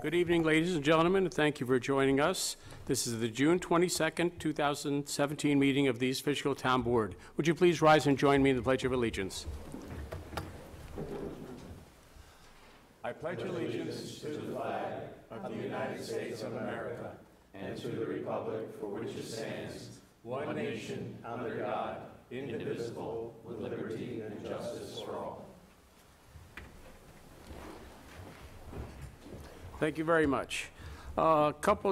Good evening, ladies and gentlemen, and thank you for joining us. This is the June 22nd, 2017 meeting of the East Fishkill Town Board. Would you please rise and join me in the Pledge of Allegiance? I pledge allegiance to the flag of the United States of America and to the republic for which it stands, one nation, under God, indivisible, with liberty and justice for all. Thank you very much.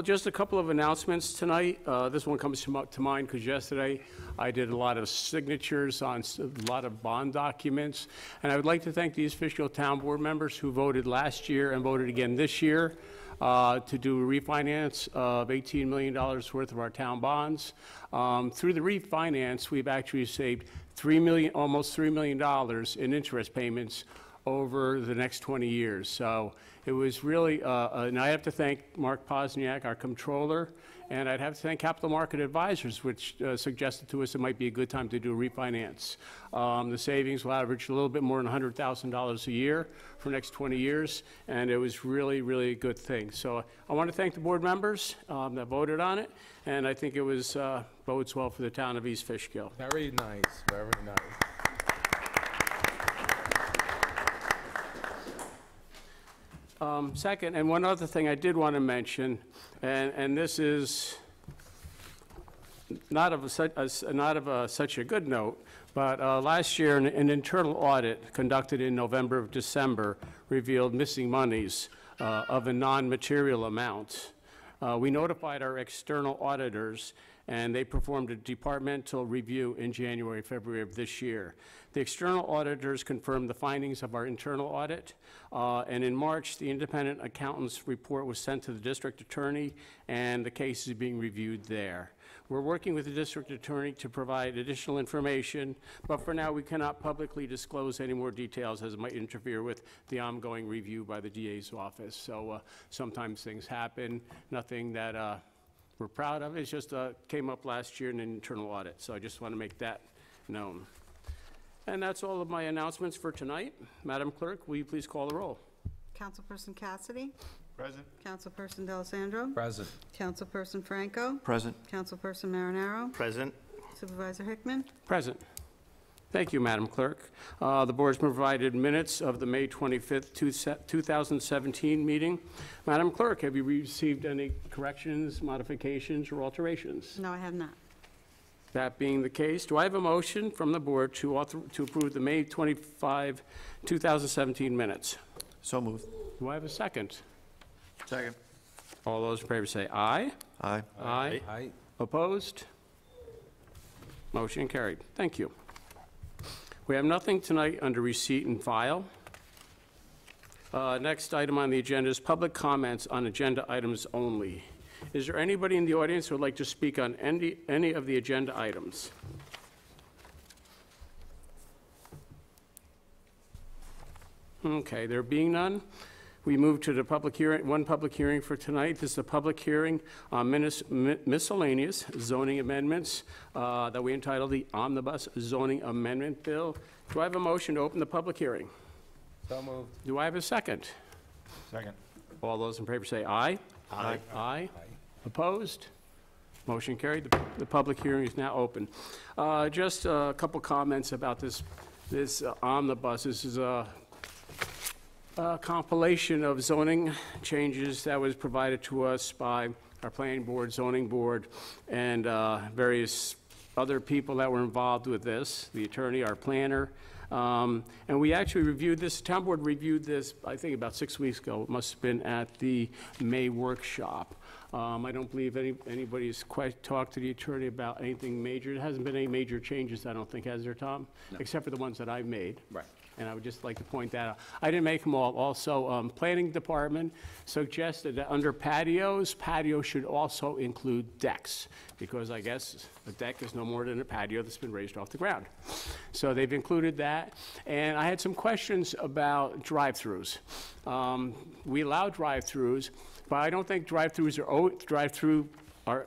Just a couple of announcements tonight. This one comes to mind because yesterday I did a lot of signatures on a lot of bond documents, and I would like to thank the East Fishkill Town Board members who voted last year and voted again this year to do a refinance of $18 million worth of our town bonds. Through the refinance, we've actually saved almost $3 million in interest payments over the next 20 years. So it was really, and I have to thank Mark Posniak, our controller, and I'd have to thank Capital Market Advisors, which suggested to us it might be a good time to do a refinance. The savings will average a little bit more than $100,000 a year for the next 20 years, and it was really, really a good thing. So I want to thank the board members that voted on it, and I think it was bodes well for the town of East Fishkill. Very nice, very nice. Second, and one other thing I did want to mention, and this is not of such a good note, but last year an internal audit conducted in November of December revealed missing monies of a non-material amount. We notified our external auditors, and they performed a departmental review in January, February of this year. The external auditors confirmed the findings of our internal audit, and in March, the independent accountant's report was sent to the district attorney, and the case is being reviewed there. We're working with the district attorney to provide additional information, but for now, we cannot publicly disclose any more details as it might interfere with the ongoing review by the DA's office. So sometimes things happen, nothing that we're proud of. It just came up last year in an internal audit, so I just want to make that known. And that's all of my announcements for tonight. Madam Clerk, will you please call the roll? Councilperson Cassidy? Present. Councilperson D'Alessandro? Present. Councilperson Franco? Present. Councilperson Marinaro? Present. Supervisor Hickman? Present. Thank you, Madam Clerk. The board's provided minutes of the May 25th, 2017 meeting. Madam Clerk, have you received any corrections, modifications, or alterations? No, I have not. That being the case, do I have a motion from the board to approve the May 25, 2017 minutes? So moved. Do I have a second? Second. All those in favor say aye. Aye. Aye. Aye. Opposed? Motion carried. Thank you. We have nothing tonight under receipt and file. Next item on the agenda is public comments on agenda items only. Is there anybody in the audience who would like to speak on any of the agenda items? Okay, there being none, we move to the public hearing, one public hearing for tonight. This is a public hearing on miscellaneous zoning amendments that we entitled the Omnibus Zoning Amendment Bill. Do I have a motion to open the public hearing? So moved. Do I have a second? Second. All those in favor say aye. Aye. Aye. Opposed? Motion carried. The public hearing is now open. Just a couple comments about this omnibus. This is a compilation of zoning changes that was provided to us by our planning board, zoning board, and various other people that were involved with this, the attorney, our planner. And we actually reviewed this, town board reviewed this, I think about 6 weeks ago. It must have been at the May workshop. I don't believe anybody's quite talked to the attorney about anything major. There hasn't been any major changes, I don't think, has there, Tom? No. Except for the ones that I've made. Right. And I would just like to point that out. I didn't make them all. Also, planning department suggested that under patios should also include decks, because I guess a deck is no more than a patio that's been raised off the ground. So they've included that. And I had some questions about drive-throughs. We allow drive-throughs, but I don't think drive-through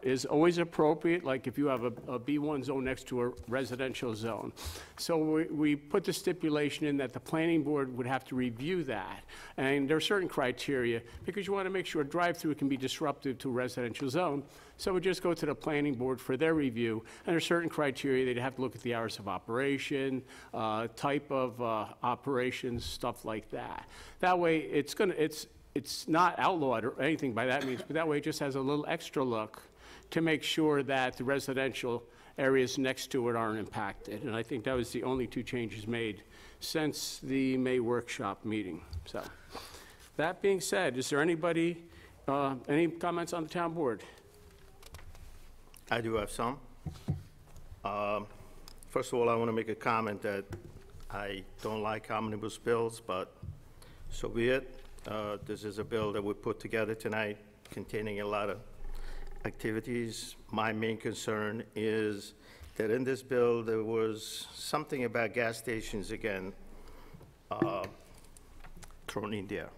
is always appropriate, like if you have a B1 zone next to a residential zone. So we put the stipulation in that the planning board would have to review that. And there are certain criteria, because you want to make sure a drive-through can be disruptive to a residential zone. So we just go to the planning board for their review, and there are certain criteria. They'd have to look at the hours of operation, type of operations, stuff like that. That way, it's not outlawed or anything by that means, but that way it just has a little extra look to make sure that the residential areas next to it aren't impacted. And I think that was the only two changes made since the May workshop meeting. So, that being said, is there anybody, any comments on the town board? I do have some. First of all, I want to make a comment that I don't like omnibus bills, but so be it. This is a bill that we put together tonight containing a lot of activities. My main concern is that in this bill, there was something about gas stations again thrown in there.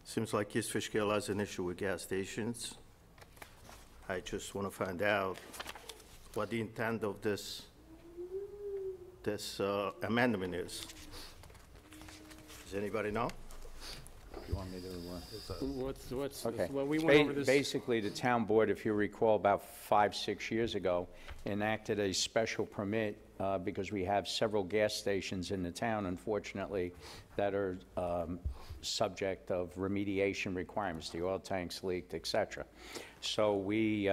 Seems like East Fishkill has an issue with gas stations. I just want to find out what the intent of this amendment is. Does anybody know? You want me to, What's, okay. well, we went over this. Basically, the town board, if you recall, about 5-6 years ago, enacted a special permit because we have several gas stations in the town, unfortunately, that are subject of remediation requirements. The oil tanks leaked, et cetera. So we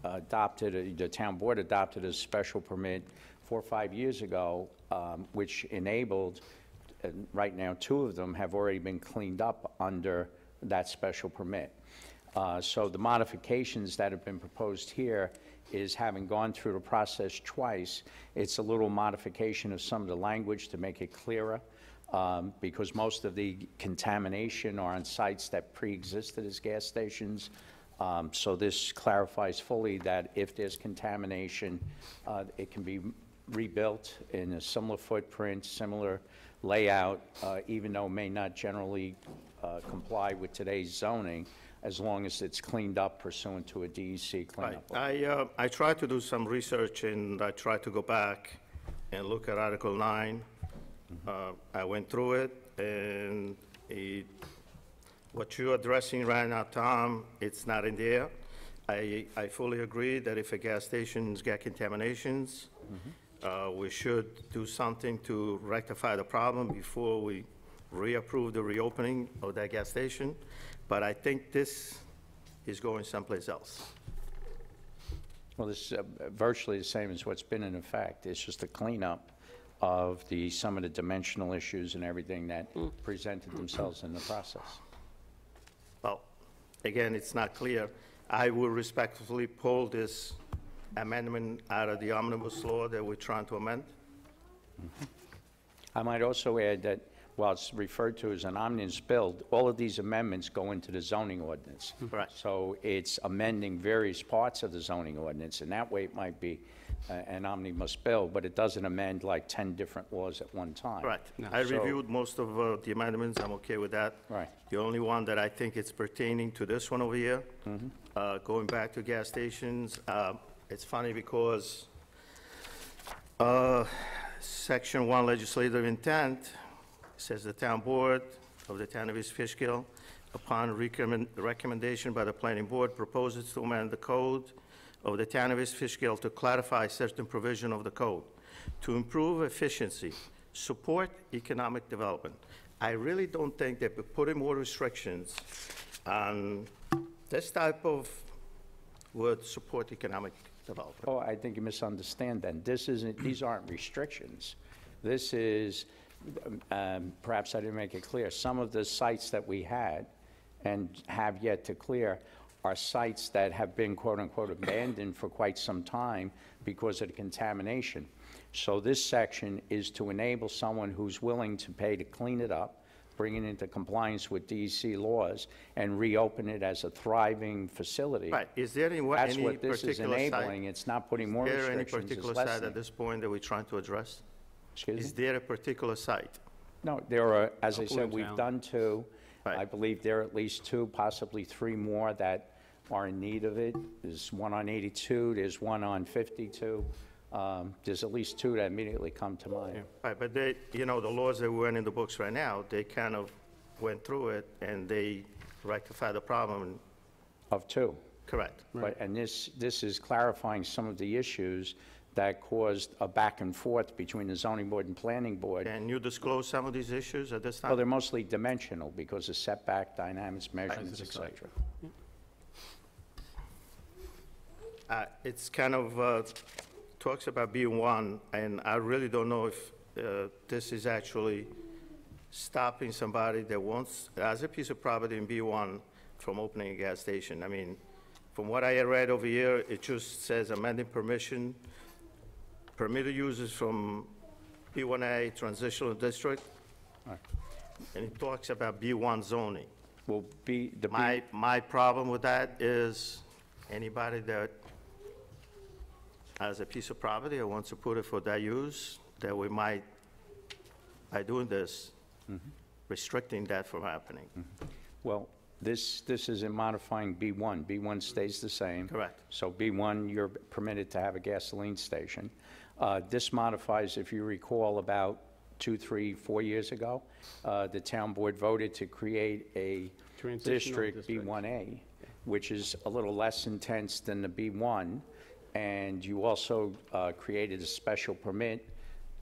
the town board adopted a special permit 4 or 5 years ago, which enabled, right now, 2 of them have already been cleaned up under that special permit. So the modifications that have been proposed here is, having gone through the process twice, it's a little modification of some of the language to make it clearer, because most of the contamination are on sites that pre-existed as gas stations. So this clarifies fully that if there's contamination, it can be rebuilt in a similar footprint, similar layout, even though it may not generally comply with today's zoning, as long as it's cleaned up pursuant to a DEC cleanup. Right. I tried to do some research, and I tried to go back and look at Article 9. I went through it, and what you're addressing right now, Tom, it's not in there. I fully agree that if a gas station's got contaminations, we should do something to rectify the problem before we reapprove the reopening of that gas station. But I think this is going someplace else. Well, this is virtually the same as what's been in effect. It's just a cleanup of some of the dimensional issues and everything that presented themselves in the process. Well, again, it's not clear. I will respectfully pull this amendment out of the omnibus law that we're trying to amend. I might also add that while it's referred to as an omnibus bill, all of these amendments go into the zoning ordinance. Right. So it's amending various parts of the zoning ordinance, and that way it might be an omnibus bill, but it doesn't amend like 10 different laws at one time. Right. No. I So- reviewed most of the amendments. I'm okay with that. Right. The only one that I think it's pertaining to this one over here, going back to gas stations, it's funny because Section 1 legislative intent says the town board of the town of East Fishkill, upon recommendation by the planning board, proposes to amend the code of the town of East Fishkill to clarify certain provision of the code, to improve efficiency, support economic development. I really don't think that putting more restrictions on this type of would support economic development. Oh, I think you misunderstand then. These aren't restrictions. This is, perhaps I didn't make it clear, some of the sites that we had and have yet to clear are sites that have been quote-unquote abandoned for quite some time because of the contamination. So this section is to enable someone who's willing to pay to clean it up, bring it into compliance with DEC laws, and reopen it as a thriving facility. Right, is there any That's what this is particular enabling. site? It's not putting more Is there any restrictions, it's particular site lessening. at this point that we're trying to address? Excuse me? Is there a particular site? No, there are, as I Couple said, in we've town. done 2. Right. I believe there are at least 2, possibly 3 more that are in need of it. There's one on 82, there's one on 52. There's at least 2 that immediately come to mind. Right, but they, the laws that were in the books right now, they kind of went through it and they rectified the problem. Of 2. Correct. But, and this is clarifying some of the issues that caused a back and forth between the zoning board and planning board. Can you disclose some of these issues at this Well, time? they're mostly dimensional because of setback, dynamics, measurements, et cetera. It's kind of, talks about B1, and I really don't know if this is actually stopping somebody that wants, has a piece of property in B1 from opening a gas station. I mean, from what I read over here, it just says amending permission, permitted uses from B1A transitional district, Right. and it talks about B1 zoning. Will be, the My problem with that is anybody that has a piece of property or wants to put it for that use, that we might, by doing this, restricting that from happening. well, this isn't modifying B1. B1 stays the same. Correct. So B1, you're permitted to have a gasoline station. This modifies, if you recall, about 2, 3, 4 years ago, the town board voted to create a Transitional district, district. B1A, which is a little less intense than the B1. And you also created a special permit,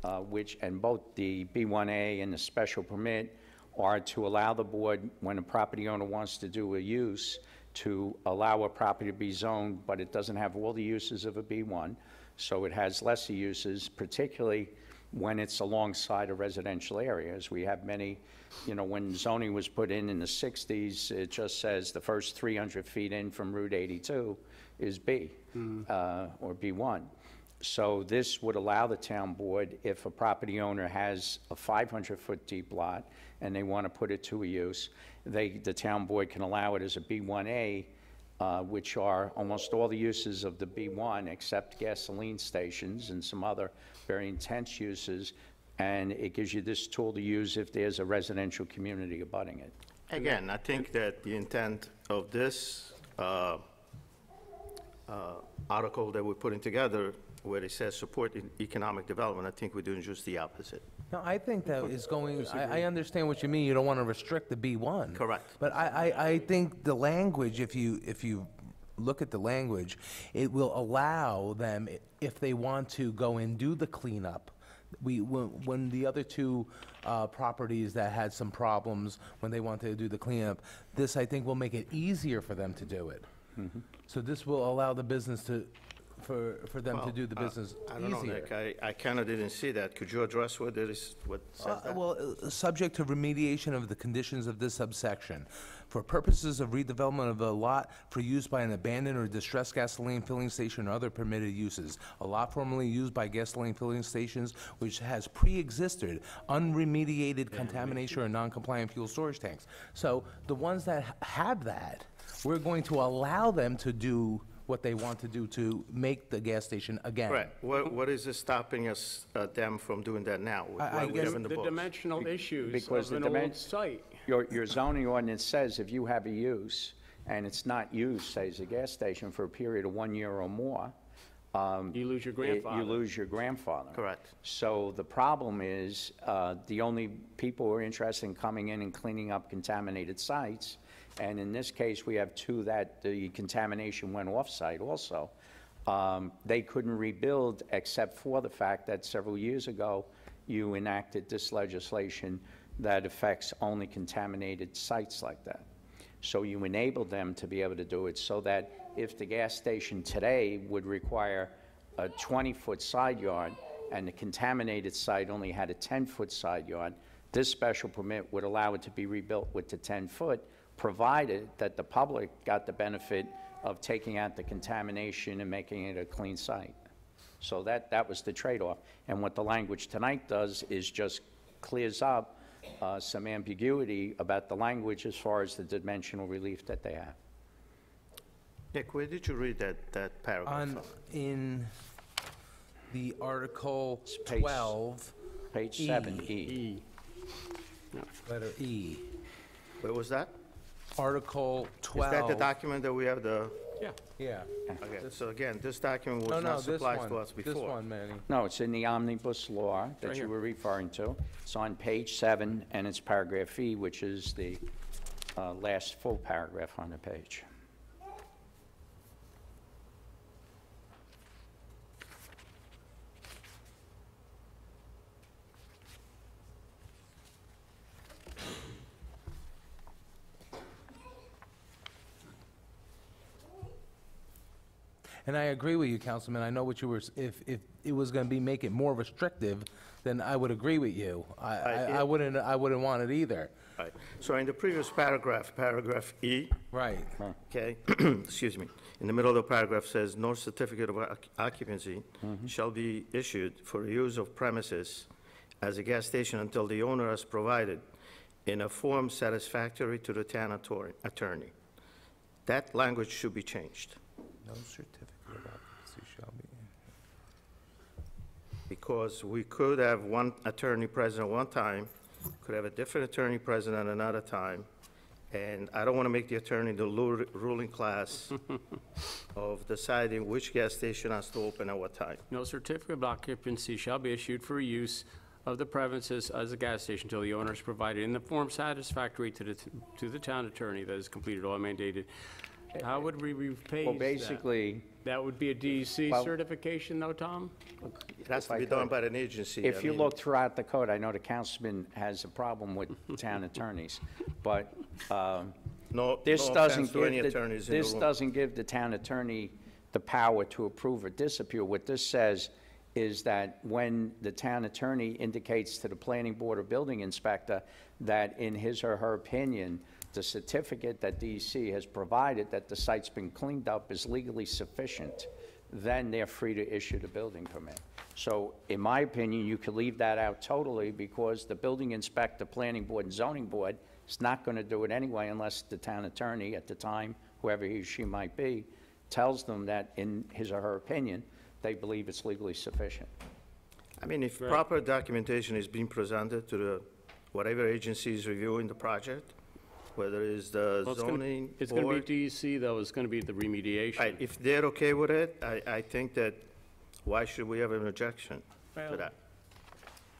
and both the B1A and the special permit are to allow the board, when a property owner wants to do a use, to allow a property to be zoned, but it doesn't have all the uses of a B1, so it has lesser uses, particularly when it's alongside a residential area, as we have many, when zoning was put in the 60s, it just says the first 300 feet in from Route 82 is B, or B1. So this would allow the town board, if a property owner has a 500-foot deep lot and they want to put it to a use, the town board can allow it as a B1A, which are almost all the uses of the B1 except gasoline stations and some other very intense uses, and it gives you this tool to use if there's a residential community abutting it. Again, I think that the intent of this article that we're putting together, where it says support economic development, I think we're doing just the opposite. No, I think that is going, I understand what you mean, you don't want to restrict the B1. Correct. But I think the language, if you look at the language, it will allow them, if they want to go and do the cleanup. When the other 2 properties that had some problems, when they wanted to do the cleanup, this, I think, will make it easier for them to do it. So this will allow the business for them to do the business I don't know, easier. Nick, I kind of didn't see that. Could you address what it is, what says that? Well, subject to remediation of the conditions of this subsection. For purposes of redevelopment of a lot for use by an abandoned or distressed gasoline filling station or other permitted uses. A lot formerly used by gasoline filling stations which has pre-existed unremediated contamination or non-compliant fuel storage tanks. So the ones that have that, we're going to allow them to do what they want to do to make the gas station again. Right, what is it stopping us, them from doing that now? with I what we guess have in the The books? dimensional issues because of the an old site. Your zoning ordinance says if you have a use and it's not used, say, as a gas station for a period of 1 year or more, You lose your you grandfather. lose your grandfather. Correct. So the problem is, the only people who are interested in coming in and cleaning up contaminated sites, and in this case, we have 2 that the contamination went off-site also. They couldn't rebuild except for the fact that several years ago, you enacted this legislation that affects only contaminated sites like that. So you enabled them to be able to do it so that if the gas station today would require a 20-foot side yard and the contaminated site only had a 10-foot side yard, this special permit would allow it to be rebuilt with the 10-foot, provided that the public got the benefit of taking out the contamination and making it a clean site. So that was the trade-off. And what the language tonight does is just clears up some ambiguity about the language as far as the dimensional relief that they have. Nick, where did you read that paragraph from? In the Article page- 12, Page E. 7E. E. letter E. Where was that? Article Is 12. that the document that we have the, Yeah. Yeah. okay, so again, this document No, was no, not this supplied one. to us This before. one, Manny. No, it's in the omnibus law that Right you here. were referring to. It's on page 7, and it's paragraph E, which is the last full paragraph on the page. And I agree with you, Councilman. I know what you were, if it was gonna be, make it more restrictive, then I would agree with you. I wouldn't want it either. Right. So in the previous paragraph, paragraph E, Right. okay, excuse me, in the middle of the paragraph says, "No certificate of occupancy shall be issued for use of premises as a gas station until the owner has provided in a form satisfactory to the town attorney." That language should be changed, No certificate of occupancy shall be. because we could have one attorney present one time, could have a different attorney present at another time, and I don't want to make the attorney the ruling class of deciding which gas station has to open at what time. No certificate of occupancy shall be issued for use of the premises as a gas station until the owner is provided in the form satisfactory to the town attorney that has completed all mandated. How would we repay Well, that? basically, That would be a DEC Well- certification though, Tom? It has to I be done could. by an agency. if I you mean, look throughout the code, I know the councilman has a problem with town attorneys, but No this no doesn't offense to any give, attorneys in the this room. doesn't give the town attorney the power to approve or disapprove. What this says is that when the town attorney indicates to the planning board or building inspector that in his or her opinion, the certificate that DEC has provided that the site's been cleaned up is legally sufficient, then they're free to issue the building permit. So in my opinion, you could leave that out totally because the building inspector, planning board, and zoning board is not going to do it anyway unless the town attorney at the time, whoever he or she might be, tells them that in his or her opinion, they believe it's legally sufficient. I mean, if proper documentation is being presented to the, whatever agency is reviewing the project, whether it's the Well, zoning It's going to board, be DEC though, it's going to be the remediation. right, if they're okay with it, I think that, why should we have an objection to Well, that?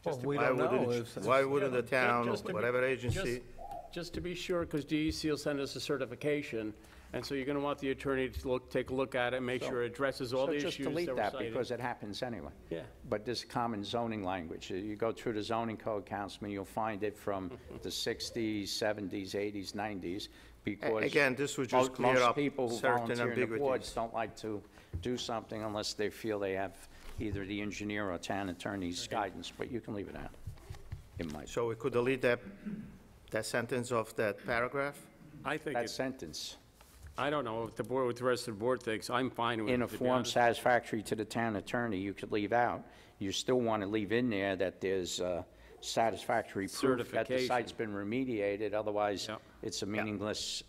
Well, we Why don't know wouldn't- if, Why wouldn't the Ju- town, just to be- whatever agency, Just to be sure, because DEC will send us a certification, and so you're going to want the attorney to take a look at it, make sure it addresses all So the just issues that delete were that cited. because it happens anyway. Yeah. But this common zoning language, you go through the zoning code, Councilman, you'll find it from the 60s, 70s, 80s, 90s, because again, this would just clear most up people who certain volunteer in the boards ambiguities. don't like to do something unless they feel they have either the engineer or town attorney's guidance, but you can leave it out. It might. So we could delete that sentence of that paragraph? I think, That sentence, I don't know what what the rest of the board thinks, I'm fine with it. in a to be form honest. satisfactory to the town attorney, you could leave out. You still want to leave in there that there's satisfactory proof that the Certification. site's been remediated, otherwise Yep. it's a meaningless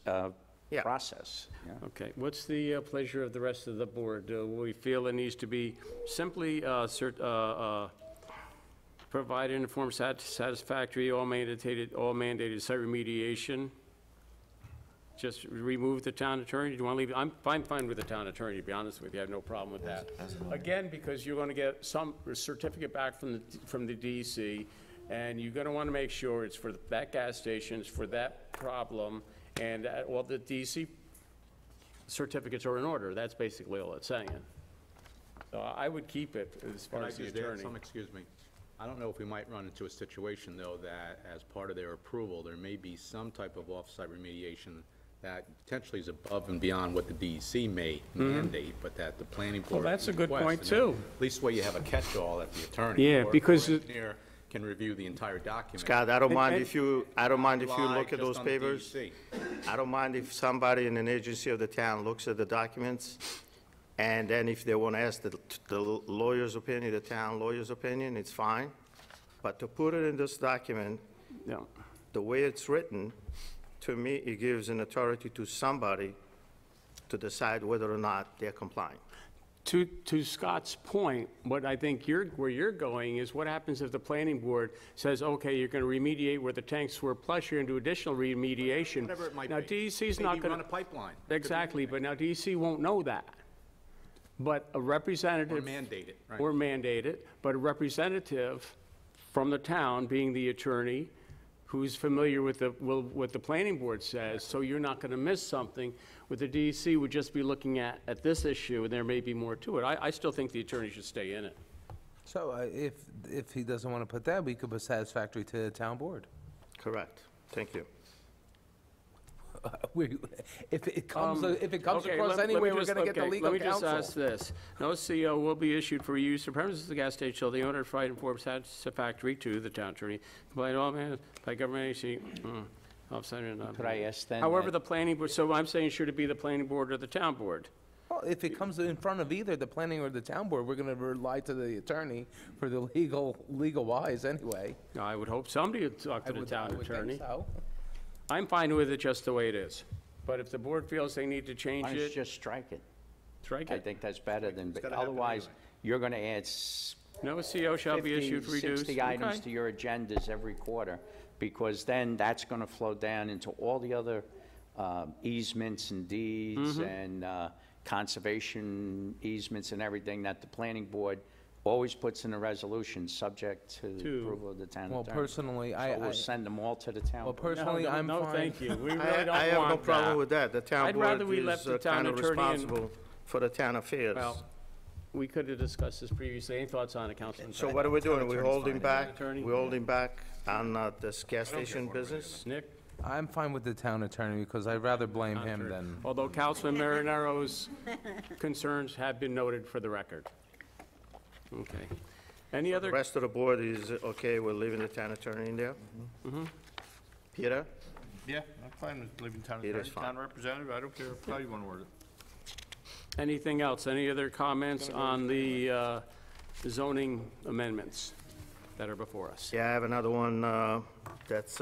Yeah. process. Yeah. Okay, what's the pleasure of the rest of the board? Do we feel it needs to be simply provided in a form satisfactory, all mandated site remediation? Just remove the town attorney? Do you want to leave it? I'm fine with the town attorney, to be honest with you. I have no problem with that. Again, because you're going to get some certificate back from the DEC, and you're going to want to make sure it's for that gas station, it's for that problem, and all the DEC certificates are in order. That's basically all it's saying. So I would keep it as far Can I as the just add attorney. some, excuse me? I don't know if we might run into a situation, though, that as part of their approval, there may be some type of off-site remediation that potentially is above and beyond what the DEC may mandate, but that the planning board. Mm-hmm. Well, that's a good request, point, and then too. At least where you have a catch-all at the attorney. Yeah, or because or it- engineer can review the entire document. Scott, I don't mind and- if you Rely look at just those on the papers. DEC. I don't mind if somebody in an agency of the town looks at the documents, and then if they want to ask the lawyer's opinion, the town lawyer's opinion, it's fine. But to put it in this document, Yeah. the way it's written, to me, it gives an authority to somebody to decide whether or not they're complying. To Scott's point, what I think where you're going is what happens if the planning board says, okay, you're going to remediate where the tanks were, plus you're going to do additional remediation. Whatever it might Now, be. DEC's not Maybe going run to. a pipeline. Could be Exactly, anything. but now DEC won't know that. But a representative. Or mandate it, right. Or mandate it, but a representative from the town, being the attorney, who's familiar with what the planning board says, so you're not going to miss something. With the DEC, would just be looking at this issue, and there may be more to it. I still think the attorney should stay in it. So if he doesn't want to put that, we could put satisfactory to the town board. Correct. Thank you. If it comes Okay, across let me anyway, we're just- going to get the okay, legal Let me just counsel. ask this. No CO will be issued for use of premises of the gas station till the owner provide and form satisfactory to the town attorney. Complaint all man by government agency. Offsite and not. Could I ask then? However, that- the planning board, so I'm saying, should it be the planning board or the town board? Well, if it comes in front of either the planning or the town board, we're going to rely to the attorney for the legal wise anyway. I would hope somebody would talk to the I town would think attorney. so. I'm fine with it just the way it is. But if the board feels they need to change Why don't you it, just strike it? strike I it. think that's better than, gotta happen otherwise, anyway. you're going to add No CO shall be 50, issued, reduced. 60 items Okay. to your agendas every quarter, because then that's going to flow down into all the other easements and deeds Mm-hmm. and conservation easements and everything that the planning board always puts in a resolution, subject to the To- approval of the town Well, attorney. personally, So we'll send them all to the town well, board. personally, I'm No, fine. thank you. We really I don't have no want problem that. with that. The town I'd rather board we left is the town kind of attorney and- responsible for the town affairs. Well, we could have discussed this previously. Any thoughts on it, Councilman? So what are we doing? We're holding back, Attorney? we're holding back on this gas station business? Nick? I'm fine with the town attorney because I'd rather blame him than, Although Councilman Marinaro's concerns have been noted for the record. Okay. Any The other, rest of the board is okay with leaving the town attorney in there? Peter? Yeah, I'm fine with leaving town It attorney, is fine. town representative, I don't care how you want to word it. anything else? Any other comments on the zoning amendments that are before us? Yeah, I have another one, that's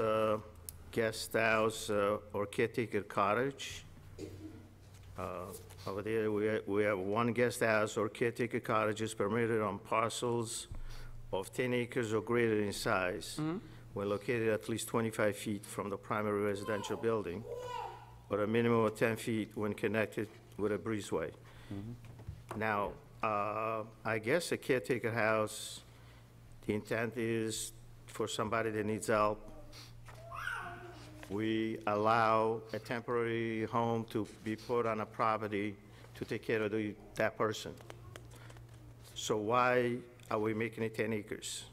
guest house or caretaker cottage. Over there, we have one guest house or caretaker cottages permitted on parcels of 10 acres or greater in size, when located at least 25 feet from the primary residential building, or a minimum of 10 feet when connected with a breezeway. Now, I guess a caretaker house, the intent is for somebody that needs help. We allow a temporary home to be put on a property to take care of that person. So why are we making it 10 acres?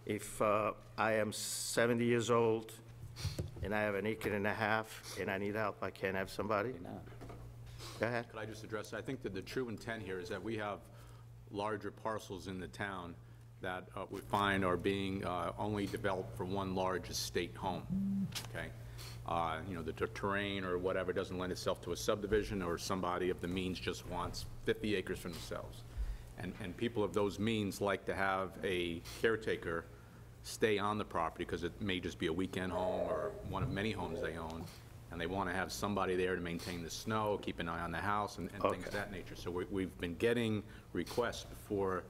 If I am 70 years old and I have an acre and a half and I need help, I can't have somebody? Go ahead. Could I just address, I think that the true intent here is that we have larger parcels in the town that we find are being only developed for one large estate home, okay? You know, the terrain or whatever doesn't lend itself to a subdivision, or somebody of the means just wants 50 acres for themselves. And people of those means like to have a caretaker stay on the property, because it may just be a weekend home or one of many homes they own, and they want to have somebody there to maintain the snow, keep an eye on the house, and things of that nature. So we've been getting requests before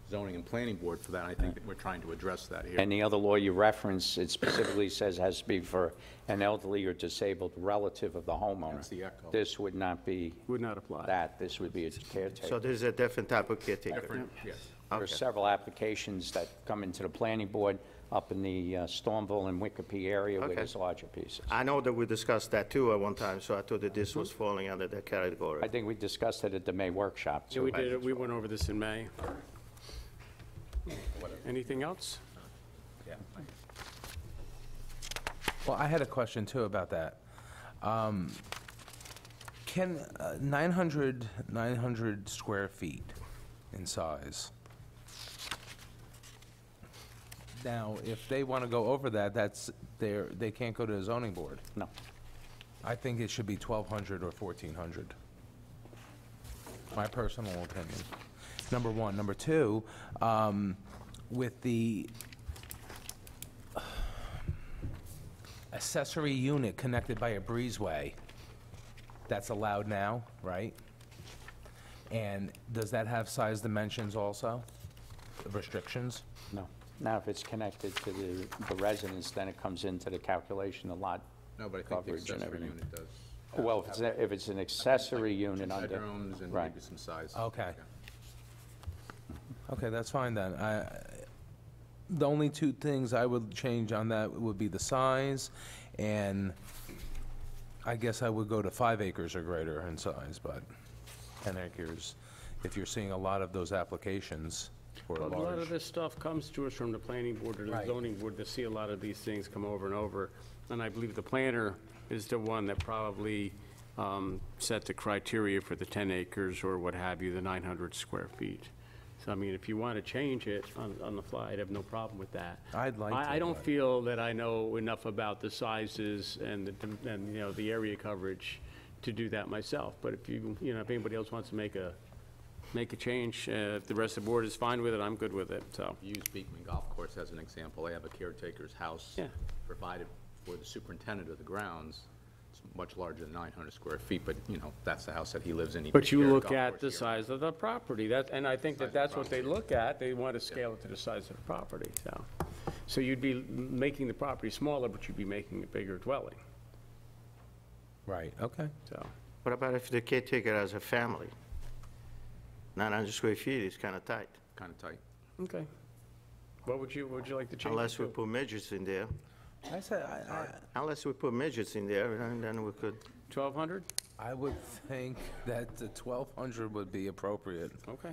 zoning and planning board for that, and I think that we're trying to address that here. And the other law you reference, it specifically says has to be for an elderly or disabled relative of the homeowner. That's the echo. This would not be Would not apply. that, this would be a So caretaker. this is a different type of caretaker? Different, yes. There are Okay. several applications that come into the planning board up in the Stormville and Wickapee area where Okay. there's larger pieces. I know that we discussed that too at one time, so I thought that this was falling under that category. I think we discussed it at the May workshop, Yeah, too. we did, we went over this in May. Anything else? well, I had a question too about that. Can 900 square feet in size, now, if they want to go over that, they can't go to the zoning board. No. I think it should be 1,200 or 1,400. My personal opinion. Number one. Number two, with the accessory unit connected by a breezeway, that's allowed now, right? And Does that have size dimensions also? Restrictions? No. Now, if it's connected to the residence, then it comes into the calculation, the lot No, but I think the coverage and accessory everything. unit does. Well, if it's an accessory unit Two under, bedrooms and right. maybe some size. Okay. Okay, that's fine then. The only two things I would change on that would be the size, and I guess I would go to 5 acres or greater in size, but 10 acres, if you're seeing a lot of those applications for A lot of large. this stuff comes to us from the planning board or the Right. zoning board to see a lot of these things come over and over. And I believe the planner is the one that probably set the criteria for the 10 acres or what have you, the 900 square feet. So, I mean, if you want to change it on the fly, I'd have no problem with that. I'd like to, I don't but- feel that I know enough about the sizes and you know, the area coverage to do that myself. But if you know, if anybody else wants to make a change, if the rest of the board is fine with it, I'm good with it, so. Use Beekman Golf Course as an example. They have a caretaker's house Yeah. provided for the superintendent of the grounds. It's much larger than 900 square feet, but, you know, that's the house that he lives in. He But takes you care of the look golf at course the here. size of the property, and I think Size of that the that's what they property. look at, they want to scale it to the size of the property, so. So you'd be making the property smaller, but you'd be making a bigger dwelling, Right, okay. so. What about if the caretaker has a family? 900 square feet is kind of tight, Kind of tight. Okay. What would you like to change? unless we it to? put midgets in there. I said, Unless we put midgets in there, and then we could, 1,200? I would think that the 1,200 would be appropriate. Okay.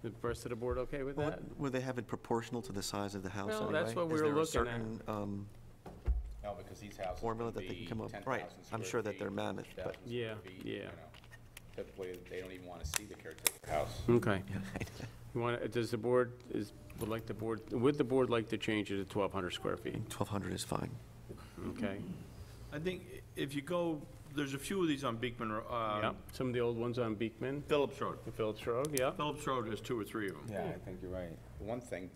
The rest of the board okay with that? Would they have it proportional to the size of the house Well, anyway? that's what we Is were there a looking at. certain, No, because these houses formula can that they can be come up- 10,000 right. I'm square sure that feet, they're mammoth, but- 1,000 Yeah, square feet, yeah. you know. Typically, they don't even want to see the caretaker house. Okay. You want, does the board, would the board like to change it to 1,200 square feet? 1,200 is fine. Okay. I think if you go, there's a few of these on Beekman, Yeah, some of the old ones on Beekman, Phillips Road. Phillips Road, yeah. Phillips Road, there's 2 or 3 of them. Yeah, I think you're right. One thing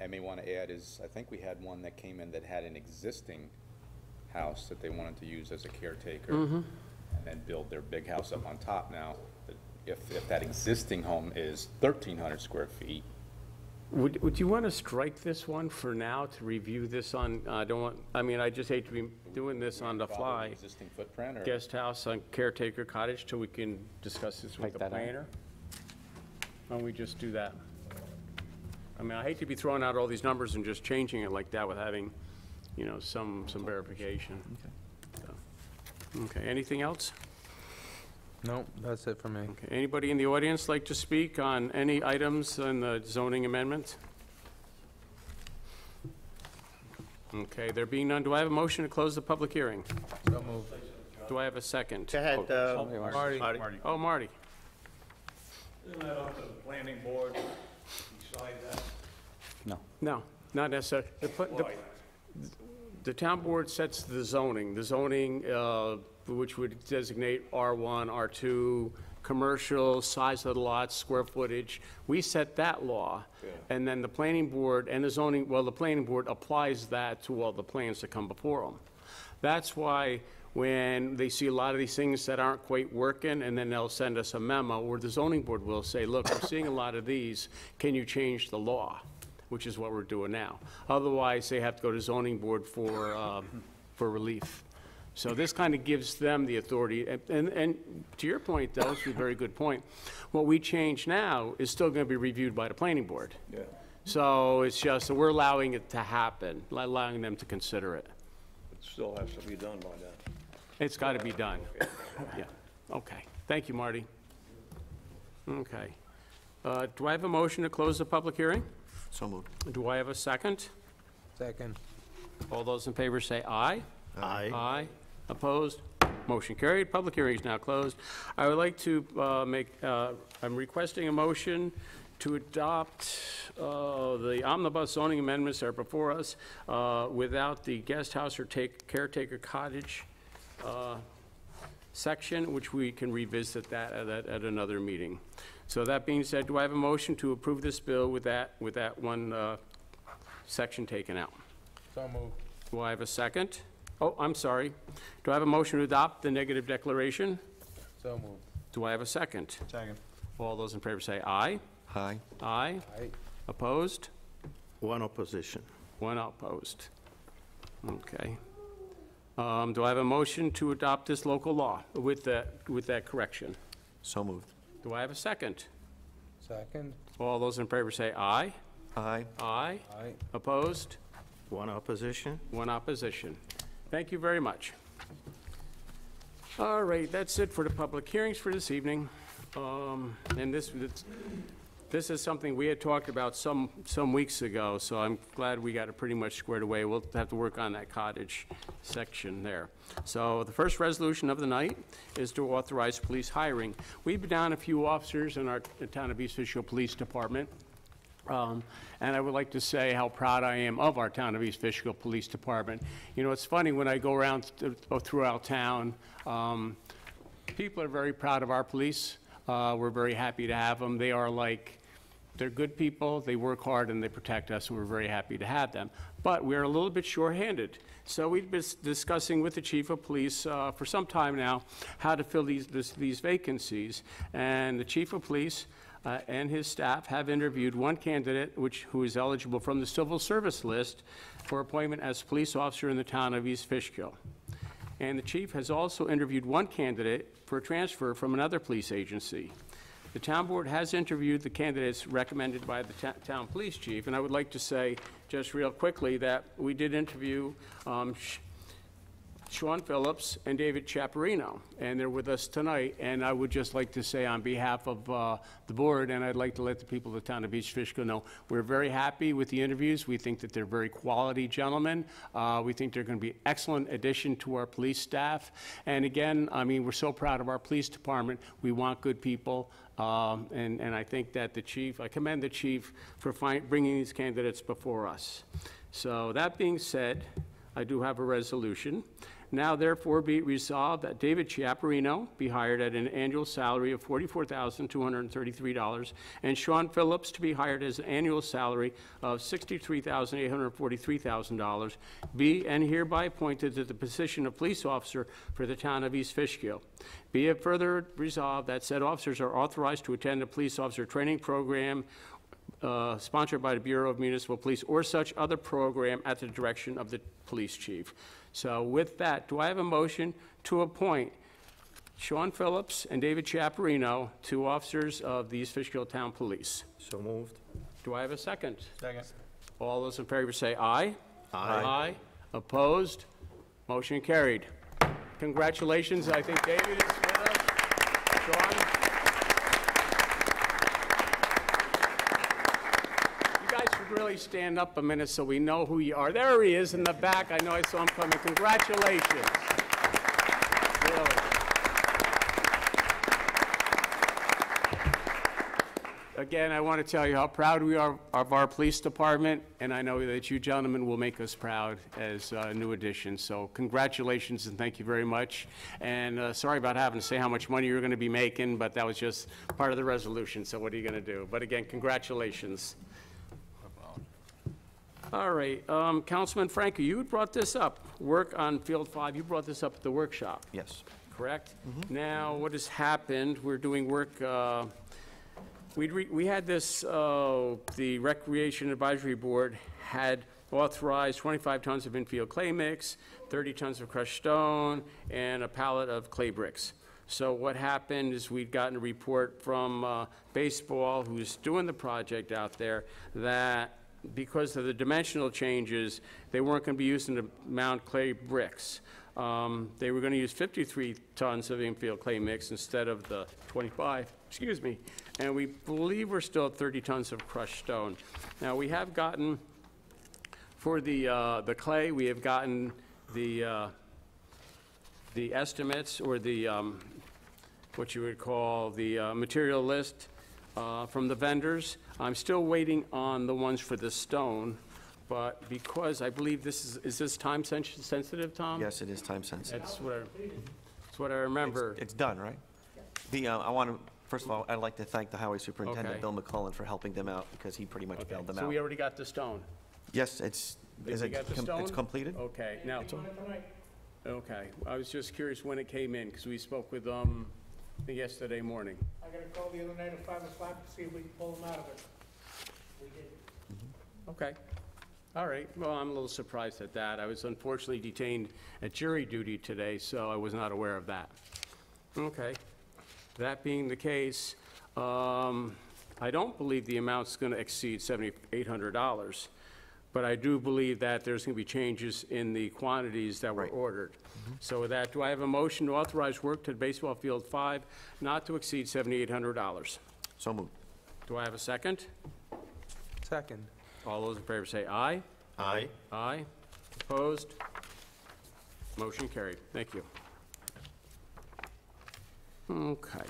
I may want to add is, I think we had one that came in that had an existing house that they wanted to use as a caretaker, and then build their big house up on top now. If that existing home is 1,300 square feet, Would you want to strike this one for now to review this on, I just hate to be doing this on the follow fly. existing footprint, or? Guest house on caretaker cottage till we can discuss this with Take the that out. planner? Why don't we just do that? I mean, I hate to be throwing out all these numbers and just changing it like that with having, you know, some verification. So, okay, anything else? No, that's it for me. Okay, anybody in the audience like to speak on any items on the zoning amendment? Okay, there being none, do I have a motion to close the public hearing? So moved. Do I have a second? go ahead, Somebody wants- Marty? Oh, Marty. Isn't that up to the planning board to decide that? No. No, not necessarily. Why? The town board sets the zoning, which would designate R1, R2, commercial, size of the lots, square footage. We set that law. And then the planning board and the zoning, well, the planning board applies that to all the plans that come before them. That's why when they see a lot of these things that aren't quite working, and then they'll send us a memo, or the zoning board will say, look, we're seeing a lot of these, can you change the law? Which is what we're doing now. Otherwise, they have to go to zoning board for relief. So this kind of gives them the authority, and to your point, though, it's a very good point. What we change now is still going to be reviewed by the planning board. Yeah. So it's just, that we're allowing it to happen, allowing them to consider it. It still has to be done by then. It's got to be done. Yeah, okay. Thank you, Marty. Okay. Do I have a motion to close the public hearing? So moved. Do I have a second? Second. All those in favor say aye. aye. Aye. Opposed? Motion carried. Public hearing is now closed. I would like to I'm requesting a motion to adopt the omnibus zoning amendments that are before us without the guest house or caretaker cottage section, which we can revisit that at another meeting. So that being said, do I have a motion to approve this bill with that one section taken out? So moved. Do I have a second? Oh, I'm sorry. Do I have a motion to adopt the negative declaration? So moved. Do I have a second? Second. All those in favor say aye. Aye. Aye. Aye. Opposed? One opposition. One opposed. Okay. Do I have a motion to adopt this local law with that correction? So moved. Do I have a second? Second. All those in favor say aye. Aye. Aye. Aye. Opposed? One opposition. One opposition. Thank you very much. All right, that's it for the public hearings for this evening. And this is something we had talked about some weeks ago, so I'm glad we got it pretty much squared away. We'll have to work on that cottage section there. So the first resolution of the night is to authorize police hiring. We've been down a few officers in our Town of East Fishkill Police Department. And I would like to say how proud I am of our Town of East Fishkill Police Department. You know, it's funny, when I go around throughout town, people are very proud of our police. We're very happy to have them. They're good people, they work hard, and they protect us, and we're very happy to have them. But we're a little bit shorthanded. So we've been discussing with the chief of police for some time now how to fill these vacancies. And the chief of police and his staff have interviewed one candidate who is eligible from the civil service list for appointment as police officer in the Town of East Fishkill. And the chief has also interviewed one candidate for transfer from another police agency. The town board has interviewed the candidates recommended by the town police chief, and I would like to say, just real quickly, that we did interview Sean Phillips and David Chaparino, and they're with us tonight. And I would just like to say on behalf of the board, and I'd like to let the people of the Town of East Fishkill know, we're very happy with the interviews. We think that they're very quality gentlemen. We think they're going to be an excellent addition to our police staff. And again, I mean, we're so proud of our police department. We want good people. And I think that I commend the chief for bringing these candidates before us. So that being said, I do have a resolution. Now therefore be it resolved that David Chiaparino be hired at an annual salary of $44,233, and Sean Phillips to be hired as an annual salary of $63,843,000, be and hereby appointed to the position of police officer for the Town of East Fishkill. Be it further resolved that said officers are authorized to attend a police officer training program sponsored by the Bureau of Municipal Police or such other program at the direction of the police chief. So with that, do I have a motion to appoint Sean Phillips and David Chaparino to officers of the East Fishkill Town Police? So moved. Do I have a second? Second. All those in favor say aye. Aye. Aye. Opposed? Motion carried. Congratulations. I think David is with us. Sean? Really stand up a minute so we know who you are. There he is in the back. I know I saw him coming. Congratulations. Really. Again, I want to tell you how proud we are of our police department, and I know that you gentlemen will make us proud as new additions. So congratulations and thank you very much. And sorry about having to say how much money you're going to be making, but that was just part of the resolution, so what are you going to do? But again, congratulations. All right, Councilman Franco, you had brought this up, work on Field 5, you brought this up at the workshop, Yes. correct? Now, what has happened, we're doing work, we had this, the Recreation Advisory Board had authorized 25 tons of infield clay mix, 30 tons of crushed stone, and a pallet of clay bricks. So what happened is we'd gotten a report from Baseball, who's doing the project out there, that because of the dimensional changes, they weren't going to be using the Mount Clay bricks. They were going to use 53 tons of infield clay mix instead of the 25, excuse me. And we believe we're still at 30 tons of crushed stone. Now, we have gotten, for the clay, we have gotten the estimates, or the, what you would call the material list from the vendors. I'm still waiting on the ones for the stone, but because I believe is this time sensitive, Tom? Yes, it is time sensitive. That's what I remember. It's done, right? I want to, first of all, I'd like to thank the highway superintendent, Okay. Bill McCullen, for helping them out, because he pretty much Okay, bailed them so we out. already got the stone. Yes, it's, Did we get the stone? it's completed? Okay, now, okay, I was just curious when it came in, because we spoke with yesterday morning. I got a call the other night at 5 o'clock to see if we can pull them out of it. We did. Okay. All right. Well, I'm a little surprised at that. I was unfortunately detained at jury duty today, so I was not aware of that. Okay. That being the case, I don't believe the amount's going to exceed $7,800, but I do believe that there's going to be changes in the quantities that were ordered. So with that, do I have a motion to authorize work to baseball field 5 not to exceed $7,800? So moved. Do I have a second? Second. All those in favor say aye. Aye. Aye. Opposed? Motion carried. Thank you. Okay.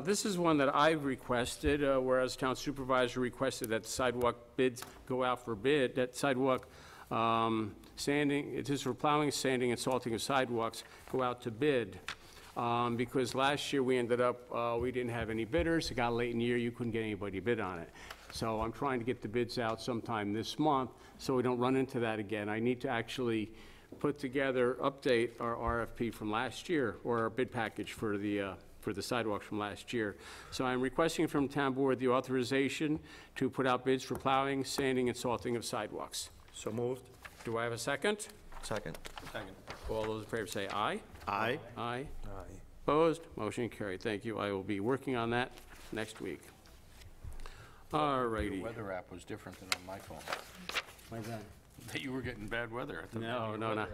This is one that I've requested, whereas town supervisor requested that sidewalk bids go out for bid, that sidewalk sanding, it is for plowing, sanding, and salting of sidewalks, go out to bid. Because last year we ended up, we didn't have any bidders. It got late in the year, you couldn't get anybody to bid on it. So I'm trying to get the bids out sometime this month, so we don't run into that again. I need to actually put together, update our RFP from last year, or our bid package for the sidewalks from last year. So I'm requesting from town board the authorization to put out bids for plowing, sanding, and salting of sidewalks. So moved. Do I have a second? Second. All those in favor say aye. Aye. Aye. Opposed? Motion carried. Thank you. I will be working on that next week. All righty. Your weather app was different than on my phone. Why's that? That you were getting bad weather at the No.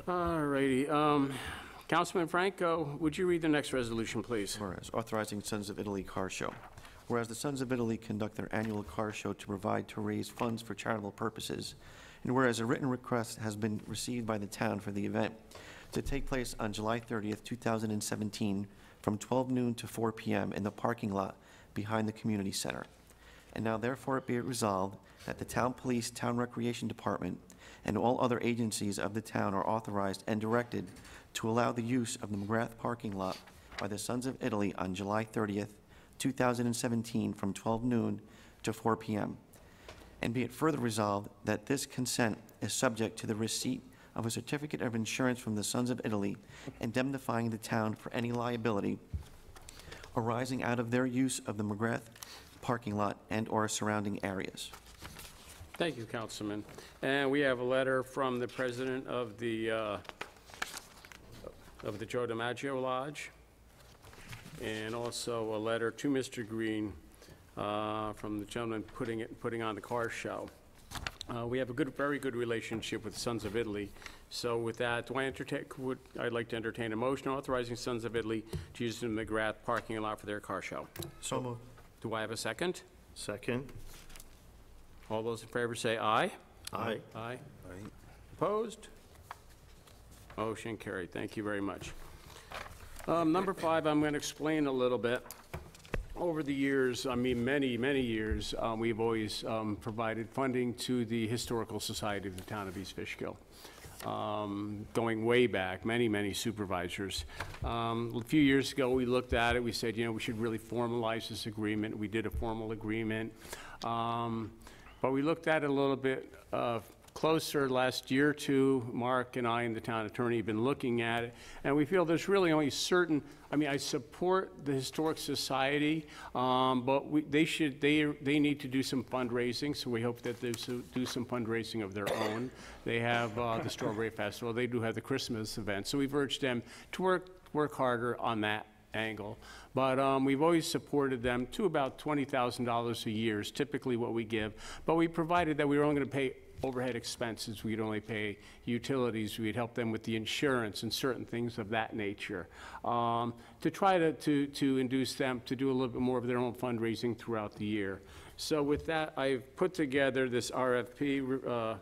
All righty. Councilman Franco, would you read the next resolution, please? Whereas authorizing Sons of Italy Car Show. Whereas the Sons of Italy conduct their annual car show to provide to raise funds for charitable purposes, and whereas a written request has been received by the town for the event to take place on July 30th, 2017, from 12 noon to 4 p.m. in the parking lot behind the community center. And now therefore be it resolved that the town police, town recreation department, and all other agencies of the town are authorized and directed to allow the use of the McGrath parking lot by the Sons of Italy on July 30th, 2017, from 12 noon to 4 p.m. And be it further resolved that this consent is subject to the receipt of a certificate of insurance from the Sons of Italy, indemnifying the town for any liability arising out of their use of the McGrath parking lot and/or surrounding areas. Thank you, Councilman. And we have a letter from the president of the Joe DiMaggio Lodge, and also a letter to Mr. Green from the gentleman putting on the car show. We have a very good relationship with Sons of Italy. So with that, I'd like to entertain a motion authorizing Sons of Italy to use the McGrath parking lot for their car show. So moved. Do I have a second? Second. All those in favor say aye. Aye. Aye. Opposed? Motion carried. Thank you very much. Number 5, I'm going to explain a little bit. Over the years, I mean, many years, we've always provided funding to the Historical Society of the town of East Fishkill. Going way back, many supervisors. A few years ago, we looked at it, we said, we should really formalize this agreement. We did a formal agreement. But we looked at it a little bit closer last year or two. Mark and I and the town attorney have been looking at it, and we feel there's really only certain, I support the Historic Society, but they need to do some fundraising, so we hope that they do some fundraising of their own. They have the Strawberry Festival, they do have the Christmas event, so we've urged them to work harder on that angle. But we've always supported them to about $20,000 a year is typically what we give. But we provided that we were only going to pay overhead expenses. We'd only pay utilities. We'd help them with the insurance and certain things of that nature to try to induce them to do a little bit more of their own fundraising throughout the year. So with that, I've put together this RFP,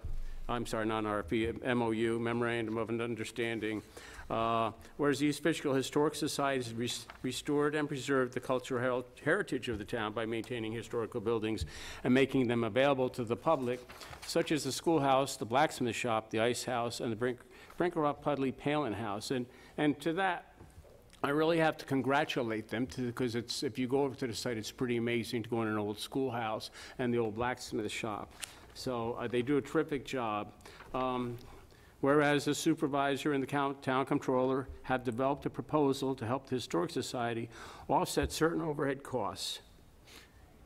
non-RFP, MOU, Memorandum of Understanding, whereas the East Fishkill Historic Society has restored and preserved the cultural heritage of the town by maintaining historical buildings and making them available to the public, such as the schoolhouse, the blacksmith shop, the ice house, and the Brinkerhoff Pudley Palin House. And to that, I really have to congratulate them because if you go over to the site, it's pretty amazing to go in an old schoolhouse and the old blacksmith shop. So they do a terrific job. Whereas the supervisor and the town controller have developed a proposal to help the Historic Society offset certain overhead costs.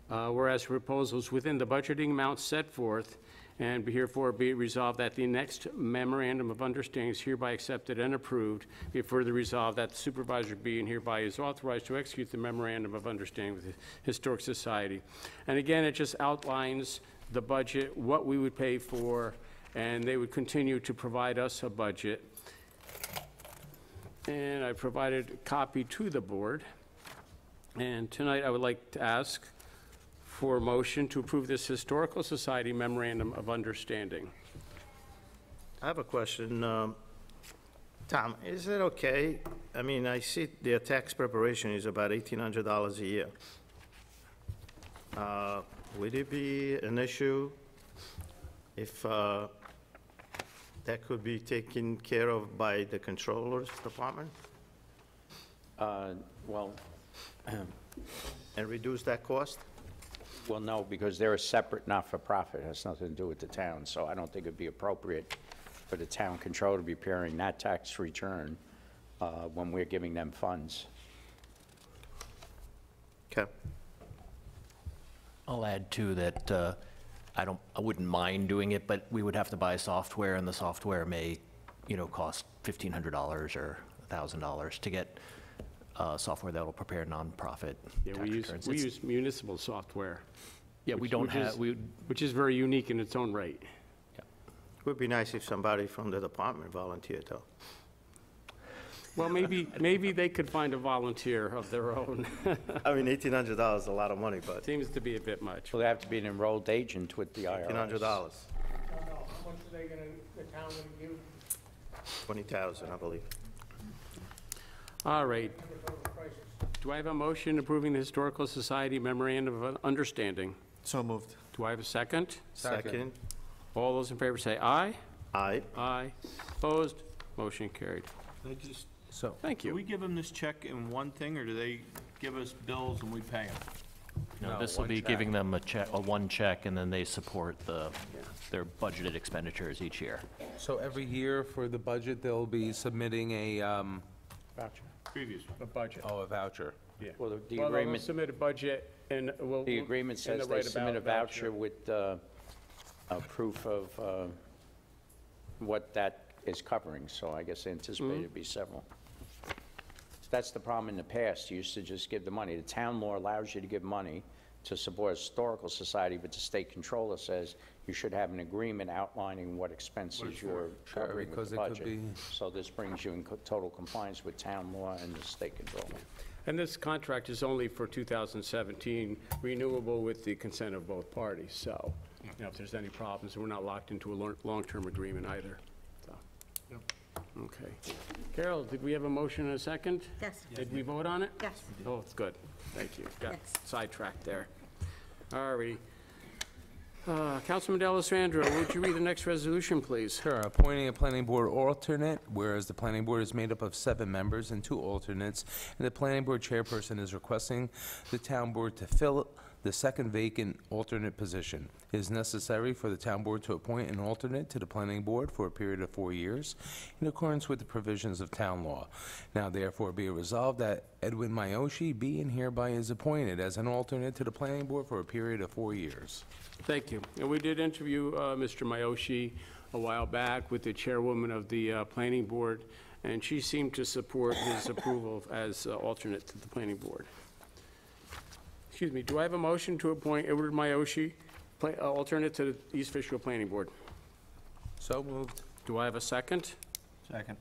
Whereas proposals within the budgeting amounts set forth, and herefore be it resolved that the next memorandum of understanding is hereby accepted and approved. Be it further resolved that the supervisor be and hereby is authorized to execute the memorandum of understanding with the Historic Society. And again, it just outlines the budget, what we would pay for, and they would continue to provide us a budget. And I provided a copy to the board. And tonight I would like to ask for a motion to approve this Historical Society Memorandum of Understanding. I have a question. Tom, is it okay? I mean, I see their tax preparation is about $1,800 a year. Would it be an issue if that could be taken care of by the Controller's Department Well, and reduce that cost? well, no, because they're a separate not-for-profit, it has nothing to do with the town, so I don't think it'd be appropriate for the town controller to be preparing that tax return when we're giving them funds. Okay. I'll add too that I wouldn't mind doing it, but we would have to buy software, and the software may, cost $1,500 or $1,000 to get software that'll prepare nonprofit Yeah, tax we returns. use municipal software. Yeah, we don't have, Which is very unique in its own right. It would be nice if somebody from the department volunteered, though. Well, maybe they could find a volunteer of their own. I mean, $1,800 is a lot of money, but Seems to be a bit much. Well, they have to be an enrolled agent with the IRS. $1,800, I don't know, how much are they gonna, the town gonna give $20,000, I believe. All right. for the prices? Do I have a motion approving the Historical Society Memorandum of Understanding? So moved. Do I have a second? Second, All those in favor say aye. aye. Aye. Opposed? Motion carried. Can I just, So, Thank do we you. give them this check in one thing, or do they give us bills and we pay them? No, No, this will one be check. giving them one check, and then they support their budgeted expenditures each year. so every year for the budget, they'll be submitting a Previous one. A budget. a voucher. Yeah. Well, the Well, they'll agreement, submit a budget and we'll. the agreement and says the they right submit a about voucher with a proof of what that is covering, so I guess they anticipate it'd be several. That's the problem in the past, you used to just give the money. The town law allows you to give money to support a historical society, but the state controller says you should have an agreement outlining what expenses you're Sure, covering with because the it could budget. be- So this brings you in total compliance with town law and the state controller. And this contract is only for 2017, renewable with the consent of both parties. So, if there's any problems, we're not locked into a long-term agreement either. So, okay. Carol, did we have a motion and a second? Yes. Did we vote on it? Yes. Oh, it's good. Thank you. Got Yes. sidetracked there. All righty. Councilman D'Alessandro, would you read the next resolution, please? Sure, appointing a planning board alternate, whereas the planning board is made up of 7 members and 2 alternates, and the planning board chairperson is requesting the town board to fill the second vacant alternate position. It is necessary for the town board to appoint an alternate to the planning board for a period of 4 years in accordance with the provisions of town law. Now therefore be it resolved that Edwin Myoshi be and hereby is appointed as an alternate to the planning board for a period of 4 years. Thank you. And we did interview Mr. Myoshi a while back with the chairwoman of the planning board, and she seemed to support his approval as alternate to the planning board. Excuse me, do I have a motion to appoint Edward Myoshi, alternate to the East Fishkill Planning Board? So moved. Do I have a second? Second.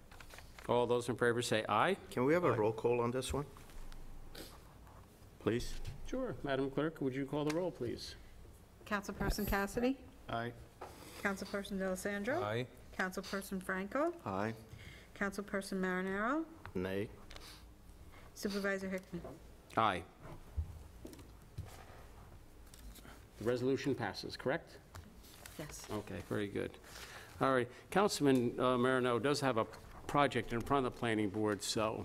All those in favor say aye. Can we have a roll call on this one? Please? Sure. Madam Clerk, would you call the roll, please? Councilperson Cassidy? Aye. Councilperson D'Alessandro? Aye. Councilperson Franco? Aye. Councilperson Marinaro? Nay. Supervisor Hickman? Aye. The resolution passes, correct? Yes. Okay, very good. All right, Councilman Marino does have a project in front of the planning board, so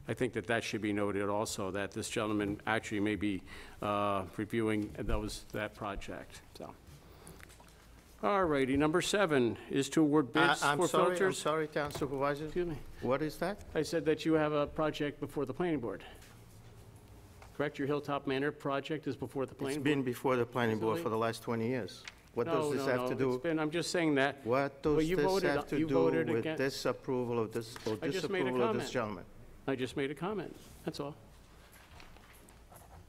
I think that that should be noted also, that this gentleman actually may be reviewing that project, so. All righty, number 7 is to award bids I'm for sorry, filters. Town Supervisor. Excuse me. What is that? I said that you have a project before the planning board. Correct? Your Hilltop Manor project is before the It's planning board? been before the planning board Recently? for the last 20 years. What No, does this no, have no, to it's do? been, I'm just saying that. What Well, does you this voted- have to you do voted with against- disapproval of this, or I just made a disapproval of this comment. gentleman? I just made a comment, that's all.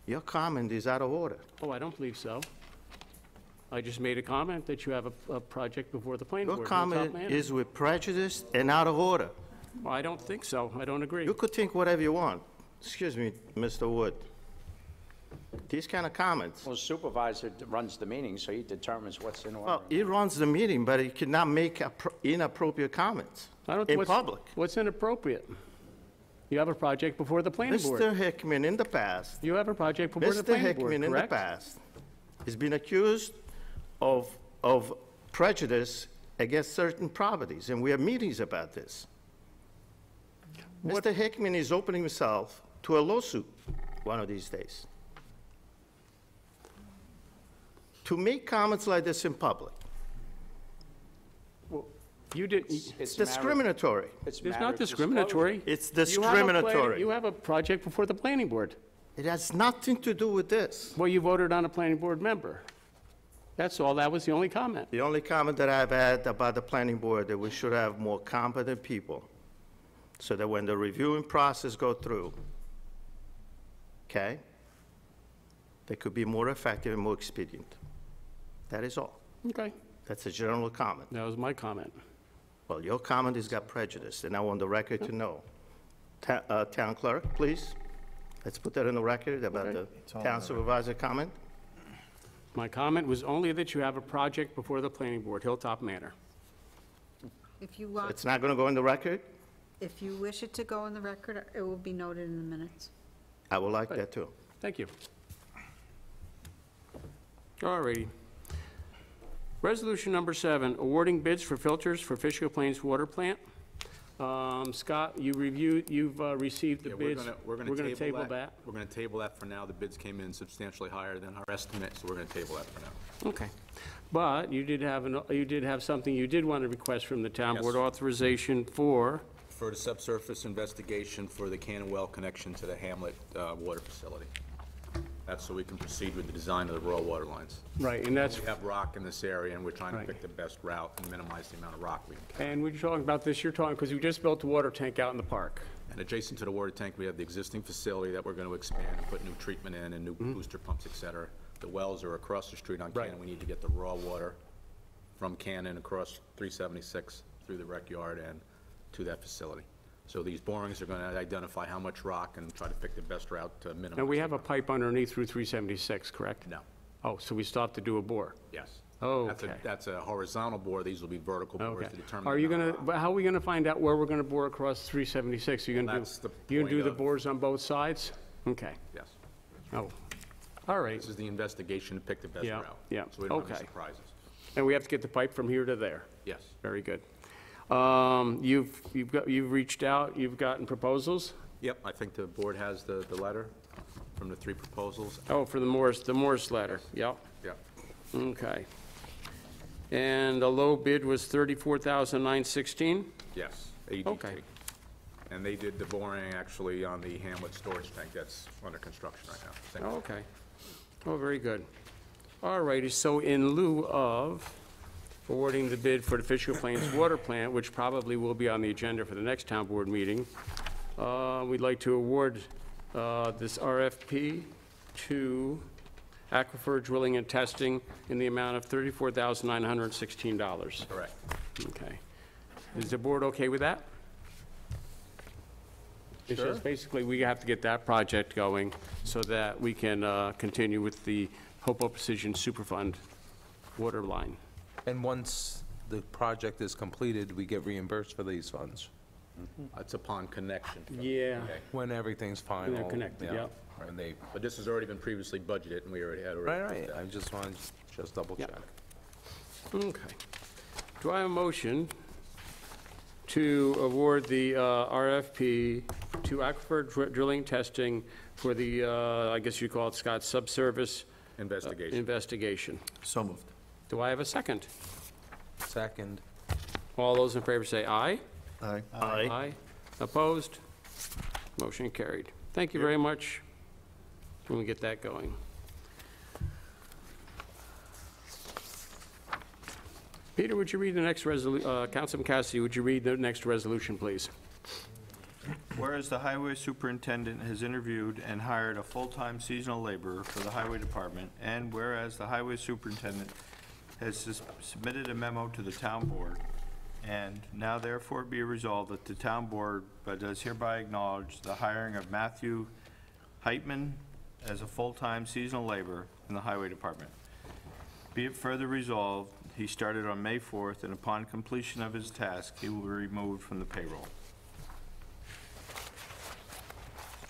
Your comment is out of order. Oh, I don't believe so. I just made a comment that you have a project before the planning Your board. Hilltop comment Manor. is with prejudice and out of order. Well, I don't think so. I don't agree. You could think whatever you want. Excuse me, Mr. Wood. These kind of comments. Well, supervisor runs the meeting, so he determines what's in order. Well, he runs the meeting, but he cannot make inappropriate comments I don't- in what's- public. What's inappropriate? You have a project before the planning board. Mr. Hickman, in the past, You have a project before the Mr. planning board, Hickman, in the correct? past, has been accused of prejudice against certain properties, and we have meetings about this. Mr. Hickman is opening himself to a lawsuit one of these days. To make comments like this in public, You did, it's It's a matter of- discriminatory. It's a it's matter not of disclosure. discriminatory. It's You have a planning- discriminatory. You have a project before the planning board. It has nothing to do with this. Well, you voted on a planning board member. That's all. That was the only comment. The only comment that I've had about the planning board, that we should have more competent people, so that when the reviewing process go through, okay, they could be more effective and more expedient. That is all. Okay, That's a general comment. that was my comment. Well, your comment has got prejudice, and I want the record to know. Town clerk, please, let's put that in the record about the town supervisor comment. My comment was only that you have a project before the planning board, Hilltop Manor. If you want, It's not going to go in the record? if you wish it to go in the record, it will be noted in the minutes. I would like that, too. Thank you. All righty. Resolution number 7, awarding bids for filters for Fishkill Plains Water Plant. Scott, you've received the Yeah, bids. we're gonna table that. that. We're gonna table that for now. The bids came in substantially higher than our estimate, so we're gonna table that for now. Okay. But you did have something you did want to request from the town Yes. board, authorization for, For the subsurface investigation for the Cannon Well connection to the Hamlet water facility. That's so we can proceed with the design of the raw water lines. right, and that's, We have rock in this area, and we're trying to Right. pick the best route and minimize the amount of rock we can. and when you're talking about this, you're talking, because we just built a water tank out in the park. And adjacent to the water tank, we have the existing facility that we're going to expand and put new treatment in and new booster pumps, et cetera. The wells are across the street on Right. Cannon. We need to get the raw water from Cannon across 376 through the rec yard and to that facility. So these borings are going to identify how much rock and try to pick the best route to minimize. Now, we have a pipe underneath through 376, correct? No, Oh, so we still have to do a bore? yes. Okay. That's a horizontal bore. These will be vertical bores Okay. to determine. Are the you amount gonna, of rock. but how are we gonna find out where we're gonna bore across 376? You gonna That's the do, you gonna do point the of- bores on both sides? Okay, Yes. oh, all right. This is the investigation to pick the best Yeah, route. yeah, So we don't have any okay. surprises. And we have to get the pipe from here to there? Yes. Very good. You've reached out, you've gotten proposals? Yep, I think the board has the letter from the 3 proposals. Oh, for the Morse letter, yep, Yep. okay. And the low bid was $34,916? Yes, ADT. Okay. And they did the boring actually on the Hamlet storage tank that's under construction right now. Same Oh, okay. Oh, very good. All righty, so in lieu of awarding the bid for the Fishkill Plains Water Plant, which probably will be on the agenda for the next town board meeting, we'd like to award this RFP to Aquifer Drilling and Testing in the amount of $34,916. Correct. Okay. Is the board okay with that? It's just basically, we have to get that project going so that we can continue with the Hopewell Precision Superfund water line. And once the project is completed, we get reimbursed for these funds, That's upon connection. Yeah. Okay. when everything's final. they're connected, yeah, yep. When they, But this has already been previously budgeted, and we already had right, approved right, that. I just wanted to just double Yeah. check. Okay. Do I have a motion to award the RFP to Aquifer Drilling Testing for the, I guess you call it, Scott, subsurface Investigation. investigation? So moved. Do I have a second? Second. All those in favor say aye. Aye. Aye. Opposed? Motion carried. Thank you very much. We'll get that going. Peter, would you read the next Councilman Cassidy, would you read the next resolution, please? Whereas the highway superintendent has interviewed and hired a full-time seasonal laborer for the highway department, and whereas the highway superintendent has submitted a memo to the town board, and now therefore be resolved that the town board does hereby acknowledge the hiring of Matthew Heitman as a full-time seasonal laborer in the highway department. Be it further resolved, he started on May 4th, and upon completion of his task, he will be removed from the payroll.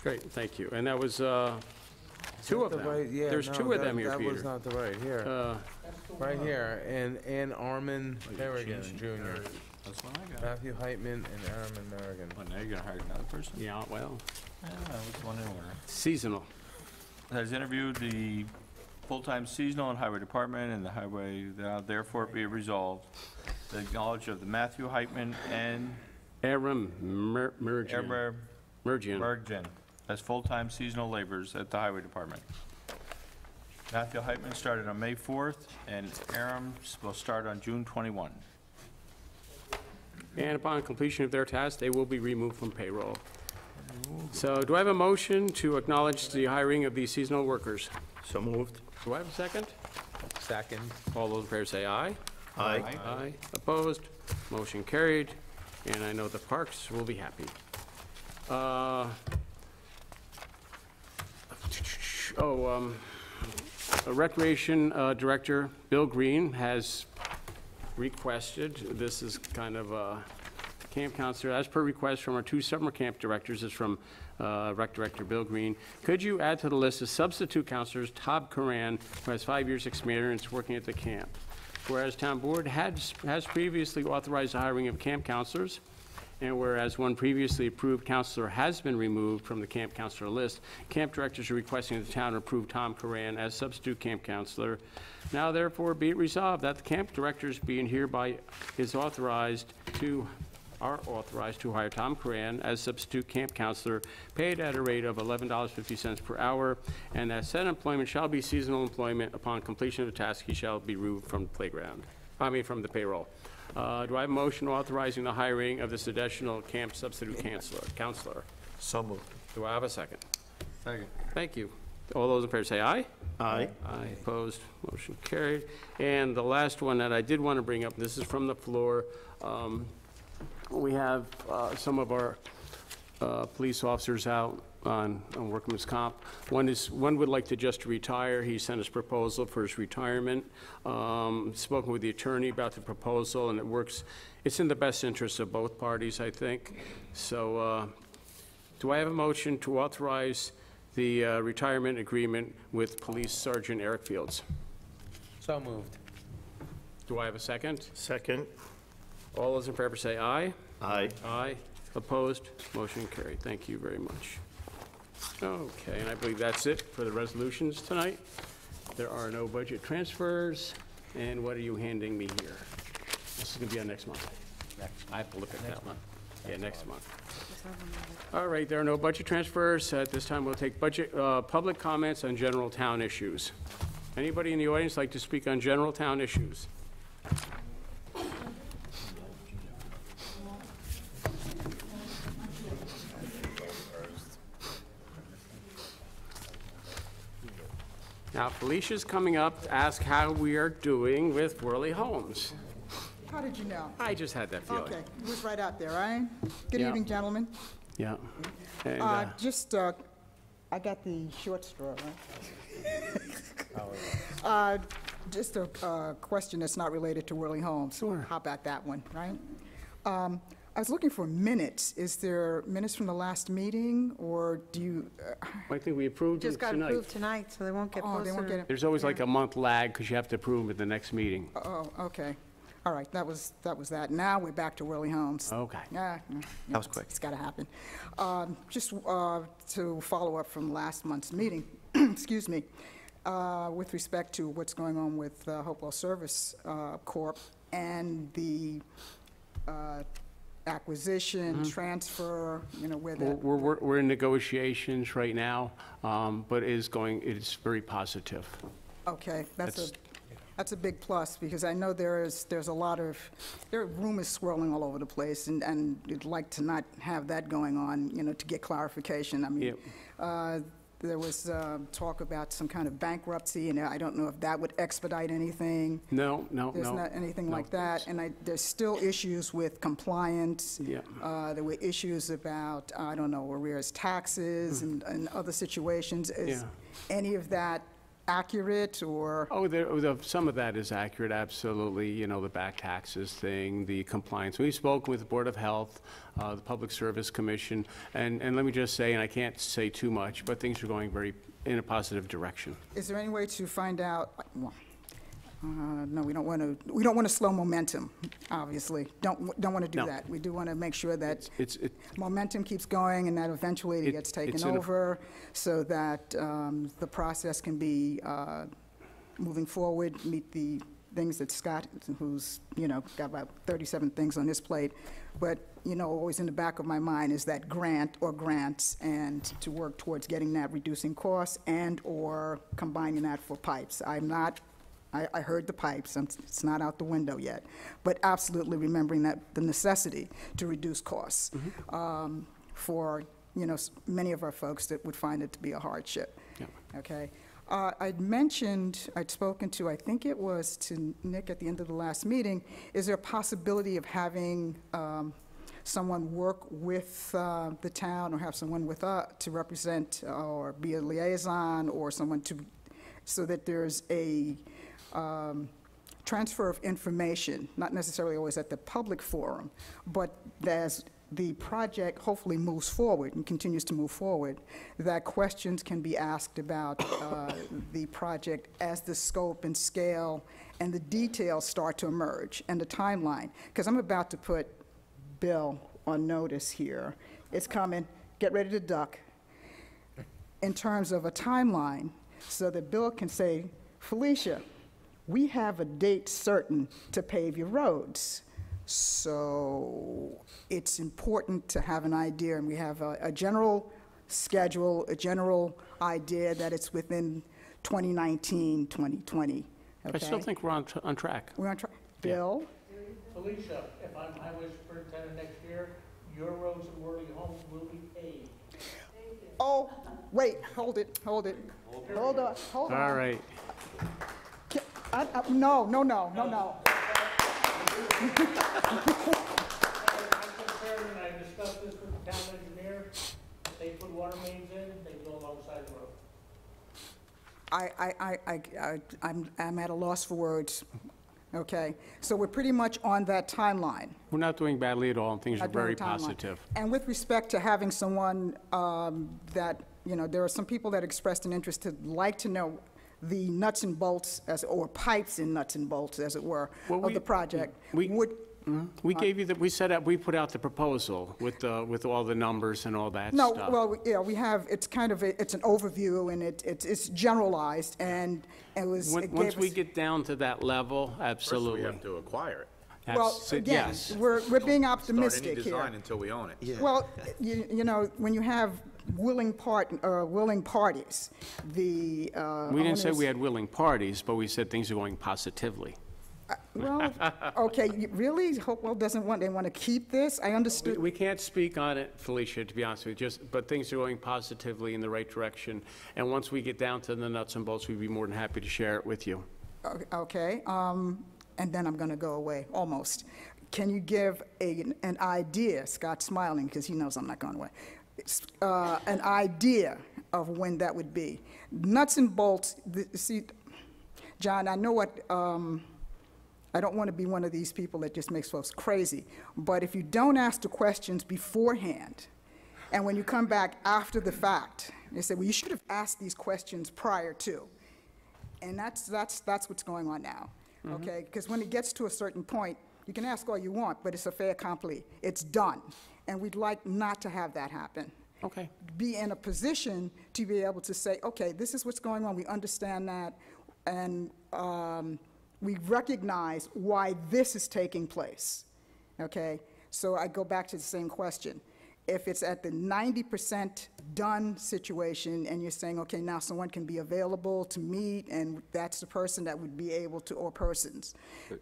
Great, thank you. And that was two of them. There's two of them here, That was Peter. not the right, here. Right here, and Ann Armin Merrigan Jr. That's what I got. Matthew Heitman and Armin Merrigan. Well, now you're gonna hire another person? Yeah, well, Yeah, which one in order? seasonal. Has interviewed the full-time seasonal and highway department, and the highway, now therefore be resolved, the knowledge of the Matthew Heitman and Aram Mergian. Mergen as full-time seasonal laborers at the highway department. Matthew Heitman started on May 4th, and Aram will start on June 21. And upon completion of their task, they will be removed from payroll. So do I have a motion to acknowledge the hiring of these seasonal workers? So moved. Do I have a second? Second. All those in favor say aye. Aye. Aye. Opposed? Motion carried. And I know the parks will be happy. Recreation Director Bill Green has requested, this is kind of a camp counselor, as per request from our two summer camp directors, is from Rec Director Bill Green. Could you add to the list of substitute counselors Todd Coran, who has 5 years' experience working at the camp? Whereas Town Board has previously authorized the hiring of camp counselors, and whereas one previously approved counselor has been removed from the camp counselor list, camp directors are requesting the town approve Tom Coran as substitute camp counselor. Now therefore be it resolved that the camp directors being hereby are authorized to hire Tom Coran as substitute camp counselor, paid at a rate of $11.50 per hour, and that said employment shall be seasonal employment. Upon completion of the task, he shall be removed from the payroll. Do I have a motion authorizing the hiring of this additional camp substitute counselor? So moved. Do I have a second? Second. Thank you. All those in favor say aye. Aye. Aye. Opposed? Motion carried. And the last one that I did want to bring up, this is from the floor. We have some of our police officers out on workman's comp. One would like to just retire. He sent us a proposal for his retirement. Spoken with the attorney about the proposal, and it's in the best interest of both parties, I think. So do I have a motion to authorize the retirement agreement with Police Sergeant Eric Fields? So moved. Do I have a second? Second. All those in favor say aye. Aye. Aye. Opposed? Motion carried. Thank you very much. Okay, and I believe that's it for the resolutions tonight. There are no budget transfers. And what are you handing me here? This is going to be on next month. I have to look at that one. Yeah, next month. All right, there are no budget transfers. At this time, we'll take public comments on general town issues. Anybody in the audience like to speak on general town issues? Now, Felicia's coming up to ask how we are doing with Worley Homes. How did you know? I just had that feeling. Okay, it was right out there, right? Good Yeah. evening, gentlemen. Yeah. And, I got the short straw, right? Just a question that's not related to Worley Homes. Sure. How about that one, right? I was looking for minutes. Is there minutes from the last meeting, or do you, I think we approved them Just got tonight. approved tonight, so they won't get oh, posted. they won't get it? There's always like a month lag because you have to approve them at the next meeting. Oh, okay. All right, that was that. Now we're back to Worley Homes. Okay. Yeah, That was quick. It's got to happen. Just to follow up from last month's meeting, excuse me, with respect to what's going on with Hopewell Service Corp. and the acquisition, transfer, where that... We're in negotiations right now, but it's very positive. Okay, that's a big plus, because I know there's a lot of, there are rumors swirling all over the place, and you'd like to not have that going on, to get clarification. I mean, there was talk about some kind of bankruptcy, and I don't know if that would expedite anything. No. There's not anything like that, and there's still issues with compliance. Yeah. There were issues about, I don't know, arrears taxes and other situations. Is any of that accurate, or? Some of that is accurate, absolutely. The back taxes thing, the compliance. We've spoken with the Board of Health, the Public Service Commission, and let me just say, and I can't say too much, but things are going in a positive direction. Is there any way to find out? No, we don't want to slow momentum, obviously. Don't want to do that. We do want to make sure that momentum keeps going and that eventually it gets taken over, so that the process can be moving forward, meet the things that Scott, who's, got about 37 things on his plate, but, always in the back of my mind is that grant or grants, and to work towards getting that, reducing costs, and or combining that for pipes. I heard the pipes, it's not out the window yet, but absolutely remembering that the necessity to reduce costs for, many of our folks that would find it to be a hardship. Okay. I'd spoken to, I think it was to Nick at the end of the last meeting, is there a possibility of having someone work with the town, or have someone with to represent, or be a liaison, or someone so that there's a transfer of information, not necessarily always at the public forum, but as the project hopefully moves forward and continues to move forward, that questions can be asked about the project as the scope and scale and the details start to emerge, and the timeline. Because I'm about to put Bill on notice here. It's coming. Get ready to duck. In terms of a timeline, so that Bill can say, Felicia, we have a date certain to pave your roads. So it's important to have an idea, and we have a general schedule, a general idea that it's within 2019, 2020. Okay? I still think we're on track. We're on track. Bill? Felicia, if I'm highway superintendent next year, your roads and Worley homes will be paved. Oh, wait, hold it. Hold on. All right. No. I'm concerned, and I discussed this with the town engineer. If they put water mains in, they go alongside the road. I'm at a loss for words. Okay, so we're pretty much on that timeline. We're not doing badly at all, and things are very positive. And with respect to having someone that, there are some people that expressed an interest to like to know the nuts and bolts, or pipes in nuts and bolts, as it were, of the project. We gave you we put out the proposal with all the numbers and all that no, stuff. well, yeah, we have, it's kind of, it's an overview, and it's generalized, and it was, Once we get down to that level, absolutely. First, we have to acquire it. Well, again, yes. we're being optimistic Start any here. design until we own it. Well, when you have willing parties, the We didn't say owners- we had willing parties, but we said things are going positively. Well, okay, really? Hopewell they want to keep this? I understood. We can't speak on it, Felicia, to be honest with you, but things are going positively in the right direction. And once we get down to the nuts and bolts, we'd be more than happy to share it with you. Okay, and then I'm going to go away, almost. Can you give an idea, Scott's smiling because he knows I'm not going away, an idea of when that would be? Nuts and bolts, see, John, I know what, I don't want to be one of these people that just makes folks crazy, but if you don't ask the questions beforehand, and when you come back after the fact, they say, well, you should have asked these questions prior to. And that's what's going on now, okay? Because when it gets to a certain point, you can ask all you want, but it's a fait accompli. It's done. And we'd like not to have that happen. Okay. be in a position to be able to say, okay, this is what's going on, we understand that, and we recognize why this is taking place, okay? So I go back to the same question. If it's at the 90% done situation, and you're saying, okay, now someone can be available to meet, and that's the person that would be able to, or persons,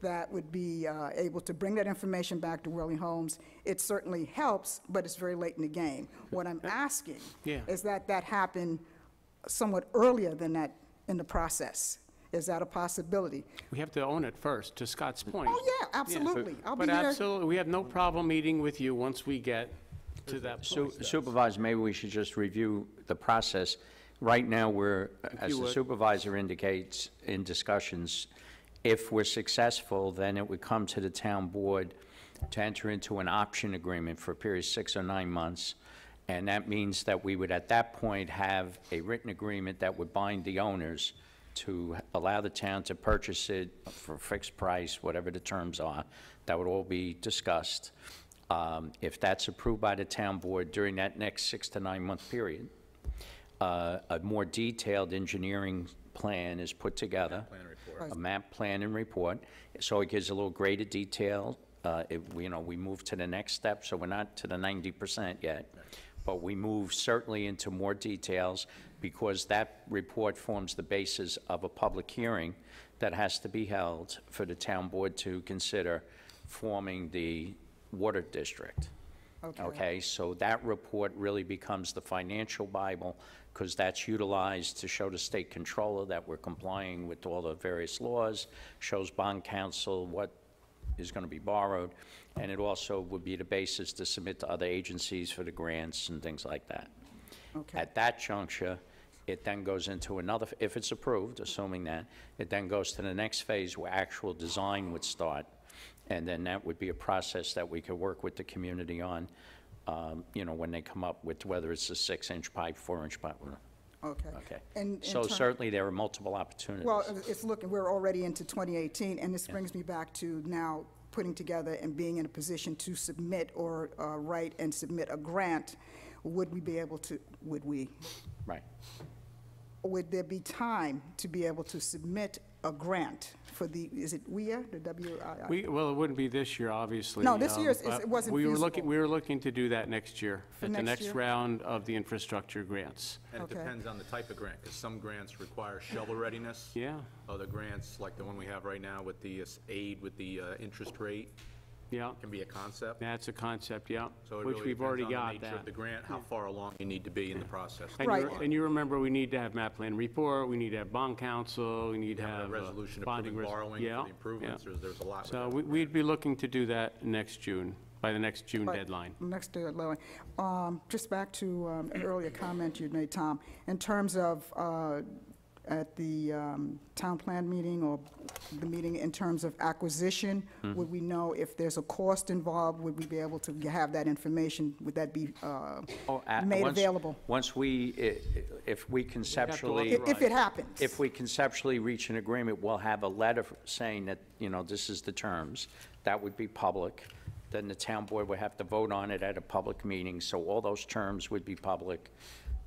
that would be able to bring that information back to Worley Homes, it certainly helps, but it's very late in the game. What I'm asking is that that happen somewhat earlier than that in the process. Is that a possibility? We have to own it first, to Scott's point. Oh, yeah, absolutely. I'll be But there. absolutely, we have no problem meeting with you once we get to that point. Supervisor, maybe we should just review the process. Right now, we're, as you the would. supervisor indicates in discussions, if we're successful, then it would come to the town board to enter into an option agreement for a period of 6 or 9 months. And that means that we would, at that point, have a written agreement that would bind the owners to allow the town to purchase it for a fixed price, whatever the terms are. That would all be discussed. If that's approved by the town board during that next 6 to 9 month period, a more detailed engineering plan is put together. A map, plan, and report. So it gives a little greater detail. We move to the next step, so we're not to the 90% yet. But we move certainly into more details because that report forms the basis of a public hearing that has to be held for the town board to consider forming the water district. Okay, so that report really becomes the financial Bible because that's utilized to show the state controller that we're complying with all the various laws, shows bond counsel what is going to be borrowed, and it also would be the basis to submit to other agencies for the grants and things like that. Okay. At that juncture, it then goes into another, if it's approved, assuming that, it then goes to the next phase where actual design would start. And then that would be a process that we could work with the community on, when they come up with whether it's a 6-inch pipe, 4-inch pipe. Okay. Okay. And So certainly there are multiple opportunities. Well, it's looking, we're already into 2018, and this brings me back to now putting together and being in a position to submit or write and submit a grant. Would we be able to, Right. would there be time to be able to submit a grant for the, is it WIA, the WII? Well, it wouldn't be this year, obviously. No, this year but it wasn't we were feasible. looking to do that next year, at the next next year? round of the infrastructure grants. And it Okay. depends on the type of grant, because some grants require shovel readiness. Yeah, Other grants, like the one we have right now with the aid with the interest rate, yeah, can be a concept. that's a concept, yeah, So it which really we've already depends on got the nature of the that. grant, how far along you need to be in the process. And Right. and you remember, we need to have map plan report, we need to have bond counsel, we need to Have have. a resolution bonding approving res- borrowing yeah, for the improvements, yeah. there's a lot with So that. we'd be looking to do that next June, by the next June Right. deadline. Next deadline. Just back to an earlier comment you made, Tom, in terms of at the town plan meeting or the meeting in terms of acquisition, would we know if there's a cost involved? Would we be able to have that information? Would that be made available? Once if we conceptually. If it happens? If we conceptually reach an agreement, we'll have a letter saying that, this is the terms. That would be public. Then the town board would have to vote on it at a public meeting, so all those terms would be public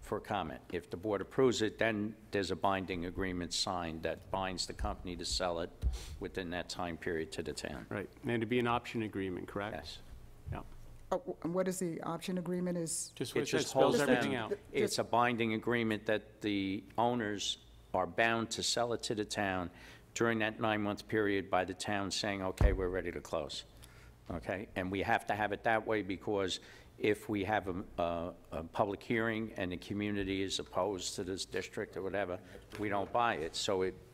for comment. If the board approves it, then there's a binding agreement signed that binds the company to sell it within that time period to the town. Right, and it'd be an option agreement, correct? Yes. Yeah, And what is the option agreement is? just It what just spells holds everything down, out. it's a binding agreement that the owners are bound to sell it to the town during that 9-month period by the town saying, okay, we're ready to close. Okay, and we have to have it that way because if we have a public hearing and the community is opposed to this district or whatever, we don't buy it.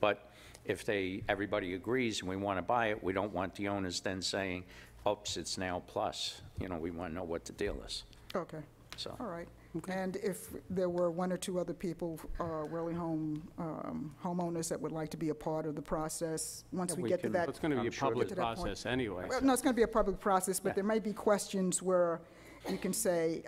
But if everybody agrees and we want to buy it, we don't want the owners then saying, oops, it's now plus. We want to know what the deal is. Okay, So. all right. And if there were 1 or 2 other people, Worley homeowners that would like to be a part of the process, once we get to that. It's going to be a I'm sure public Get to that point. process anyway. Well, no, it's going to be a public process, but there may be questions where you can say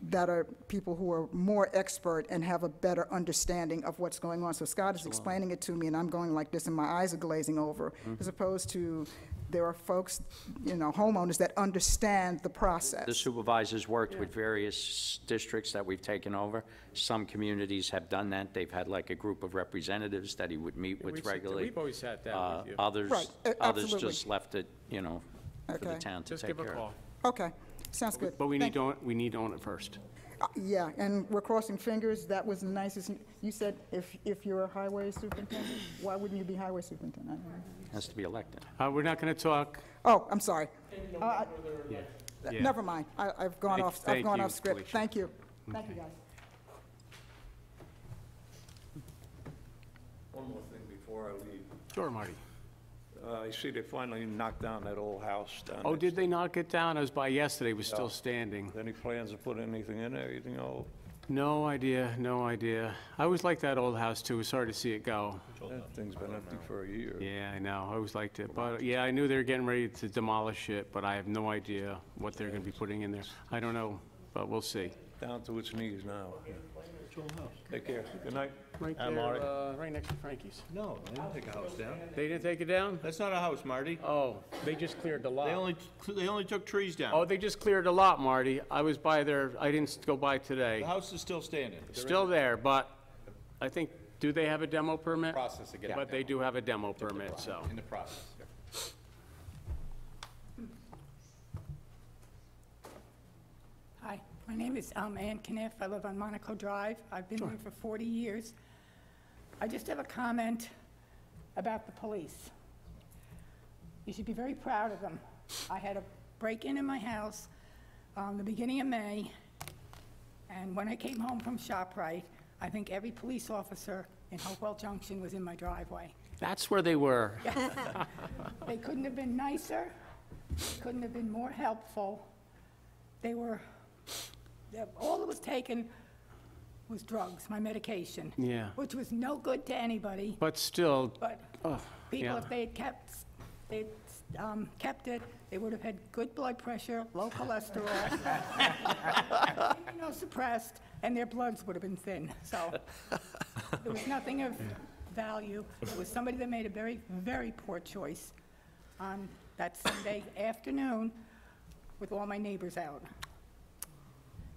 that are people who are more expert and have a better understanding of what's going on. So Scott is explaining it to me, and I'm going like this, and my eyes are glazing over, as opposed to there are folks, homeowners that understand the process. The supervisors worked with various districts that we've taken over. Some communities have done that. They've had like a group of representatives that he would meet with regularly. We've always sat down with you. Others, Right, others absolutely. just left it, for the Okay. town to Just take give a care of. call. Okay, sounds good. But we Thank- need to own it first. Yeah, and we're crossing fingers. That was the nicest. You said if you're a highway superintendent, why wouldn't you be highway superintendent? Has to be elected. We're not going to talk. Oh, I'm sorry. Yeah. Never mind. I've gone Thank- off, I've thank gone you, off script. Felicia. Thank you. Thank you, guys. One more thing before I leave. Sure, Marty. I see they finally knocked down that old house down Oh, there. did they knock it down? I was by yesterday, it was still standing. Any plans to put anything in there, anything old? No idea, no idea. I always liked that old house, too. Sorry to see it go. That thing's been empty for a year. Yeah, I know. I always liked it. But, yeah, I knew they were getting ready to demolish it, but I have no idea what they're going to be putting in there. I don't know, but we'll see. Down to its knees now. Take care. Good night. Right I'm there, Marty. right next to Frankie's. No, they didn't take a house down. They didn't take it down? That's not a house, Marty. Oh, they just cleared the lot. They only took trees down. Oh, they just cleared a lot, Marty. I was by there, I didn't go by today. The house is still standing. Still there, but I think, do they have a demo permit? Process to get it But they do have a demo permit, so. in the process. Hi, my name is Ann Kniff. I live on Monaco Drive. I've been here for 40 years. I just have a comment about the police. You should be very proud of them. I had a break-in my house the beginning of May, and when I came home from ShopRite, I think every police officer in Hopewell Junction was in my driveway. That's where they were. They couldn't have been nicer, couldn't have been more helpful. All that was taken was drugs, my medication. Yeah. Which was no good to anybody, But still, but people, yeah. if they'd kept it, they would have had good blood pressure, low cholesterol, immunosuppressed, and their bloods would have been thin. So there was nothing of value. It was somebody that made a very, very poor choice on that Sunday afternoon with all my neighbors out.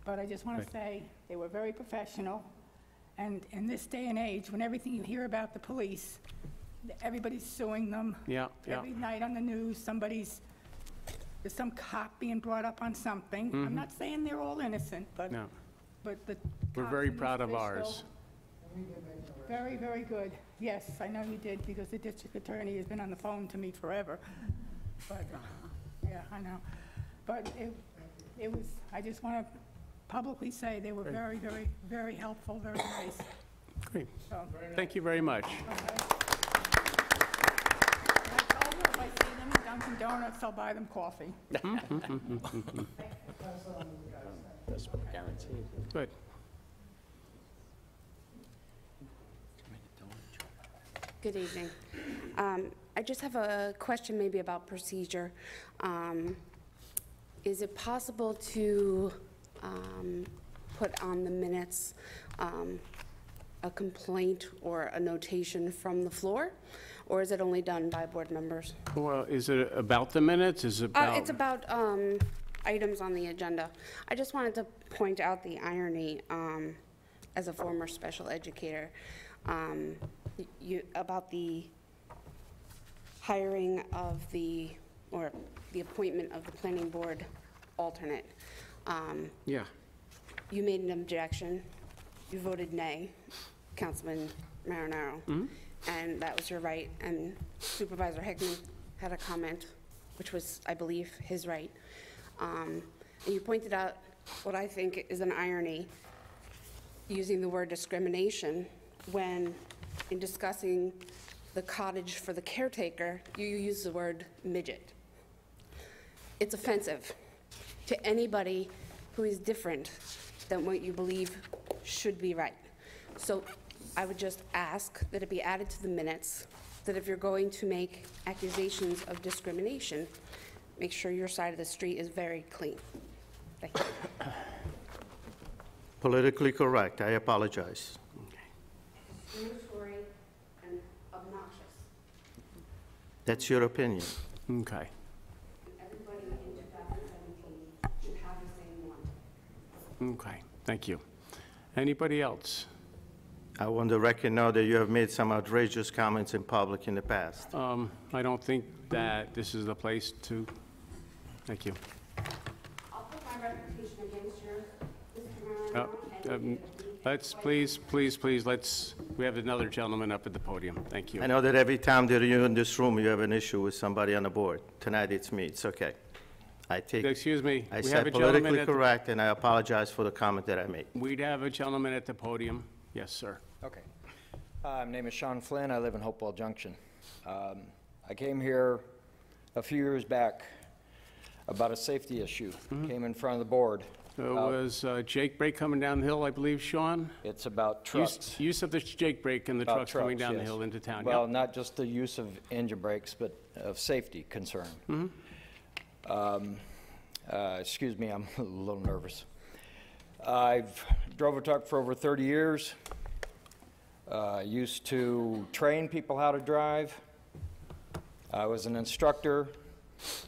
But I just want to say, they were very professional, and in this day and age, when everything you hear about the police, everybody's suing them. Yeah, yeah. Every night on the news, there's some cop being brought up on something. I'm not saying they're all innocent, but no, the we're cops very in proud of Fishville, ours. Very, very good. Yes, I know you did, because the district attorney has been on the phone to me forever. But, yeah, I know. But it was, I just want to publicly say they were very, very, very helpful, very nice. Great. So, Thank you very much. okay. I told them if I see them in Dunkin' Donuts, I'll buy them coffee. That's guaranteed. Good. Good evening. I just have a question maybe about procedure. Is it possible to put on the minutes a complaint or a notation from the floor? Or is it only done by board members? Well, is it about the minutes? Is it about? It's about items on the agenda. I just wanted to point out the irony as a former special educator about the hiring of or the appointment of the planning board alternate. Yeah. You made an objection. You voted nay, Councilman Marinaro. And that was your right. And Supervisor Hickman had a comment, which was, I believe, his right. And you pointed out what I think is an irony, using the word discrimination, when in discussing the cottage for the caretaker, you use the word midget. It's offensive to anybody who is different than what you believe should be right. So I would just ask that it be added to the minutes, that if you're going to make accusations of discrimination, make sure your side of the street is very clean. Thank you. Politically correct, I apologize. Discriminatory and obnoxious. That's your opinion. Okay. Everybody in 2017 should have the same one. Okay, thank you. Anybody else? I want the record know that you have made some outrageous comments in public in the past. I don't think that this is the place to, thank you. I'll put my reputation against yours, Mr. Marinaro, and Let's, please, let's, we have another gentleman up at the podium. Thank you. I know that every time that you're in this room, you have an issue with somebody on the board. Tonight, it's me. It's okay. Excuse me, I we have said a gentleman politically at the, correct, and I apologize for the comment that I made. we'd have a gentleman at the podium. Yes, sir. Okay. My name is Sean Flynn. I live in Hopewell Junction. I came here a few years back about a safety issue. Came in front of the board. There was Jake brake coming down the hill, I believe, Sean? It's about trucks. Use of the Jake brake and the About trucks coming down the yes. hill into town. Well, Yep. not just the use of engine brakes, but of safety concern. Excuse me, I'm a little nervous. I've drove a truck for over 30 years. Used to train people how to drive. I was an instructor.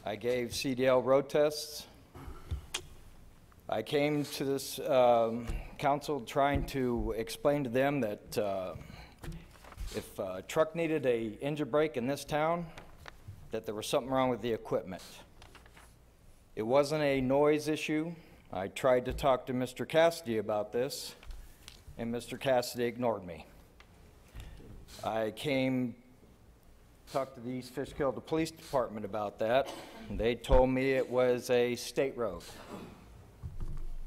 I gave CDL road tests. I came to this council trying to explain to them that if a truck needed an engine brake in this town, that there was something wrong with the equipment. It wasn't a noise issue. I tried to talk to Mr. Cassidy about this, and Mr. Cassidy ignored me. I talked to the East Fishkill Police Department about that, and they told me it was a state road.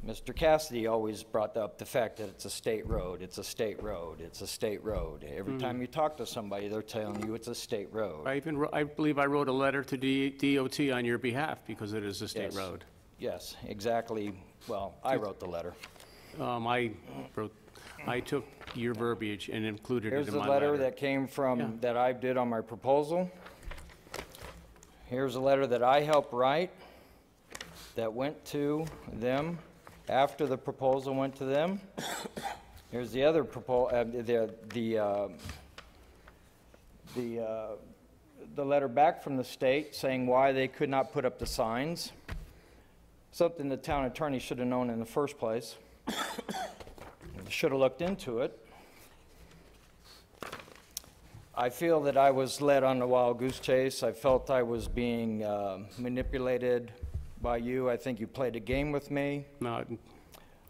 Mr. Cassidy always brought up the fact that it's a state road, it's a state road, it's a state road. Every time you talk to somebody, they're telling you it's a state road. I believe I wrote a letter to DOT on your behalf because it is a state Yes. road. Yes, exactly. Well, I wrote the letter. I took your verbiage and included it Here's in the my letter that came from, that I did on my proposal. Here's a letter that I helped write that went to them after the proposal went to them. Here's the other the letter back from the state saying why they could not put up the signs. Something the town attorney should have known in the first place. Should have looked into it. I feel that I was led on a wild goose chase. I felt I was being manipulated by you. I think you played a game with me. No,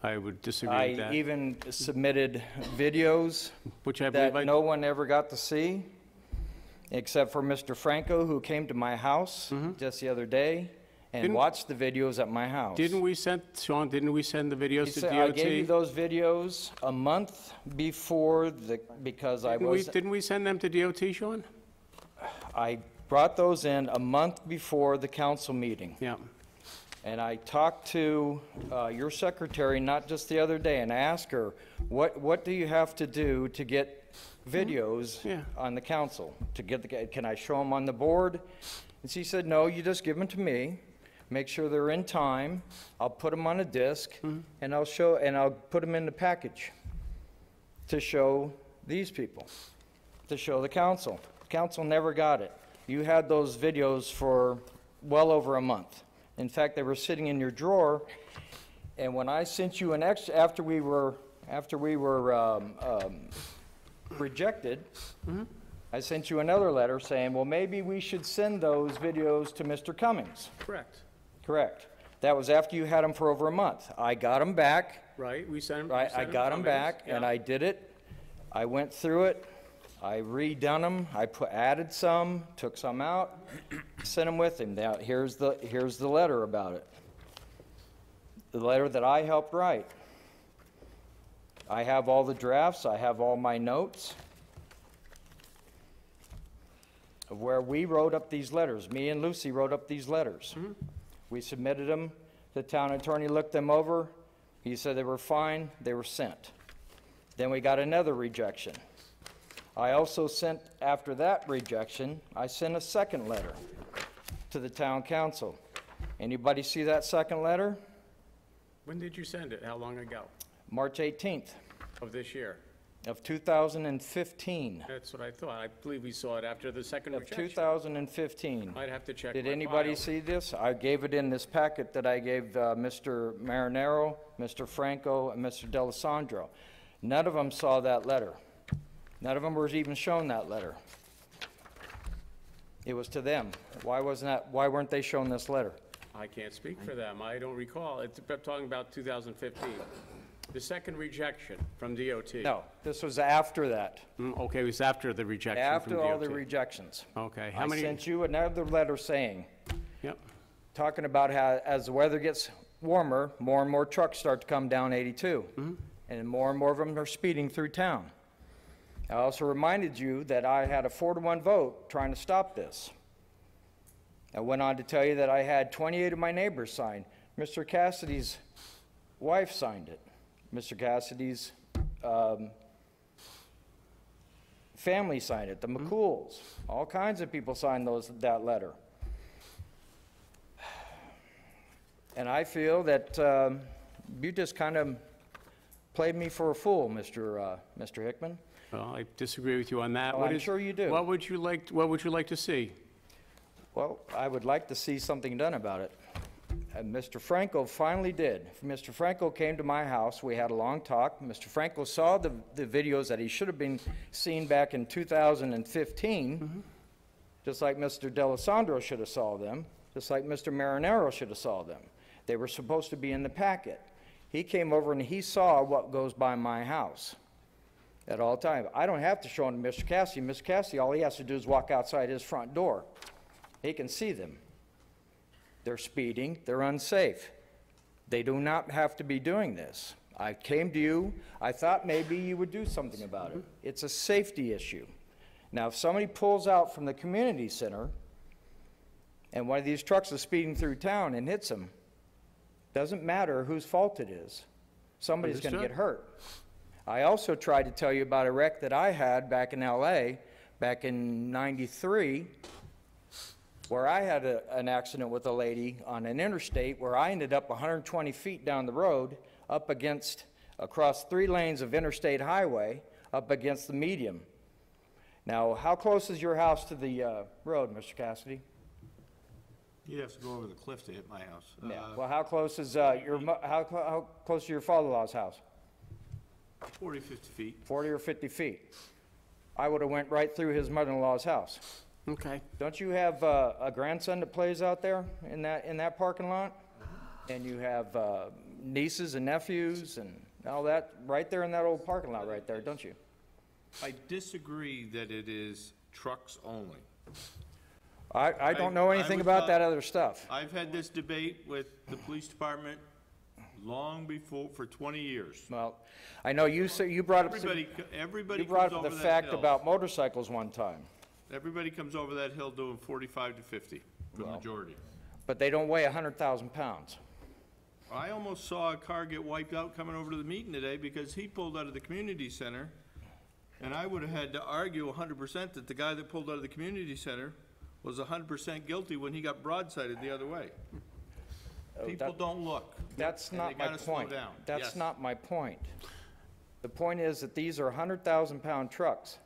I would disagree with that. I even submitted videos Which I believe that no one ever got to see, except for Mr. Franco, who came to my house just the other day and watched the videos at my house. Sean, didn't we send the videos to DOT? I gave you those videos a month before because I was. Didn't we send them to DOT, Sean? I brought those in a month before the council meeting. Yeah. And I talked to your secretary, not just the other day, and I asked her, what do you have to do to get videos on the council? Can I show them on the board? And she said, no, you just give them to me. Make sure they're in time. I'll put them on a disc, and I'll put them in the package to show these people, to show the council. The council never got it. You had those videos for well over a month. In fact, they were sitting in your drawer, and when I sent you an extra, after we were rejected, I sent you another letter saying, well, maybe we should send those videos to Mr. Cummings. Correct. Correct. That was after you had them for over a month. I got them back. Right, we sent them. I got them back, and I did it. I went through it. I redone them. I added some, took some out, sent them with him. Now, here's the letter about it. The letter that I helped write. I have all the drafts. I have all my notes of where we wrote up these letters. Me and Lucy wrote up these letters. We submitted them. The town attorney looked them over. He said they were fine. They were sent. Then we got another rejection. I also sent, after that rejection, I sent a second letter to the town council. Anybody see that second letter? When did you send it? How long ago? March 18th. Of this year? of 2015. That's what I thought. I believe we saw it after the second Of rejection. 2015. I'd have to check Did my anybody file. see this? I gave it in this packet that I gave Mr. Marinero, Mr. Franco, and Mr. D'Alessandro. None of them saw that letter. None of them were even shown that letter. It was to them. Why weren't they shown this letter? I can't speak for them. I don't recall. I'm talking about 2015. The second rejection from DOT. No, this was after that. Okay, it was after the rejection from After DOT. all the rejections. Okay, I sent you another letter saying, Yep. talking about how as the weather gets warmer, more and more trucks start to come down 82. And more of them are speeding through town. I also reminded you that I had a 4-to-1 vote trying to stop this. I went on to tell you that I had 28 of my neighbors sign. Mr. Cassidy's wife signed it. Mr. Cassidy's family signed it, the McCools. All kinds of people signed that letter. And I feel that you just kind of played me for a fool, Mr. Hickman. Well, I disagree with you on that. Oh, I'm sure you do. What would you like to see? Well, I would like to see something done about it. And Mr. Franco finally did. Mr. Franco came to my house. We had a long talk. Mr. Franco saw the videos that he should have been seen back in 2015, just like Mr. D'Alessandro should have saw them, just like Mr. Marinero should have saw them. They were supposed to be in the packet. He came over and he saw what goes by my house at all times. I don't have to show him to Mr. Cassidy. Mr. Cassidy, all he has to do is walk outside his front door. He can see them. They're speeding, they're unsafe. They do not have to be doing this. I came to you, I thought maybe you would do something about it. It's a safety issue. Now, if somebody pulls out from the community center and one of these trucks is speeding through town and hits them, doesn't matter whose fault it is. Somebody's going to get hurt. I also tried to tell you about a wreck that I had back in LA, back in '93, where I had an accident with a lady on an interstate where I ended up 120 feet down the road across 3 lanes of interstate highway up against the median. Now, how close is your house to the road, Mr. Cassidy? You'd have to go over the cliff to hit my house. Yeah. Well, how close is how close is your father-in-law's house? 40, 50 feet. 40 or 50 feet. I would have went right through his mother-in-law's house. Okay. Don't you have a grandson that plays out there in that parking lot? And you have nieces and nephews and all that right there in that old parking lot right there, don't you? I disagree that it is trucks only. I don't know anything about that other stuff. I've had this debate with the police department long before, for 20 years. Well, I know you brought up Everybody you brought comes up the over that fact hill. about motorcycles one time. Everybody comes over that hill doing 45 to 50, the majority. But they don't weigh 100,000 pounds. I almost saw a car get wiped out coming over to the meeting today because he pulled out of the community center, and I would have had to argue 100% that the guy that pulled out of the community center was 100% guilty when he got broadsided the other way. People don't look. That's and not they my gotta slow point. down. That's Yes. not my point. The point is that these are 100,000-pound trucks,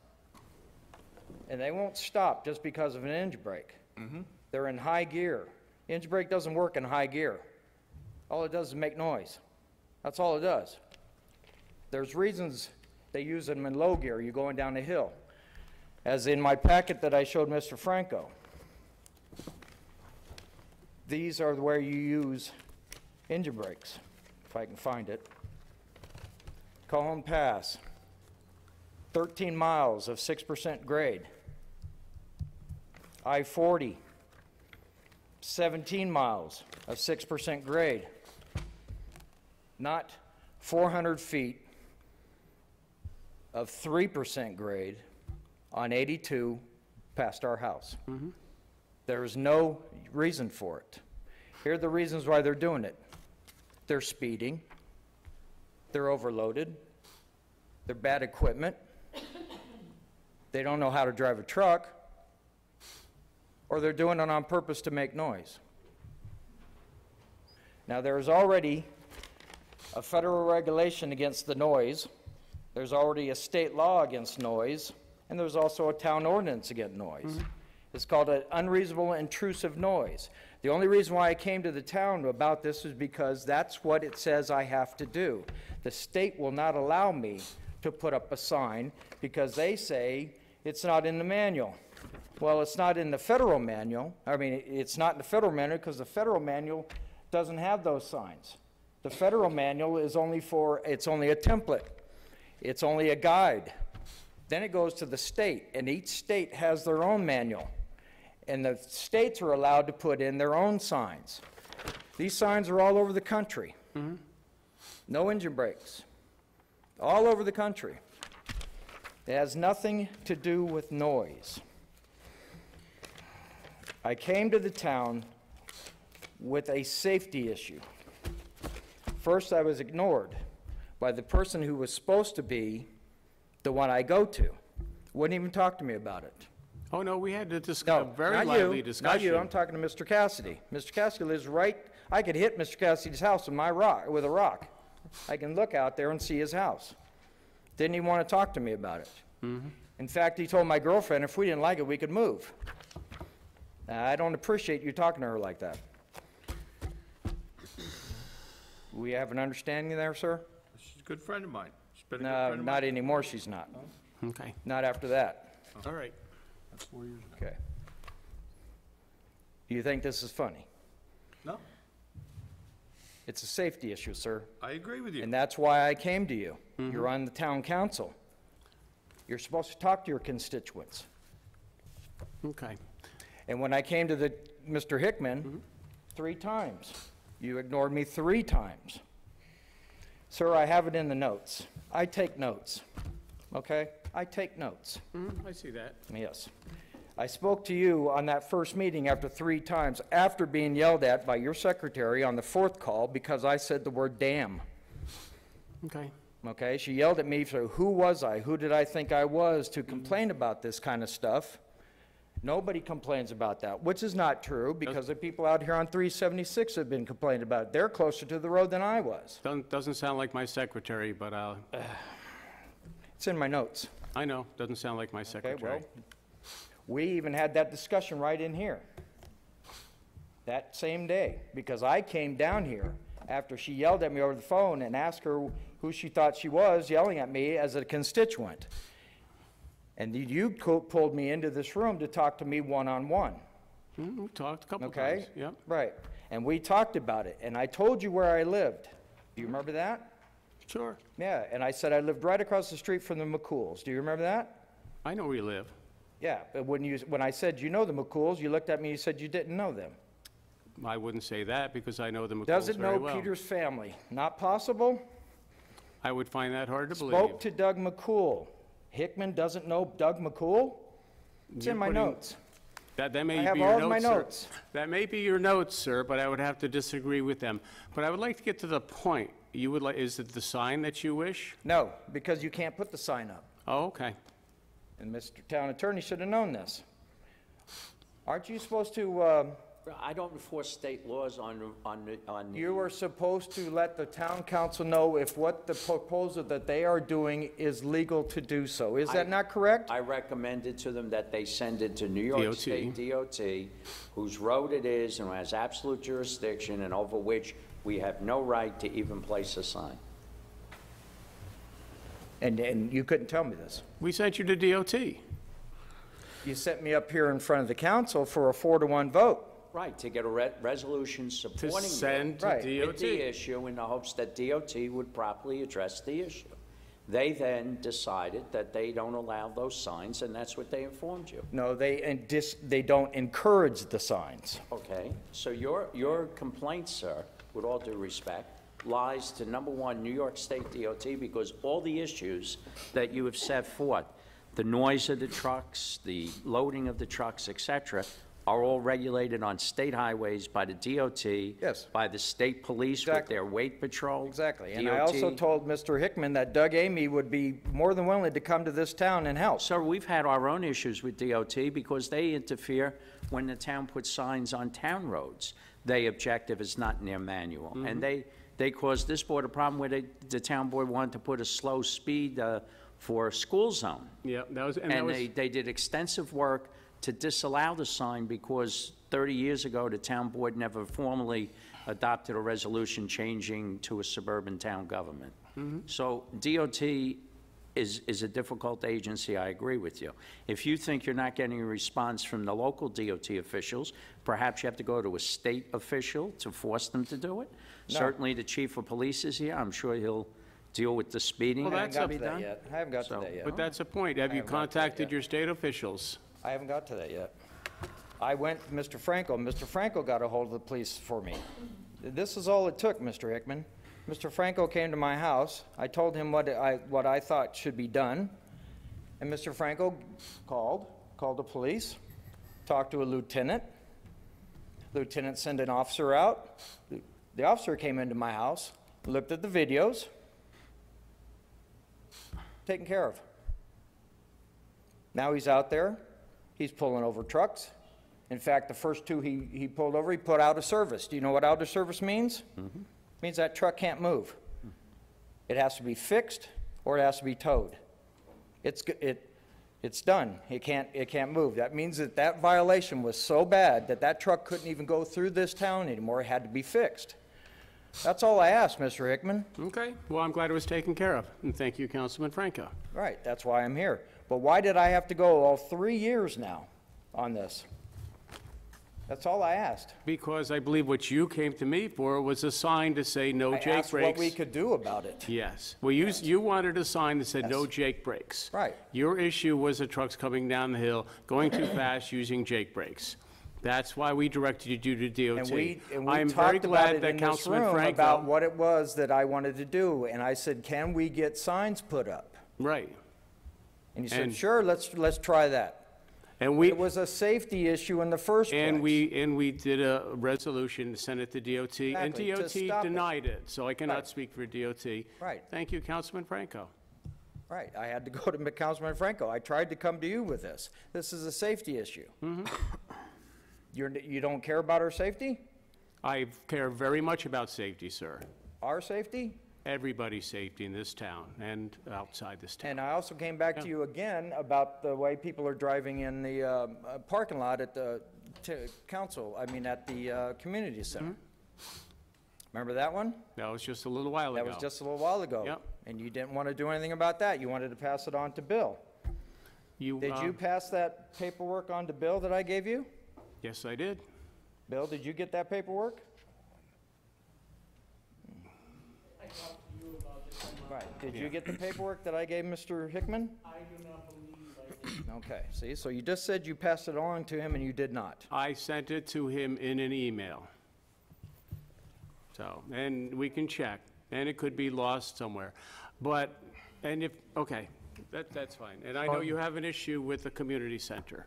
and they won't stop just because of an engine brake. They're in high gear. Engine brake doesn't work in high gear. All it does is make noise. That's all it does. There's reasons they use them in low gear, you're going down a hill. As in my packet that I showed Mr. Franco. These are where you use engine brakes, if I can find it. Cajon Pass, 13 miles of 6% grade. I-40, 17 miles of 6% grade. Not 400 feet of 3% grade on 82 past our house. There is no reason for it. Here are the reasons why they're doing it. They're speeding. They're overloaded. They're bad equipment. They don't know how to drive a truck. Or they're doing it on purpose to make noise. Now, there is already a federal regulation against the noise There's already a state law against noise, and there's also a town ordinance against noise. It's called an unreasonable intrusive noise. The only reason why I came to the town about this is because that's what it says I have to do. The state will not allow me to put up a sign because they say it's not in the manual. Well, it's not in the federal manual. I mean, it's not in the federal manual because the federal manual doesn't have those signs. The federal manual is only it's only a template. It's only a guide. Then it goes to the state, and each state has their own manual. And the states are allowed to put in their own signs. These signs are all over the country. No engine brakes. All over the country. It has nothing to do with noise. I came to the town with a safety issue. First, I was ignored by the person who was supposed to be the one I go to. Wouldn't even talk to me about it. Oh, no, we had a very lively discussion. Not you, I'm talking to Mr. Cassidy. Mr. Cassidy lives right, I could hit Mr. Cassidy's house with a rock. I can look out there and see his house. Didn't even want to talk to me about it. In fact, he told my girlfriend if we didn't like it, we could move. I don't appreciate you talking to her like that. We have an understanding there, sir? She's a good friend of mine. She's been a good No, friend of mine. not anymore, she's not. Okay, Not after that. all right. That's 4 years ago. Okay. You think this is funny? No, It's a safety issue, sir. I agree with you. And that's why I came to you. You're on the town council. You're supposed to talk to your constituents. Okay. And when I came to Mr. Hickman, 3 times, you ignored me 3 times. Sir, I have it in the notes. I take notes, okay? I take notes, I see that. yes. I spoke to you on that first meeting after 3 times, after being yelled at by your secretary on the 4th call because I said the word damn, Okay. okay? She yelled at me for who was I, who did I think I was to complain about this kind of stuff. Nobody complains about that, which is not true because the people out here on 376 have been complaining about it. They're closer to the road than I was. Doesn't sound like my secretary, but It's in my notes. I know, doesn't sound like my Okay, secretary. well, we even had that discussion right in here that same day because I came down here after she yelled at me over the phone and asked her who she thought she was yelling at me as a constituent. And you pulled me into this room to talk to me one-on-one. We talked a couple Okay? times. Yep. Right. And we talked about it, and I told you where I lived. Do you remember that? Sure. Yeah, and I said I lived right across the street from the McCools. Do you remember that? I know where you live. Yeah, but when I said you know the McCools, you looked at me and you said you didn't know them. I wouldn't say that because I know the McCool's Doesn't very know well. Peter's family. Not possible? I would find that hard to believe. Spoke to Doug McCool. Hickman doesn't know Doug McCool? It's You're in my putting- notes. That may I be have your all of my sir. notes. That may be your notes, sir, but I would have to disagree with them. But I would like to get to the point. You would like, is it the sign that you wish? No, because you can't put the sign up. Oh, okay. And Mr. Town Attorney should have known this. Aren't you supposed to, I don't enforce state laws on you are supposed to let the town council know if what the proposal that they are doing is legal to do so. Is that not correct? I recommended to them that they send it to New York DOT. State DOT, whose road it is and who has absolute jurisdiction and over which we have no right to even place a sign. And you couldn't tell me this. We sent you to DOT. You sent me up here in front of the council for a 4-to-1 vote. Right, to get a resolution supporting you send to Right. with DOT. the issue in the hopes that DOT would properly address the issue. They then decided that they don't allow those signs, and that's what they informed you. No, they don't encourage the signs. Okay, so your complaint, sir, with all due respect, lies to, number one, New York State DOT, because all the issues that you have set forth, the noise of the trucks, the loading of the trucks, et cetera, are all regulated on state highways by the DOT. Yes. By the state police with Exactly. their weight patrol. Exactly. And DOT. I also told Mr. Hickman that Doug Amy would be more than willing to come to this town and help. Sir, we've had our own issues with DOT because they interfere when the town puts signs on town roads. They object if it's not in their manual. And They caused this board a problem where the town board wanted to put a slow speed for a school zone. Yeah, that was, And they did extensive work to disallow the sign because 30 years ago, the town board never formally adopted a resolution changing to a suburban town government. So DOT is a difficult agency, I agree with you. If you think you're not getting a response from the local DOT officials, perhaps you have to go to a state official to force them to do it. No. Certainly, the chief of police is here. I'm sure he'll deal with the speeding. Well, I haven't that's got a- to that yet. I haven't got to that yet. But that's a point. Have you haven't got to that contacted yet. your state officials? I haven't got to that yet. I went to Mr. Franco. Mr. Franco got a hold of the police for me. This is all it took, Mr. Hickman. Mr. Franco came to my house. I told him what I thought should be done. And Mr. Franco called the police, talked to a lieutenant. Lieutenant sent an officer out. The officer came into my house, looked at the videos, taken care of. Now he's out there. He's pulling over trucks. In fact, the first two he pulled over, he put out of service. Do you know what out of service means? Means that truck can't move. It has to be fixed or it has to be towed. It's done. It can't move. That means that violation was so bad that truck couldn't even go through this town anymore. It had to be fixed. That's all I asked, Mr. Hickman. Okay, well, I'm glad it was taken care of, and thank you, Councilman Franco. Right, that's why I'm here. But why did I have to go all 3 years now on this? That's all I asked. Because I believe what you came to me for was a sign to say no I Jake asked brakes. what we could do about it. Yes. Well, you wanted a sign that said no Yes. Jake brakes. Right. Your issue was the trucks coming down the hill, going too fast, using Jake brakes. That's why we directed you to DOT. And we I'm very talked about glad it that in this Councilman room Franco. about what it was that I wanted to do. And I said, can we get signs put up? Right. And you said, And- sure, let's try that. And we, It was a safety issue in the first place. and we did a resolution, sent it to DOT, and Exactly, to DOT stop it. denied it, so I cannot Right. speak for DOT. Right. Thank you, Councilman Franco. Right, I had to go to Councilman Franco. I tried to come to you with this. This is a safety issue. You don't care about our safety? I care very much about safety, sir. Our safety? Everybody's safety in this town and outside this town. And I also came back to you again about the way people are driving in the parking lot at the at the community center. Remember that one? That was just a little while ago. That was just a little while ago. Yep. And you didn't want to do anything about that. You wanted to pass it on to Bill. Did you pass that paperwork on to Bill that I gave you? Yes, I did. Bill, did you get that paperwork? I talked to you about this. Right. Did you get the paperwork that I gave Mr. Hickman? I do not believe I did. Okay, see, so you just said you passed it on to him and you did not. I sent it to him in an email. So, and we can check, and it could be lost somewhere. But, and if, okay, that's fine. And I know you have an issue with the community center,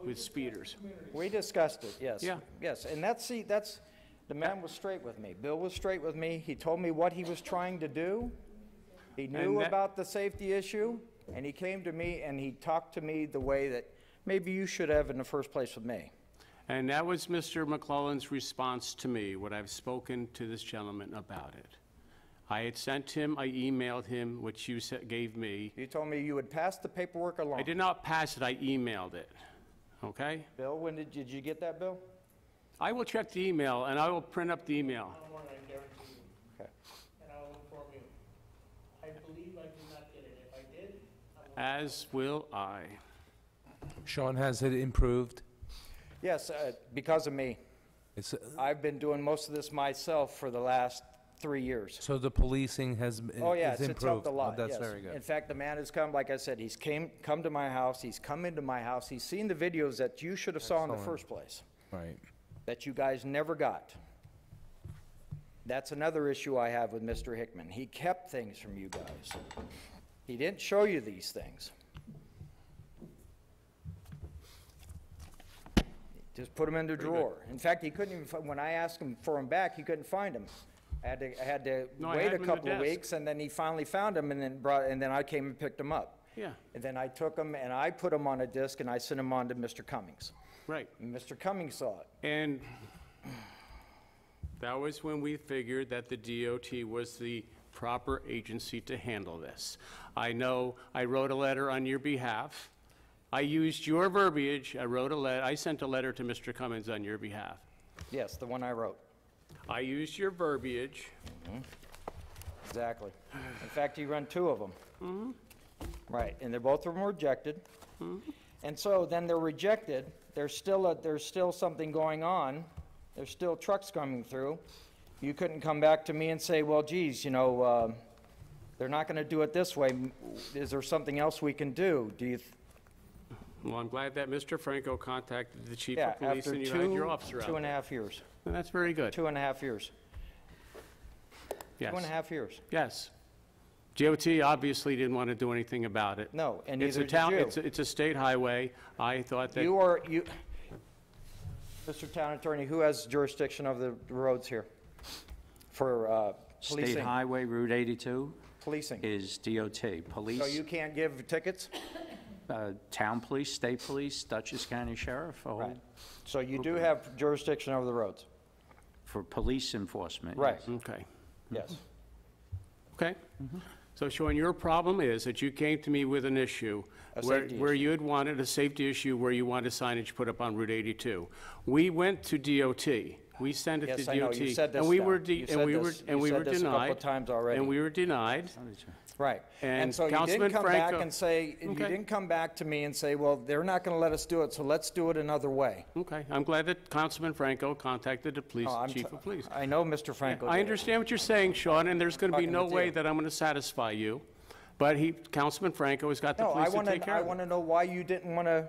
with speeders. We discussed it, yes. Yeah. Yes, and the man was straight with me. Bill was straight with me. He told me what he was trying to do. He knew about the safety issue, and he came to me and he talked to me the way that maybe you should have in the first place with me. And that was Mr. McClellan's response to me, what I've spoken to this gentleman about it. I had sent him, I emailed him, which you gave me. You told me you would pass the paperwork along. I did not pass it, I emailed it, okay? Bill, when did you get that, Bill? I will check the email, and I will print up the email. I guarantee you. Okay. And I will inform you. I believe I did not get it. If I did, As will I. Sean, has it improved? Yes, because of me. It's, I've been doing most of this myself for the last 3 years. so the policing has Oh, yes, is it's improved? helped a lot, Oh, that's yes. very good. In fact, the man has come, like I said, he's come to my house, he's come into my house, he's seen the videos that you should have saw in the Excellent. first place, Right. that you guys never got. That's another issue I have with Mr. Hickman. He kept things from you guys. He didn't show you these things. Just put them in the drawer. In fact, he couldn't even, when I asked him for them back, he couldn't find them. I had to No, I wait had a 'em in the couple of desk. weeks, and then he finally found them, and then I came and picked them up. Yeah, And then I took them, and I put them on a disc, and I sent them on to Mr. Cummings. right. And Mr. Cummings saw it. And That was when we figured that the DOT was the proper agency to handle this. I know I wrote a letter on your behalf. I used your verbiage. I sent a letter to Mr. Cummins on your behalf. Yes, the one I wrote. I used your verbiage. Exactly. In fact, you run two of them. Right, and they're both of them rejected. And so then they're rejected, there's still something going on, there's still trucks coming through. You couldn't come back to me and say, well, geez, you know, they're not gonna do it this way. Is there something else we can do? Do you? Well, I'm glad that Mr. Franco contacted the chief Yeah, of police after and you had your officer out. 2.5 years. And that's very good. 2.5 years. Yes. 2.5 years. Yes. DOT obviously didn't want to do anything about it. No, and It's a neither town. did you. It's a state highway. I thought that. Mr. Town Attorney, who has jurisdiction of the roads here for policing? State Highway Route 82 Policing. is DOT. Police, So you can't give tickets? town police, state police, Dutchess County Sheriff, a whole- Right. So you do have jurisdiction over the roads? for police enforcement. Right. yes. Okay. Yes. Okay. So Sean, your problem is that you came to me with an issue A where safety you had wanted a safety issue where you wanted signage put up on Route 82. We went to DOT. We sent it to Yes, DOT. I know. You said this And we now. were You de- said and we this. were and You we said were this a couple denied. of times already. And we were denied. Right. And so you Councilman didn't come back Franco- and say, you Okay. didn't come back to me and say, well, they're not going to let us do it, so let's do it another way. Okay. I'm glad that Councilman Franco contacted the police, No, chief of police. I know Mr. Franco I did. understand what you're saying, Sean, and there's going to be Talking no with way you. that I'm going to satisfy you. But Councilman Franco has got the No, police to take care I of it. want to know why you didn't want to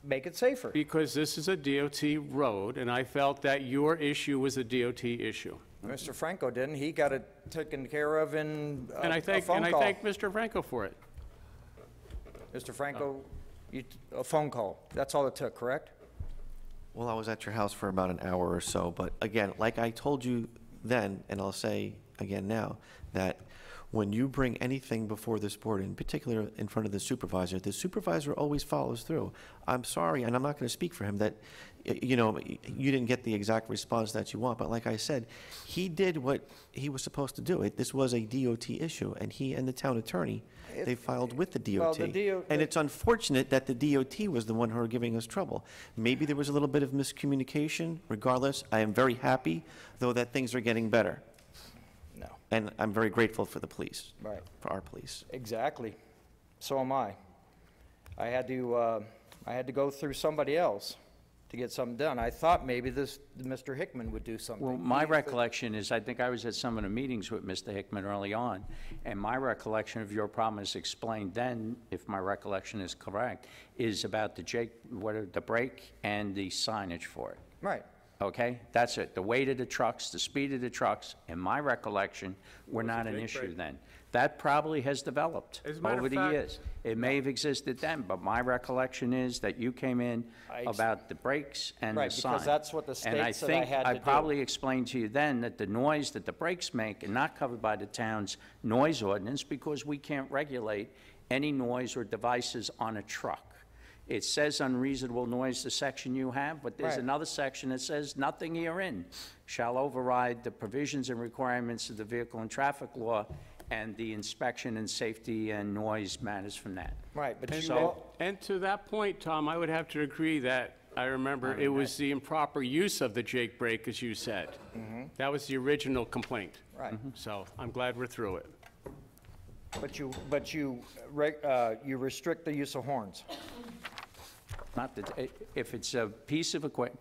make it safer. Because this is a DOT road, and I felt that your issue was a DOT issue. Mr. Franco didn't. He got it taken care of in And I a thank, phone and I call. thank Mr. Franco for it. Mr. Franco, a phone call. That's all it took, correct? Well, I was at your house for about an hour or so, but again, like I told you then, and I'll say again now, that when you bring anything before this board, in particular in front of the supervisor always follows through. I'm sorry, and I'm not going to speak for him, that, you know, you didn't get the exact response that you want, but like I said, he did what he was supposed to do. This was a DOT issue, and he and the town attorney, they filed with the DOT. Well, the And it's unfortunate that the DOT was the one who are giving us trouble. Maybe there was a little bit of miscommunication. Regardless, I am very happy, though, that things are getting better. No. And I'm very grateful for the police. Right. For our police. Exactly. So am I. I had to go through somebody else to get something done. I thought maybe Mr. Hickman would do something. Well, my recollection is, I think I was at some of the meetings with Mr. Hickman early on, and my recollection of your problem is explained then, if my recollection is correct, is about the brake and the signage for it. Right. Okay? That's it. The weight of the trucks, the speed of the trucks, in my recollection, were not an Jake issue brake? then. That probably has developed As a matter over of the fact- years. It may have existed then, but my recollection is that you came in about the brakes and the Right, sign. because that's what the And I state said I think had to I do. probably explained to you then that the noise that the brakes make are not covered by the town's noise ordinance because we can't regulate any noise or devices on a truck. It says unreasonable noise, the section you have, but there's Right. another section that says nothing herein shall override the provisions and requirements of the vehicle and traffic law and the inspection and safety and noise matters from that. Right, but And to that point, Tom, I would have to agree that, I remember, it was the improper use of the Jake brake, as you said. That was the original complaint. Right. So I'm glad we're through it. But you restrict the use of horns. Not that, if it's a piece of equipment,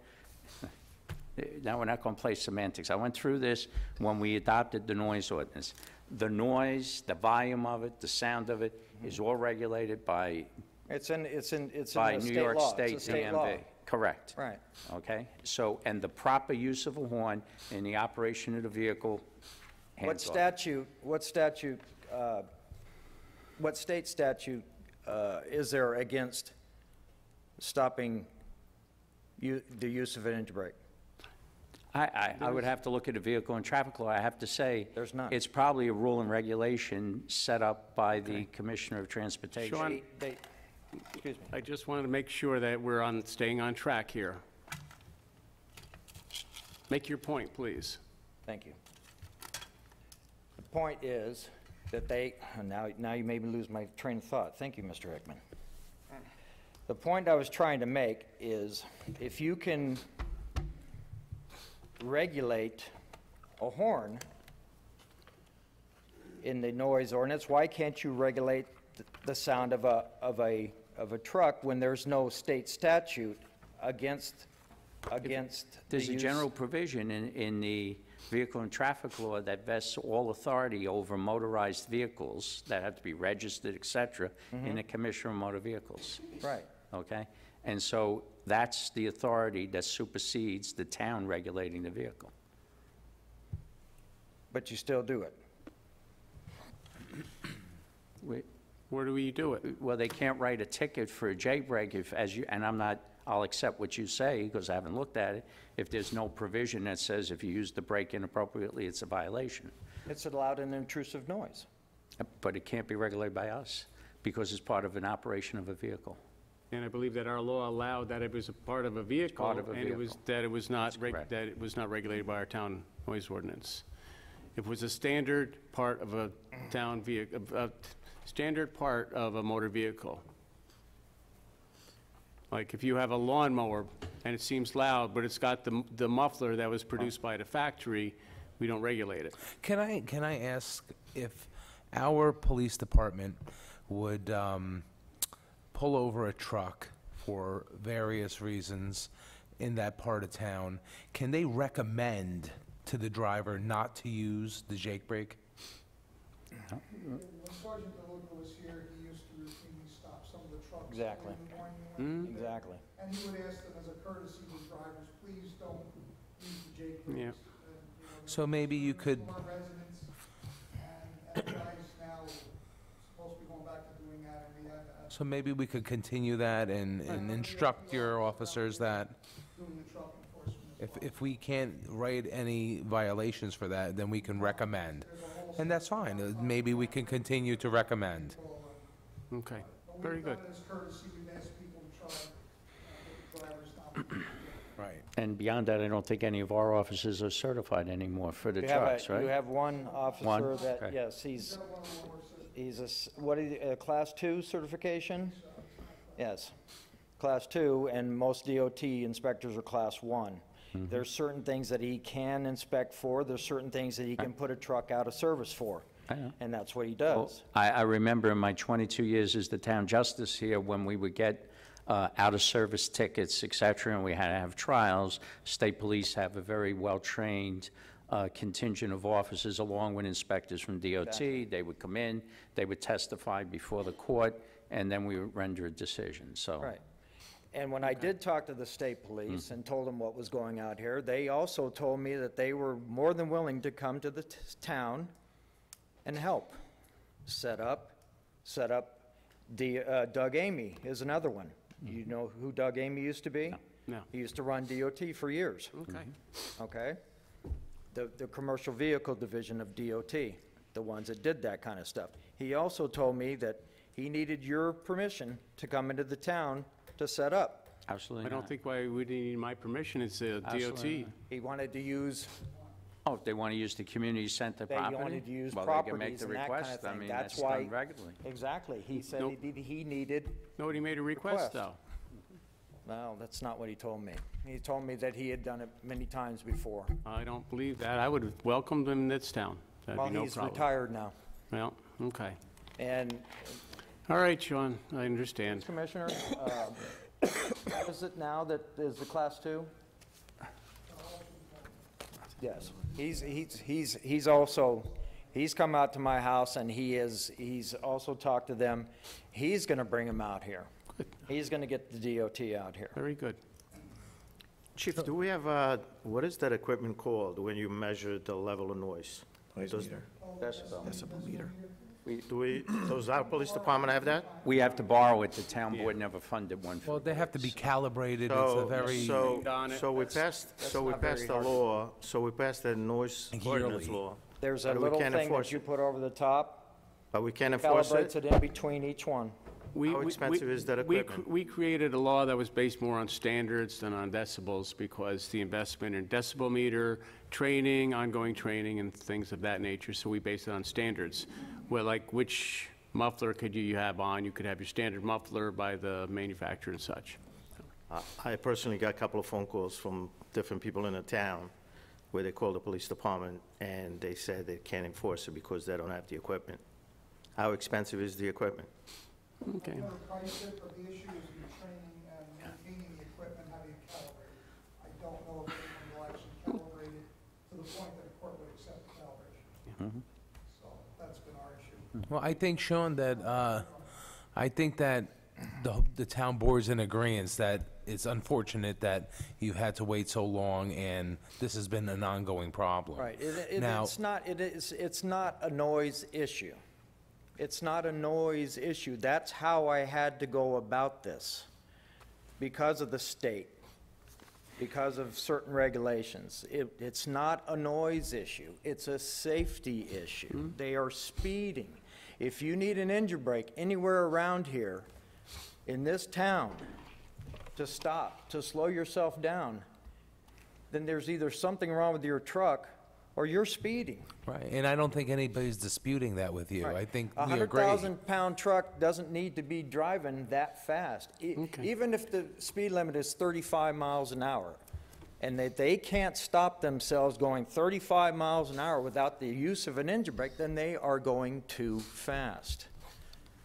now we're not going to play semantics. I went through this when we adopted the noise ordinance. The noise, the volume of it, the sound of it is all regulated by It's in the New state York law. State It's a state law. DMV. Correct. Right. Okay? So, and the proper use of a horn in the operation of the vehicle, What hands off. what state statute is there against stopping the use of an engine brake? I would have to look at the vehicle and traffic law. I have to say. There's none. It's probably a rule and regulation set up by the Commissioner of Transportation. Sean, Excuse me. I just wanted to make sure that we're staying on track here. Make your point, please. Thank you. The point is that now you made me lose my train of thought. Thank you, Mr. Hickman. The point I was trying to make is if you can regulate a horn in the noise ordinance, why can't you regulate the sound of a truck when there's no state statute against There's the a use? general provision in the Vehicle and Traffic Law that vests all authority over motorized vehicles that have to be registered, et cetera, in the Commissioner of Motor Vehicles. Right. Okay? And so that's the authority that supersedes the town regulating the vehicle. But you still do it. Where do we do it? Well, they can't write a ticket for a jailbreak if, and I'll accept what you say, because I haven't looked at it, if there's no provision that says if you use the brake inappropriately, it's a violation. It's allowed an intrusive noise. But it can't be regulated by us, because it's part of an operation of a vehicle. And I believe that our law allowed that it was a part of a vehicle. Part of a And it was, vehicle. that it was not, That's correct. that it was not regulated by our town noise ordinance. If it was a standard part of a town vehicle, a standard part of a motor vehicle. Like if you have a lawnmower and it seems loud, but it's got the muffler that was produced by the factory, we don't regulate it. Can I ask if our police department would pull over a truck for various reasons in that part of town, can they recommend to the driver not to use the Jake brake? When Sergeant DeLuca was here, he used to routinely stop some of the trucks. Exactly. early in the morning. Exactly. And he would ask them as a courtesy to drivers, please don't use the Jake brakes. Yeah. So maybe you could, Our residents, and guys now are supposed to be going back to doing that, and we had so maybe we could continue that and instruct your officers that doing the truck enforcement. if we can't write any violations for that, then we can recommend. And that's fine. Maybe we can continue to recommend. Okay, very good. As courtesy, we've asked people to try, the drivers not to. Right. And beyond that, I don't think any of our officers are certified anymore for the trucks, right? You have one officer One? that, Okay. yes, he's a Class 2 certification? Yes, Class 2, and most DOT inspectors are Class 1. There's certain things that he can inspect for, there's certain things that he can put a truck out of service for. I know. And that's what he Well, does. I remember in my 22 years as the town justice here, when we would get out-of-service tickets, et cetera, and we had to have trials, state police have a very well-trained contingent of officers along with inspectors from DOT. Exactly. They would come in, they would testify before the court, and then we would render a decision, so. Right. And when I did talk to the state police and told them what was going out here, they also told me that they were more than willing to come to the town and help. Set up. Doug Amy is another one. You know who Doug Amy used to be? No. He used to run DOT for years. Okay. Okay? The commercial vehicle division of DOT, the ones that did that kind of stuff. He also told me that he needed your permission to come into the town to set up. Absolutely I don't not. think why we need my permission, it's Absolutely DOT. not. He wanted to use, Oh, if they want to use the community center they property? wanted to use well, they can make properties the and that kind request. of I thing. mean, That's that's why, done regularly. exactly. He said Nope. he needed, Nobody made a request, though. well, that's not what he told me. He told me that he had done it many times before. I don't believe that. I would have welcomed him in this town. That'd Well, be no he's problem. retired now. Well, okay. And All right, Sean, I understand. Commissioner, what is it now that is the Class 2? Yes. He's also, he's come out to my house and he's also talked to them. He's going to bring them out here. Good. He's going to get the DOT out here. Very good. Chief, do we have, what is that equipment called when you measure the level of noise? Noise Does- meter, Decibel. decibel meter. Does our police department have that? We have to borrow it. The town board never funded one for Well, they have to be calibrated. It's a So, very, so we passed not very the hard. law, so we passed the noise ordinance Yearly. law. There's a But we little can't thing enforce that you it. put over the top, But we can't enforce calibrates it? it in between each one. How expensive is that equipment? We created a law that was based more on standards than on decibels because the investment in decibel meter, training, ongoing training, and things of that nature, so we based it on standards. Well, like which muffler could you have on? You could have your standard muffler by the manufacturer and such. I personally got a couple of phone calls from different people in the town where they called the police department and they said they can't enforce it because they don't have the equipment. How expensive is the equipment? Okay. I know the price it, but the issue is your training and maintaining the equipment, how do you calibrate it? I don't know if anyone will actually calibrate it to the point that a court would accept the calibration. So that's been our issue. Well, I think, Sean, that, I think that the town board's in agreeance that it's unfortunate that you've had to wait so long, and this has been an ongoing problem. Right. Now- It's not a noise issue. It's not a noise issue. That's how I had to go about this, because of the state, because of certain regulations. It's not a noise issue. It's a safety issue. They are speeding. If you need an engine brake anywhere around here in this town to stop, to slow yourself down, then there's either something wrong with your truck or you're speeding. Right, and I don't think anybody's disputing that with you. Right. I think A we agree. 100,000-pound truck doesn't need to be driving that fast. Even if the speed limit is 35 miles an hour, and they can't stop themselves going 35 miles an hour without the use of an engine brake, then they are going too fast.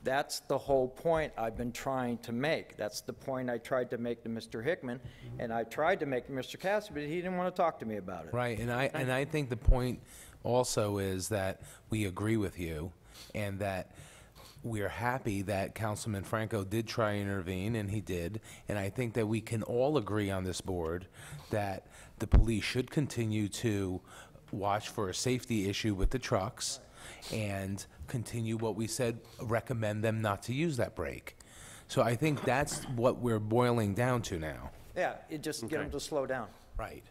That's the whole point I've been trying to make. That's the point I tried to make to Mr. Hickman, and I tried to make to Mr. Cassidy, but he didn't want to talk to me about it. Right, and I think the point also is that we agree with you, and that we're happy that Councilman Franco did try and intervene, and he did, and I think that we can all agree on this board that the police should continue to watch for a safety issue with the trucks, and continue what we said, recommend them not to use that brake. So I think that's what we're boiling down to now. Yeah, you just get them to slow down. Right.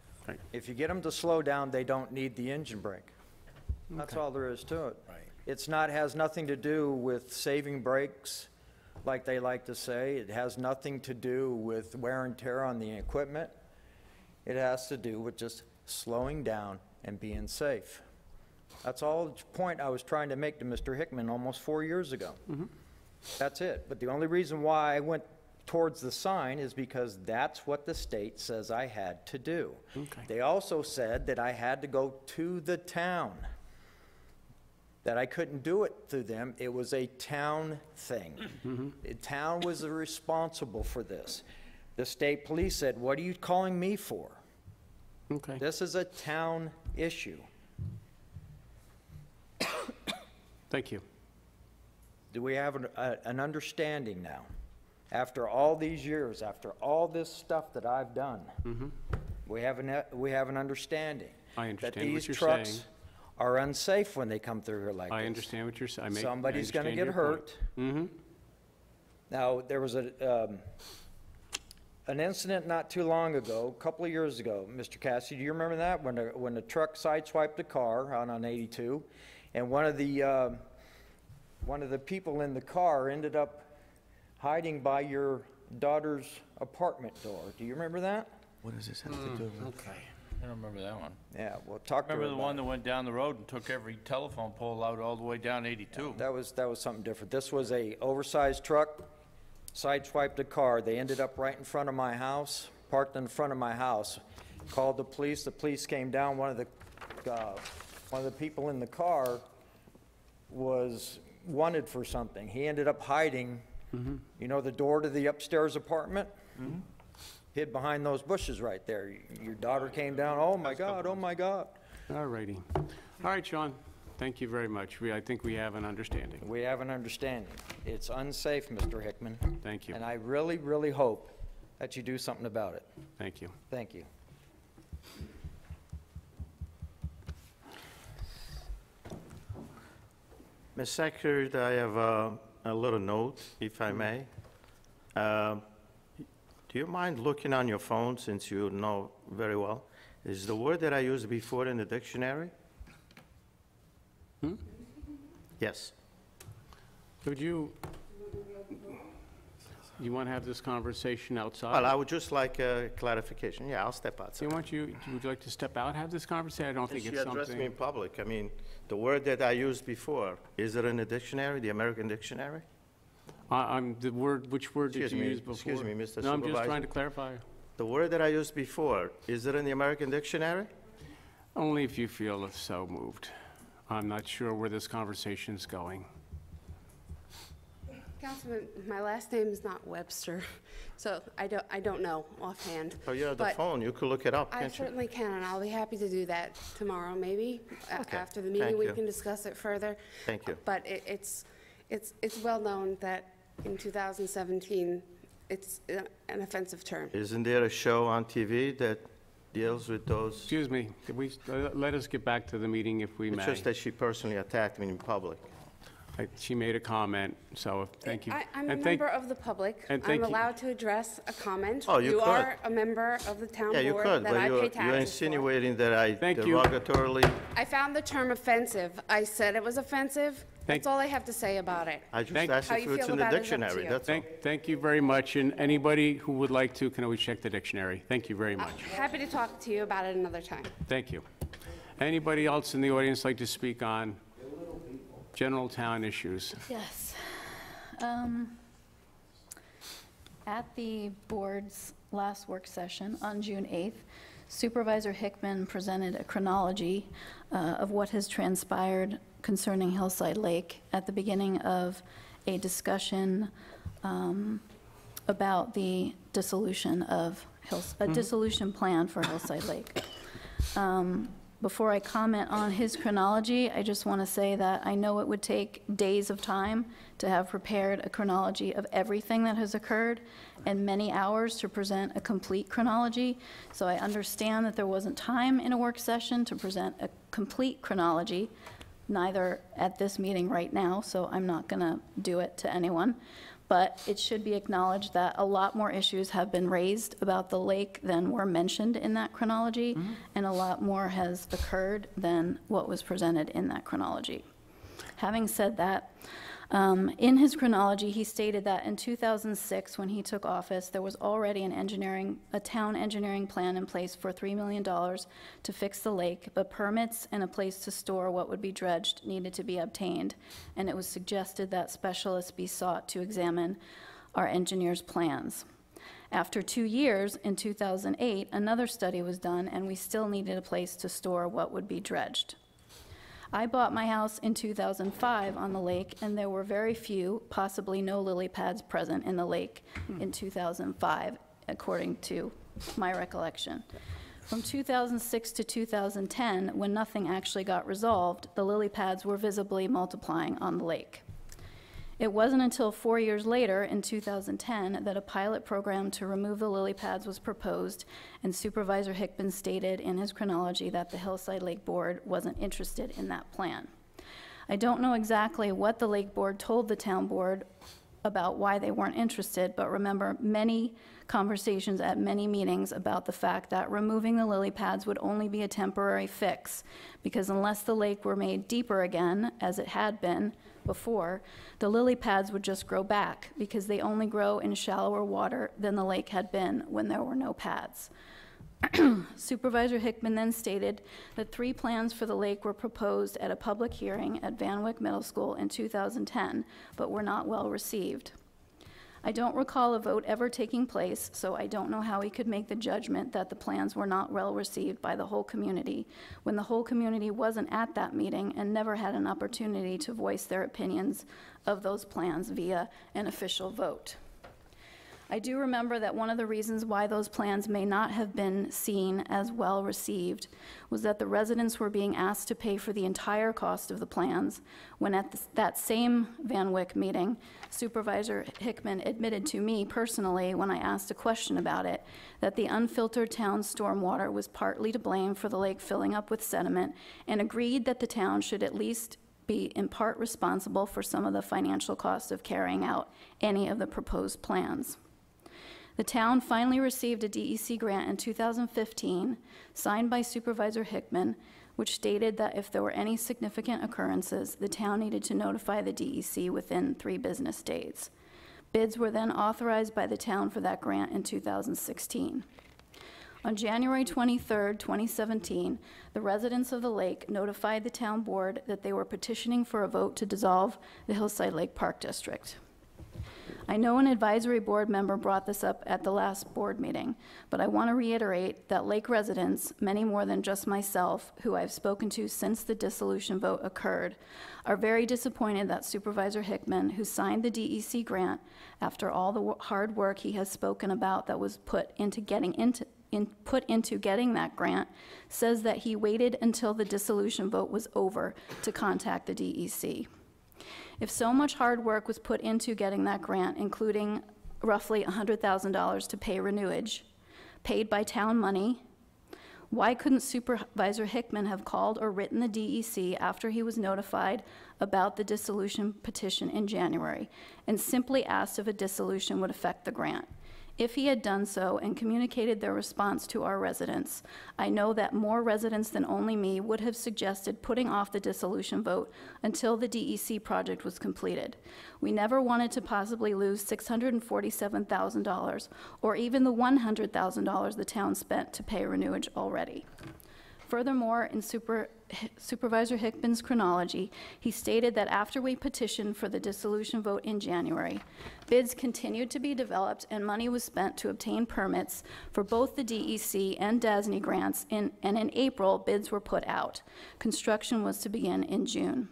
If you get them to slow down, they don't need the engine brake. That's all there is to it. Right. Has nothing to do with saving brakes, like they like to say. It has nothing to do with wear and tear on the equipment. It has to do with just slowing down and being safe. That's all the point I was trying to make to Mr. Hickman almost 4 years ago. That's it. But the only reason why I went towards the sign is because that's what the state says I had to do. They also said that I had to go to the town, that I couldn't do it through them. It was a town thing. The town was responsible for this. The state police said, "What are you calling me for?" This is a town issue. Thank you. Do we have an understanding now? After all these years, after all this stuff that I've done, we have an understanding. I understand that these what you're trucks saying. are unsafe when they come through here like this. I understand what you're saying. Somebody's going to get hurt. Now, there was an incident not too long ago, a couple of years ago, Mr. Cassidy, do you remember that? When the truck sideswiped a car out on 82, and one of the people in the car ended up hiding by your daughter's apartment door. Do you remember that? What does this have to do with? Okay, I don't remember that one. Yeah, well, talk to her Remember the about one it. that went down the road and took every telephone pole out all the way down 82? That was something different. This was a oversized truck, sideswiped a car. They ended up right in front of my house, parked in front of my house. Called the police. The police came down. One of the people in the car was wanted for something. He ended up hiding, you know, the door to the upstairs apartment? Hid behind those bushes right there. Your daughter came down, oh my God, oh my God. All righty. All right, Sean, thank you very much. I think we have an understanding. We have an understanding. It's unsafe, Mr. Hickman. Thank you. And I really, really hope that you do something about it. Thank you. Thank you. Ms. Secretary, I have a little note, if I may. Do you mind looking on your phone, since you know very well? Is the word that I used before in the dictionary? Yes. Would you, You want to have this conversation outside? Well, I would just like a clarification. Yeah, I'll step outside. Would you like to step out and have this conversation? I don't think Since it's you addressed me in something. public, I mean, the word that I used before, is it in the dictionary, the American dictionary? Which word did Excuse you me, use before? excuse me, Mr. No, I'm just Supervisor. trying to clarify. The word that I used before, is it in the American dictionary? Only if you feel so moved. I'm not sure where this conversation's going. Councilman, my last name is not Webster, so I don't know offhand. Oh, you have the But phone, you could look it up, I can't you? certainly can, and I'll be happy to do that tomorrow, maybe. Okay, After the meeting, thank we you. can discuss it further. Thank you. But it's well known that in 2017, it's an offensive term. Isn't there a show on TV that deals with those? Excuse me, could we, let us get back to the meeting if we It's may. just that she personally attacked me in public. She made a comment, so thank you. I'm a And thank- member of the public. and I'm thank you. allowed to address a comment. Oh, you could. are a member of the town Yeah, you board could, that I but pay you're taxes for. insinuating that I you. derogatorily, I found the term offensive. I said it was offensive. Thank- That's all I have to say about it. I just Thank- asked How if you it's feel in the about it is up to dictionary, you. that's all. Thank you very much, and anybody who would like to can always check the dictionary. Thank you very much. Happy to talk to you about it another time. Thank you. Anybody else in the audience like to speak on general town issues? Yes. At the board's last work session on June 8th, Supervisor Hickman presented a chronology of what has transpired concerning Hillside Lake at the beginning of a discussion about the dissolution of a dissolution plan for Hillside Lake. Before I comment on his chronology, I just want to say that I know it would take days of time to have prepared a chronology of everything that has occurred and many hours to present a complete chronology. So I understand that there wasn't time in a work session to present a complete chronology, neither at this meeting right now, so I'm not going to do it to anyone. But it should be acknowledged that a lot more issues have been raised about the lake than were mentioned in that chronology, and a lot more has occurred than what was presented in that chronology. Having said that, in his chronology, he stated that in 2006, when he took office, there was already a town engineering plan in place for $3 million to fix the lake, but permits and a place to store what would be dredged needed to be obtained, and it was suggested that specialists be sought to examine our engineer's plans. After 2 years, in 2008, another study was done, and we still needed a place to store what would be dredged. I bought my house in 2005 on the lake, and there were very few, possibly no lily pads present in the lake in 2005, according to my recollection. From 2006 to 2010, when nothing actually got resolved, the lily pads were visibly multiplying on the lake. It wasn't until 4 years later, in 2010, that a pilot program to remove the lily pads was proposed, and Supervisor Hickman stated in his chronology that the Hillside Lake Board wasn't interested in that plan. I don't know exactly what the Lake Board told the town board about why they weren't interested, but remember many conversations at many meetings about the fact that removing the lily pads would only be a temporary fix, because unless the lake were made deeper again, as it had been before, the lily pads would just grow back, because they only grow in shallower water than the lake had been when there were no pads. Supervisor Hickman then stated that 3 plans for the lake were proposed at a public hearing at Van Wyck Middle School in 2010, but were not well received. I don't recall a vote ever taking place, so I don't know how he could make the judgment that the plans were not well received by the whole community, when the whole community wasn't at that meeting and never had an opportunity to voice their opinions of those plans via an official vote. I do remember that one of the reasons why those plans may not have been seen as well received was that the residents were being asked to pay for the entire cost of the plans, when at that same Van Wyck meeting, Supervisor Hickman admitted to me personally, when I asked a question about it, that the unfiltered town stormwater was partly to blame for the lake filling up with sediment, and agreed that the town should at least be in part responsible for some of the financial costs of carrying out any of the proposed plans. The town finally received a DEC grant in 2015, signed by Supervisor Hickman, which stated that if there were any significant occurrences, the town needed to notify the DEC within 3 business days. Bids were then authorized by the town for that grant in 2016. On January 23, 2017, the residents of the lake notified the town board that they were petitioning for a vote to dissolve the Hillside Lake Park District. I know an advisory board member brought this up at the last board meeting, but I want to reiterate that lake residents, many more than just myself, who I've spoken to since the dissolution vote occurred, are very disappointed that Supervisor Hickman, who signed the DEC grant after all the hard work he has spoken about that was put into getting that grant, says that he waited until the dissolution vote was over to contact the DEC. If so much hard work was put into getting that grant, including roughly $100,000 to pay renewage, paid by town money, why couldn't Supervisor Hickman have called or written the DEC after he was notified about the dissolution petition in January and simply asked if a dissolution would affect the grant? If he had done so and communicated their response to our residents, I know that more residents than only me would have suggested putting off the dissolution vote until the DEC project was completed. We never wanted to possibly lose $647,000 or even the $100,000 the town spent to pay renewage already. Furthermore, in Supervisor Hickman's chronology, he stated that after we petitioned for the dissolution vote in January, bids continued to be developed and money was spent to obtain permits for both the DEC and DASNY grants, and in April, bids were put out. Construction was to begin in June.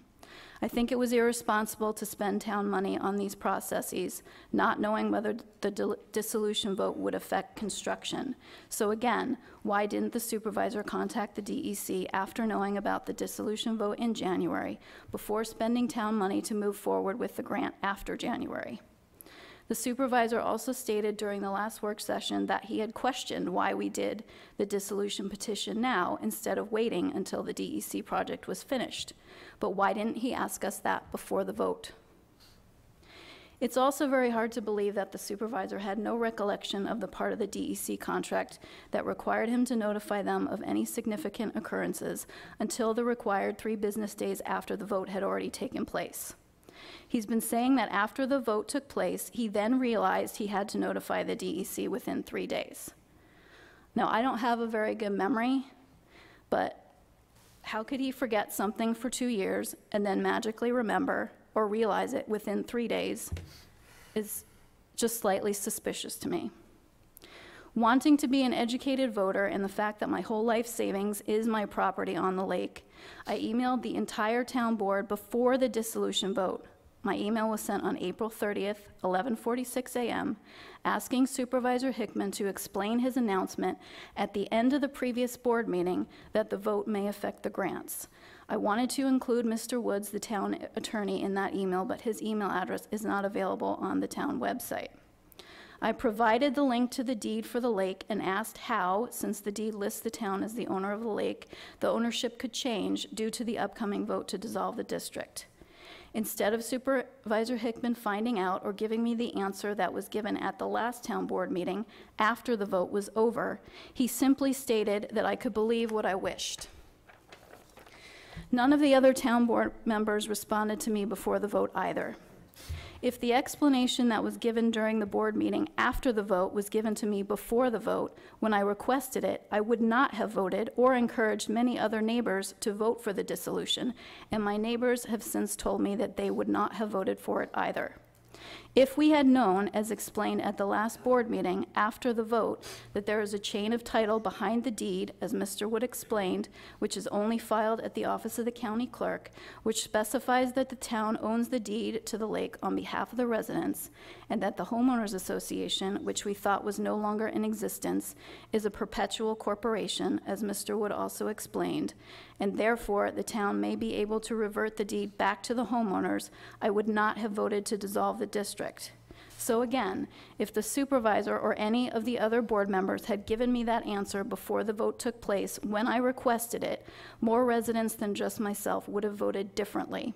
I think it was irresponsible to spend town money on these processes, not knowing whether the dissolution vote would affect construction. So again, why didn't the supervisor contact the DEC after knowing about the dissolution vote in January, before spending town money to move forward with the grant after January? The supervisor also stated during the last work session that he had questioned why we did the dissolution petition now instead of waiting until the DEC project was finished. But why didn't he ask us that before the vote? It's also very hard to believe that the supervisor had no recollection of the part of the DEC contract that required him to notify them of any significant occurrences until the required 3 business days after the vote had already taken place. He's been saying that after the vote took place, he then realized he had to notify the DEC within 3 days. Now, I don't have a very good memory, but how could he forget something for 2 years and then magically remember or realize it within 3 days is just slightly suspicious to me. Wanting to be an educated voter and the fact that my whole life savings is my property on the lake, I emailed the entire town board before the dissolution vote. My email was sent on April 30th, 11:46 a.m., asking Supervisor Hickman to explain his announcement at the end of the previous board meeting that the vote may affect the grants. I wanted to include Mr. Woods, the town attorney, in that email, but his email address is not available on the town website. I provided the link to the deed for the lake and asked how, since the deed lists the town as the owner of the lake, the ownership could change due to the upcoming vote to dissolve the district. Instead of Supervisor Hickman finding out or giving me the answer that was given at the last town board meeting after the vote was over, he simply stated that I could believe what I wished. None of the other town board members responded to me before the vote either. If the explanation that was given during the board meeting after the vote was given to me before the vote, when I requested it, I would not have voted or encouraged many other neighbors to vote for the dissolution, and my neighbors have since told me that they would not have voted for it either. If we had known, as explained at the last board meeting after the vote, that there is a chain of title behind the deed, as Mr. Wood explained, which is only filed at the office of the county clerk, which specifies that the town owns the deed to the lake on behalf of the residents, and that the homeowners association, which we thought was no longer in existence, is a perpetual corporation, as Mr. Wood also explained, and therefore the town may be able to revert the deed back to the homeowners, I would not have voted to dissolve the district. So again, if the supervisor or any of the other board members had given me that answer before the vote took place when I requested it, more residents than just myself would have voted differently.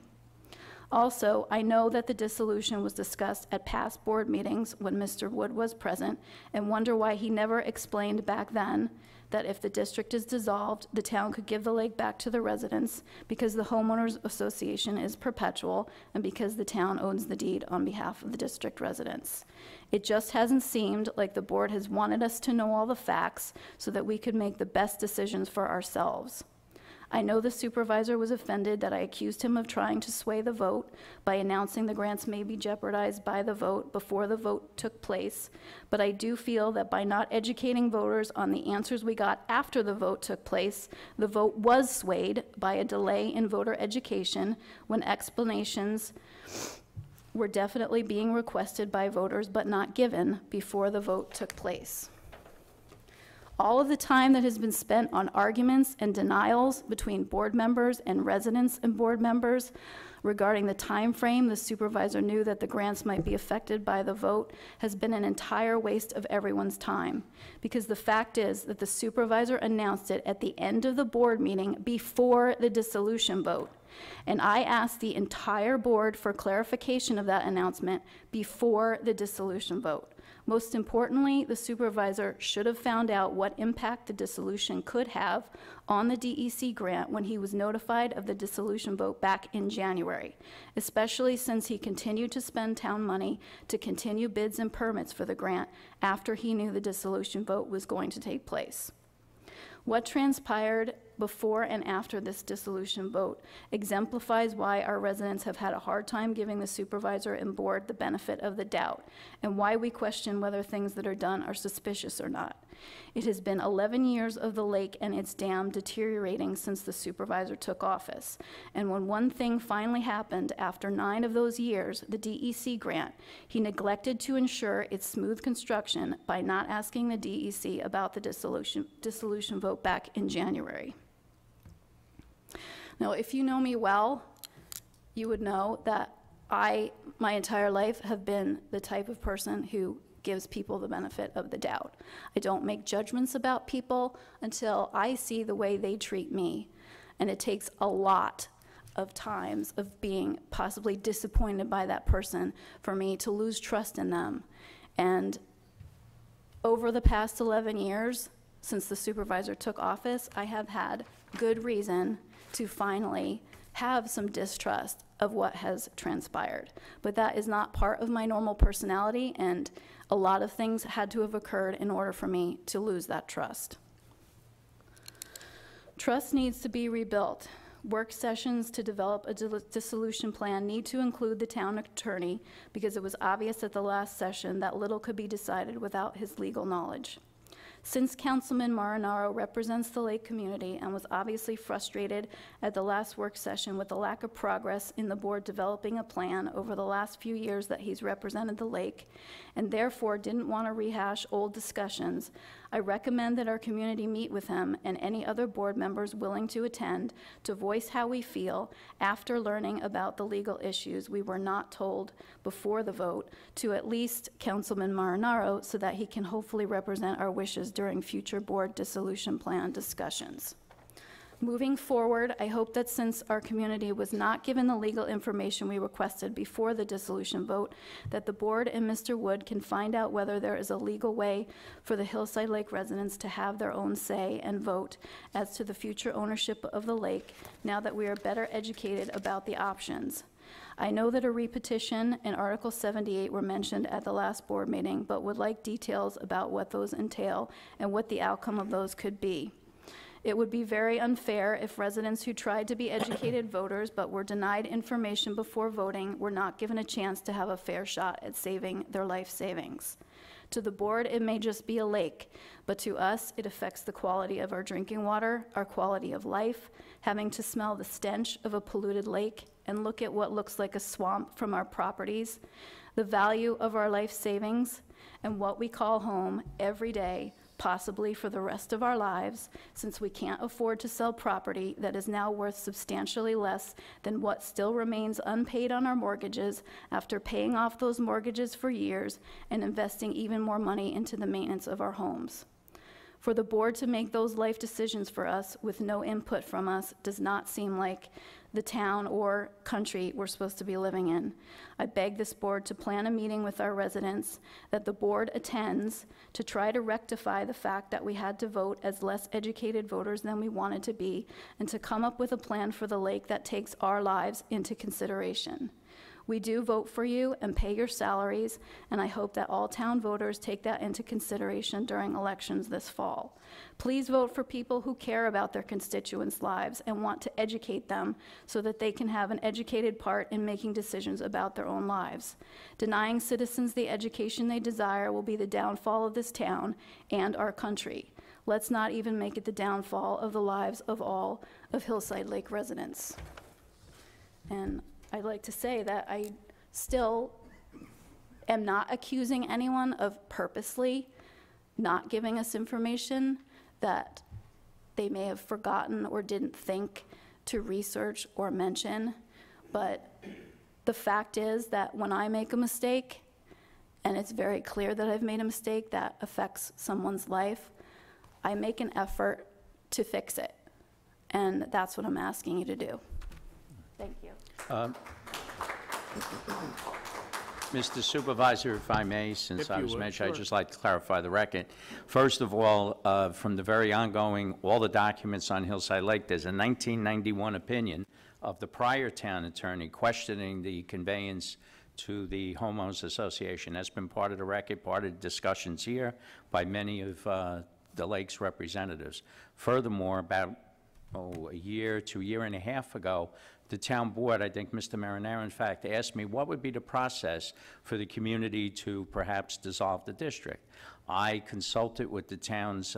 Also, I know that the dissolution was discussed at past board meetings when Mr. Wood was present, and wonder why he never explained back then that if the district is dissolved, the town could give the lake back to the residents because the homeowners association is perpetual and because the town owns the deed on behalf of the district residents. It just hasn't seemed like the board has wanted us to know all the facts so that we could make the best decisions for ourselves. I know the supervisor was offended that I accused him of trying to sway the vote by announcing the grants may be jeopardized by the vote before the vote took place, but I do feel that by not educating voters on the answers we got after the vote took place, the vote was swayed by a delay in voter education when explanations were definitely being requested by voters but not given before the vote took place. All of the time that has been spent on arguments and denials between board members and residents and board members regarding the time frame the supervisor knew that the grants might be affected by the vote has been an entire waste of everyone's time, because the fact is that the supervisor announced it at the end of the board meeting before the dissolution vote. And I asked the entire board for clarification of that announcement before the dissolution vote. Most importantly, the supervisor should have found out what impact the dissolution could have on the DEC grant when he was notified of the dissolution vote back in January, especially since he continued to spend town money to continue bids and permits for the grant after he knew the dissolution vote was going to take place. What transpired before and after this dissolution vote exemplifies why our residents have had a hard time giving the supervisor and board the benefit of the doubt, and why we question whether things that are done are suspicious or not. It has been 11 years of the lake and its dam deteriorating since the supervisor took office. And when one thing finally happened after 9 of those years, the DEC grant, he neglected to ensure its smooth construction by not asking the DEC about the dissolution vote back in January. Now, if you know me well, you would know that my entire life, have been the type of person who gives people the benefit of the doubt. I don't make judgments about people until I see the way they treat me. And it takes a lot of times of being possibly disappointed by that person for me to lose trust in them. And over the past 11 years, since the supervisor took office, I have had good reason to finally have some distrust of what has transpired. But that is not part of my normal personality, and a lot of things had to have occurred in order for me to lose that trust. Trust needs to be rebuilt. Work sessions to develop a dissolution plan need to include the town attorney, because it was obvious at the last session that little could be decided without his legal knowledge. Since Councilman Marinaro represents the lake community and was obviously frustrated at the last work session with the lack of progress in the board developing a plan over the last few years that he's represented the lake, and therefore didn't want to rehash old discussions, I recommend that our community meet with him and any other board members willing to attend to voice how we feel after learning about the legal issues we were not told before the vote to at least Councilman Marinaro, so that he can hopefully represent our wishes during future board dissolution plan discussions. Moving forward, I hope that since our community was not given the legal information we requested before the dissolution vote, that the board and Mr. Wood can find out whether there is a legal way for the Hillside Lake residents to have their own say and vote as to the future ownership of the lake, now that we are better educated about the options. I know that a repetition and Article 78 were mentioned at the last board meeting, but would like details about what those entail and what the outcome of those could be. It would be very unfair if residents who tried to be educated voters but were denied information before voting were not given a chance to have a fair shot at saving their life savings. To the board, it may just be a lake, but to us, it affects the quality of our drinking water, our quality of life, having to smell the stench of a polluted lake and look at what looks like a swamp from our properties, the value of our life savings, and what we call home every day, possibly for the rest of our lives, since we can't afford to sell property that is now worth substantially less than what still remains unpaid on our mortgages after paying off those mortgages for years and investing even more money into the maintenance of our homes. For the board to make those life decisions for us with no input from us does not seem like the town or country we're supposed to be living in. I beg this board to plan a meeting with our residents that the board attends to try to rectify the fact that we had to vote as less educated voters than we wanted to be, and to come up with a plan for the lake that takes our lives into consideration. We do vote for you and pay your salaries, and I hope that all town voters take that into consideration during elections this fall. Please vote for people who care about their constituents' lives and want to educate them so that they can have an educated part in making decisions about their own lives. Denying citizens the education they desire will be the downfall of this town and our country. Let's not even make it the downfall of the lives of all of Hillside Lake residents. And I'd like to say that I still am not accusing anyone of purposely not giving us information that they may have forgotten or didn't think to research or mention. But the fact is that when I make a mistake, and it's very clear that I've made a mistake that affects someone's life, I make an effort to fix it. And that's what I'm asking you to do. Thank you. Mr. Supervisor, if I may, since If I you was would, mentioned, I'd sure. just like to clarify the record. First of all, from the very ongoing, all the documents on Hillside Lake, there's a 1991 opinion of the prior town attorney questioning the conveyance to the homeowners association. That's been part of the record, part of the discussions here by many of the lake's representatives. Furthermore, about a year to a year and a half ago, the town board, I think Mr. Marinaro, in fact, asked me what would be the process for the community to perhaps dissolve the district. I consulted with the town's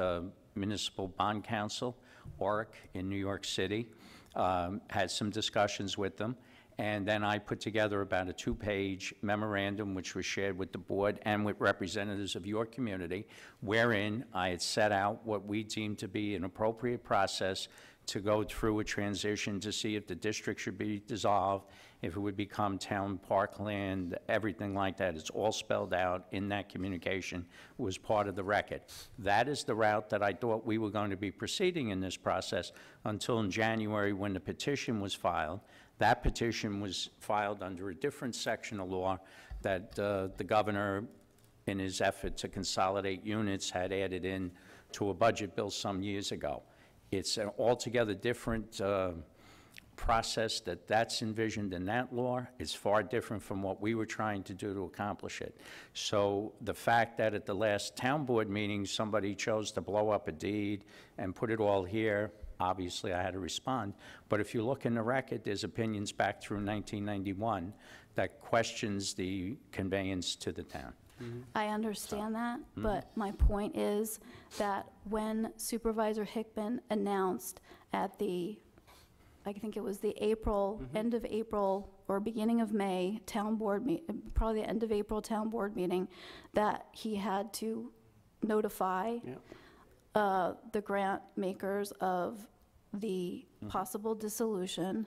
municipal bond council, ORIC, in New York City, had some discussions with them, and then I put together about a 2-page memorandum which was shared with the board and with representatives of your community, wherein I had set out what we deemed to be an appropriate process to go through a transition to see if the district should be dissolved, if it would become town parkland, everything like that. It's all spelled out in that communication, was part of the record. That is the route that I thought we were going to be proceeding in this process until in January when the petition was filed. That petition was filed under a different section of law that the governor, in his effort to consolidate units, had added in to a budget bill some years ago. It's an altogether different process that's envisioned in that law. It's far different from what we were trying to do to accomplish it. So the fact that at the last town board meeting, somebody chose to blow up a deed and put it all here, obviously I had to respond. But if you look in the record, there's opinions back through 1991 that questions the conveyance to the town. I understand that, but my point is that when Supervisor Hickman announced at the, I think it was the April, end of April or beginning of May town board probably the end of April town board meeting, that he had to notify the grant makers of the possible dissolution.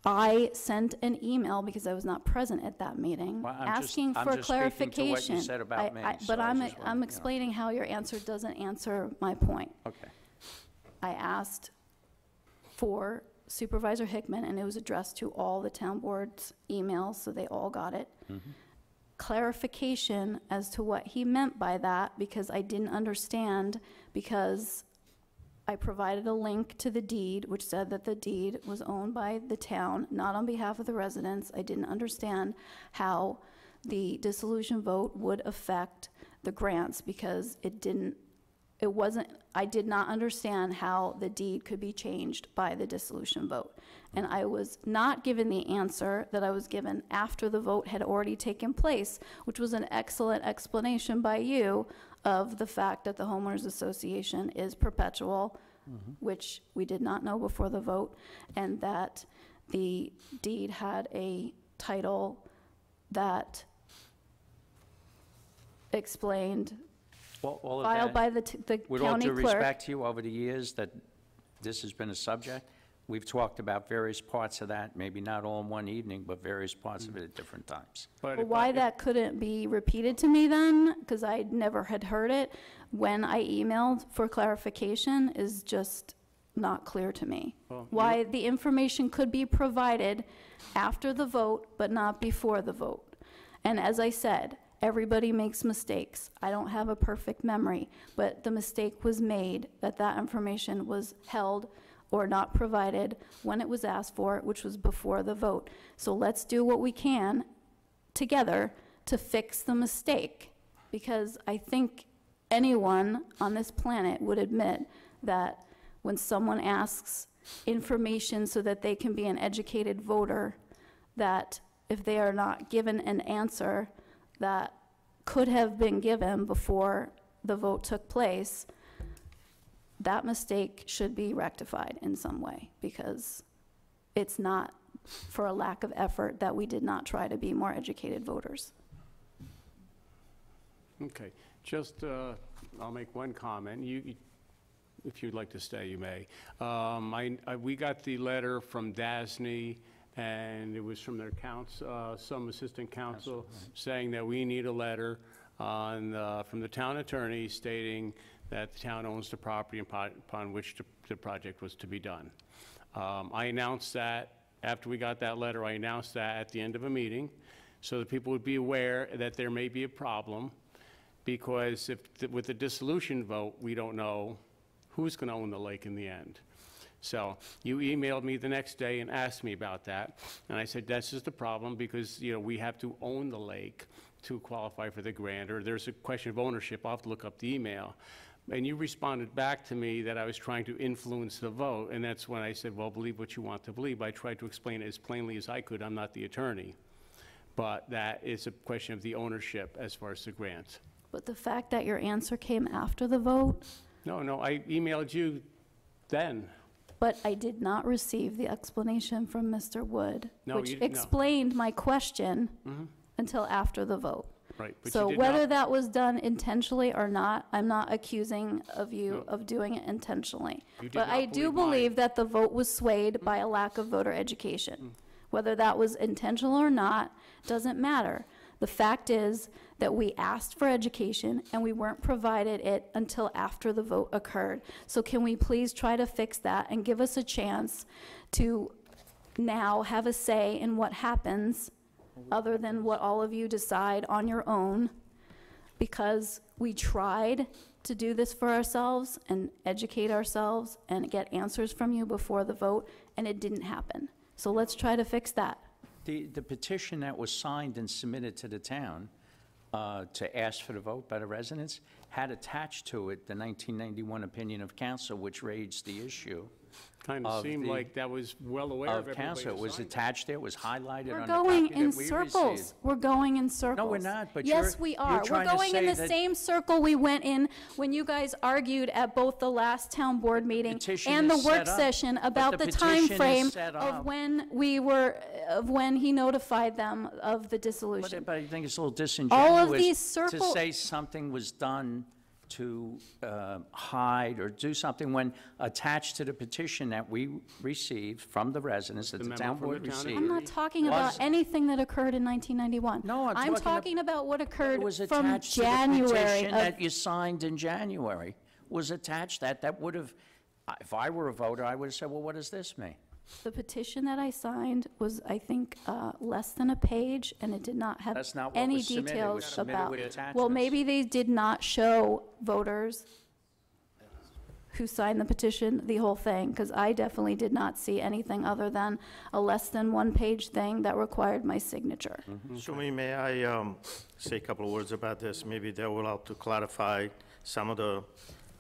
I sent an email, because I was not present at that meeting, Well, asking I'm for just speaking to clarification. what you said about me, so But I I'm, just wanted, I'm you know. explaining how your answer doesn't answer my point. Okay. I asked for Supervisor Hickman, and it was addressed to all the town board's emails, so they all got it. Clarification as to what he meant by that, because I didn't understand, because I provided a link to the deed, which said that the deed was owned by the town, not on behalf of the residents. I didn't understand how the dissolution vote would affect the grants, because I did not understand how the deed could be changed by the dissolution vote. And I was not given the answer that I was given after the vote had already taken place, which was an excellent explanation by you of the fact that the homeowners association is perpetual, which we did not know before the vote, and that the deed had a title that explained, All of filed that, by the with all county due clerk. respect to you, over the years that this has been a subject, we've talked about various parts of that, maybe not all in one evening, but various parts of it at different times. Well, why that couldn't be repeated to me then, because I never had heard it, when I emailed for clarification is just not clear to me. Well, Why the information could be provided after the vote, but not before the vote. And as I said, everybody makes mistakes. I don't have a perfect memory, but the mistake was made that that information was held or not provided when it was asked for, which was before the vote. So let's do what we can together to fix the mistake, because I think anyone on this planet would admit that when someone asks information so that they can be an educated voter, that if they are not given an answer that could have been given before the vote took place, that mistake should be rectified in some way, because it's not for a lack of effort that we did not try to be more educated voters. Okay, just, I'll make one comment. If you'd like to stay, you may. We got the letter from DASNY, and it was from their some assistant counsel, saying that we need a letter from the town attorney stating that the town owns the property upon which the project was to be done. I announced that, after we got that letter, I announced that at the end of a meeting, so that people would be aware that there may be a problem, because with the dissolution vote, we don't know who's going to own the lake in the end. So you emailed me the next day and asked me about that, and I said, this is the problem, because, you know, we have to own the lake to qualify for the grant, or there's a question of ownership. I'll have to look up the email. And you responded back to me that I was trying to influence the vote, and that's when I said, well, believe what you want to believe. I tried to explain it as plainly as I could. I'm not the attorney. But that is a question of the ownership as far as the grant. But the fact that your answer came after the vote, No, I emailed you then. but I did not receive the explanation from Mr. Wood, No, which you- no. explained my question until after the vote. Right, but you So did whether not- that was done intentionally or not, I'm not accusing of you of doing it intentionally. You did But not I do believe mine. believe that the vote was swayed by a lack of voter education. Whether that was intentional or not, doesn't matter. The fact is that we asked for education and we weren't provided it until after the vote occurred. So can we please try to fix that and give us a chance to now have a say in what happens, other than what all of you decide on your own? Because we tried to do this for ourselves and educate ourselves and get answers from you before the vote, and it didn't happen. So let's try to fix that. The petition that was signed and submitted to the town to ask for the vote by the residents had attached to it the 1991 opinion of council, which raised the issue. Kind of seemed like that was well aware of Of everybody. council. It was signed it. attached there, it was highlighted We're on the going copy in that we circles. received. We're going in circles. we're not, but Yes, you're- we you're are. We're trying to going in say the that- same circle we went in when you guys argued at both the last town board meeting petition and the is work set up. session But about the the petition is timeframe set of up. when he notified them of the dissolution. But I think it's a little disingenuous these to circle- say something was done to hide or do something when attached to the petition that we received from the residents, that The the memo town from board the town received. I'm not talking was- about anything that occurred in 1991. No, I'm talking talking about what occurred It was from attached to the January petition of that you signed in January, was attached. That would have, if I were a voter, I would have said, well, what does this mean? The petition that I signed was, I think, less than a page, and it did not have That's not what any was submitted. It was details submitted about. with Well, attachments. maybe they did not show voters who signed the petition the whole thing, because I definitely did not see anything other than a less than one-page thing that required my signature. Sumi, may I say a couple of words about this? Maybe that will help to clarify some of the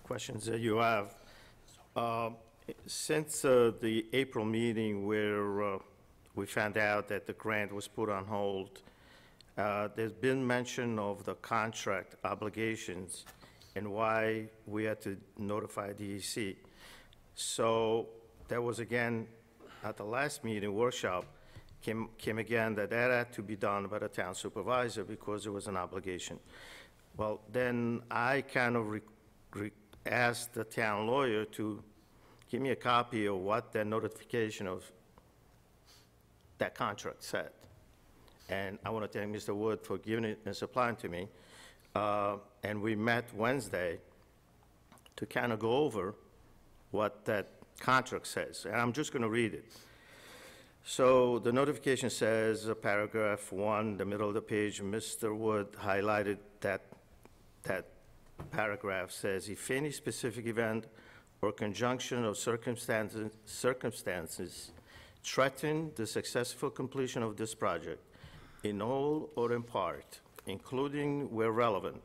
questions that you have. Since the April meeting where we found out that the grant was put on hold, there's been mention of the contract obligations and why we had to notify DEC. So that was again, at the last meeting workshop, came again that had to be done by the town supervisor because it was an obligation. Well, then I kind of asked the town lawyer to give me a copy of what that notification of that contract said. And I want to thank Mr. Wood for giving it and supplying to me. And we met Wednesday to kind of go over what that contract says. And I'm just going to read it. So the notification says, paragraph 1, the middle of the page, Mr. Wood highlighted that paragraph says, if any specific event or conjunction of circumstances threaten the successful completion of this project in whole or in part, including where relevant,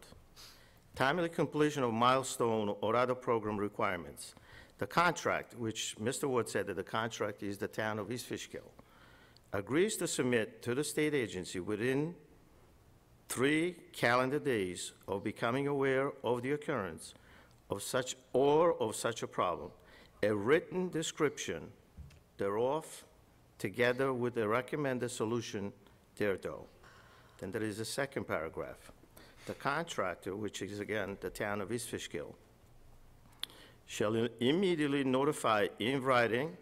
timely completion of milestone or other program requirements, the contract, which Mr. Wood said that the contract is the town of East Fishkill, agrees to submit to the state agency within 3 calendar days of becoming aware of the occurrence of such a problem, a written description thereof, together with a recommended solution thereto. Then there is a second paragraph. The contractor, which is again the town of East Fishkill, shall immediately notify in writing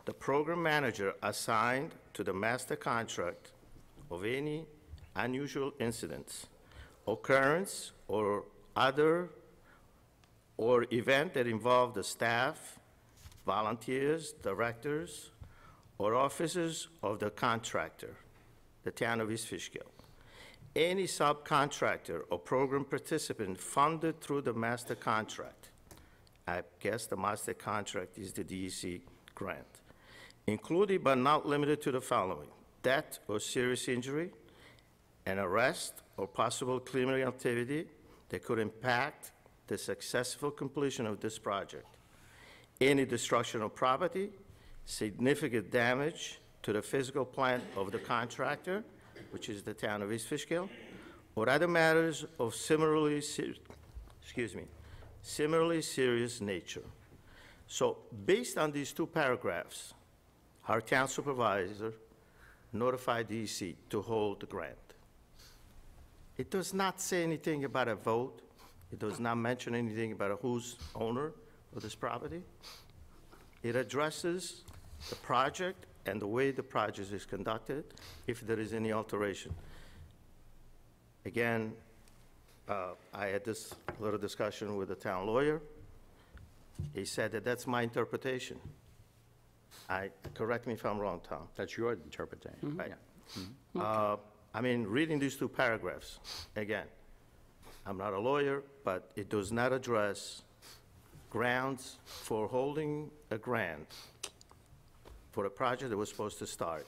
the program manager assigned to the master contract of any unusual incidents, occurrence, or event that involve the staff, volunteers, directors, or officers of the contractor, the town of East Fishkill. Any subcontractor or program participant funded through the master contract. I guess the master contract is the DEC grant, including but not limited to the following: death or serious injury, an arrest or possible criminal activity that could impact the successful completion of this project, any destruction of property, significant damage to the physical plant of the contractor, which is the town of East Fishkill, or other matters of similarly serious nature. So based on these 2 paragraphs, our town supervisor notified DEC to hold the grant. It does not say anything about a vote. It does not mention anything about who's owner of this property. It addresses the project and the way the project is conducted, if there is any alteration. Again, I had this little discussion with the town lawyer. He said that that's my interpretation. Correct me if I'm wrong, Tom. That's your interpretation. Right. Yeah. I mean, reading these 2 paragraphs, again, I'm not a lawyer, but it does not address grounds for holding a grant for a project that was supposed to start.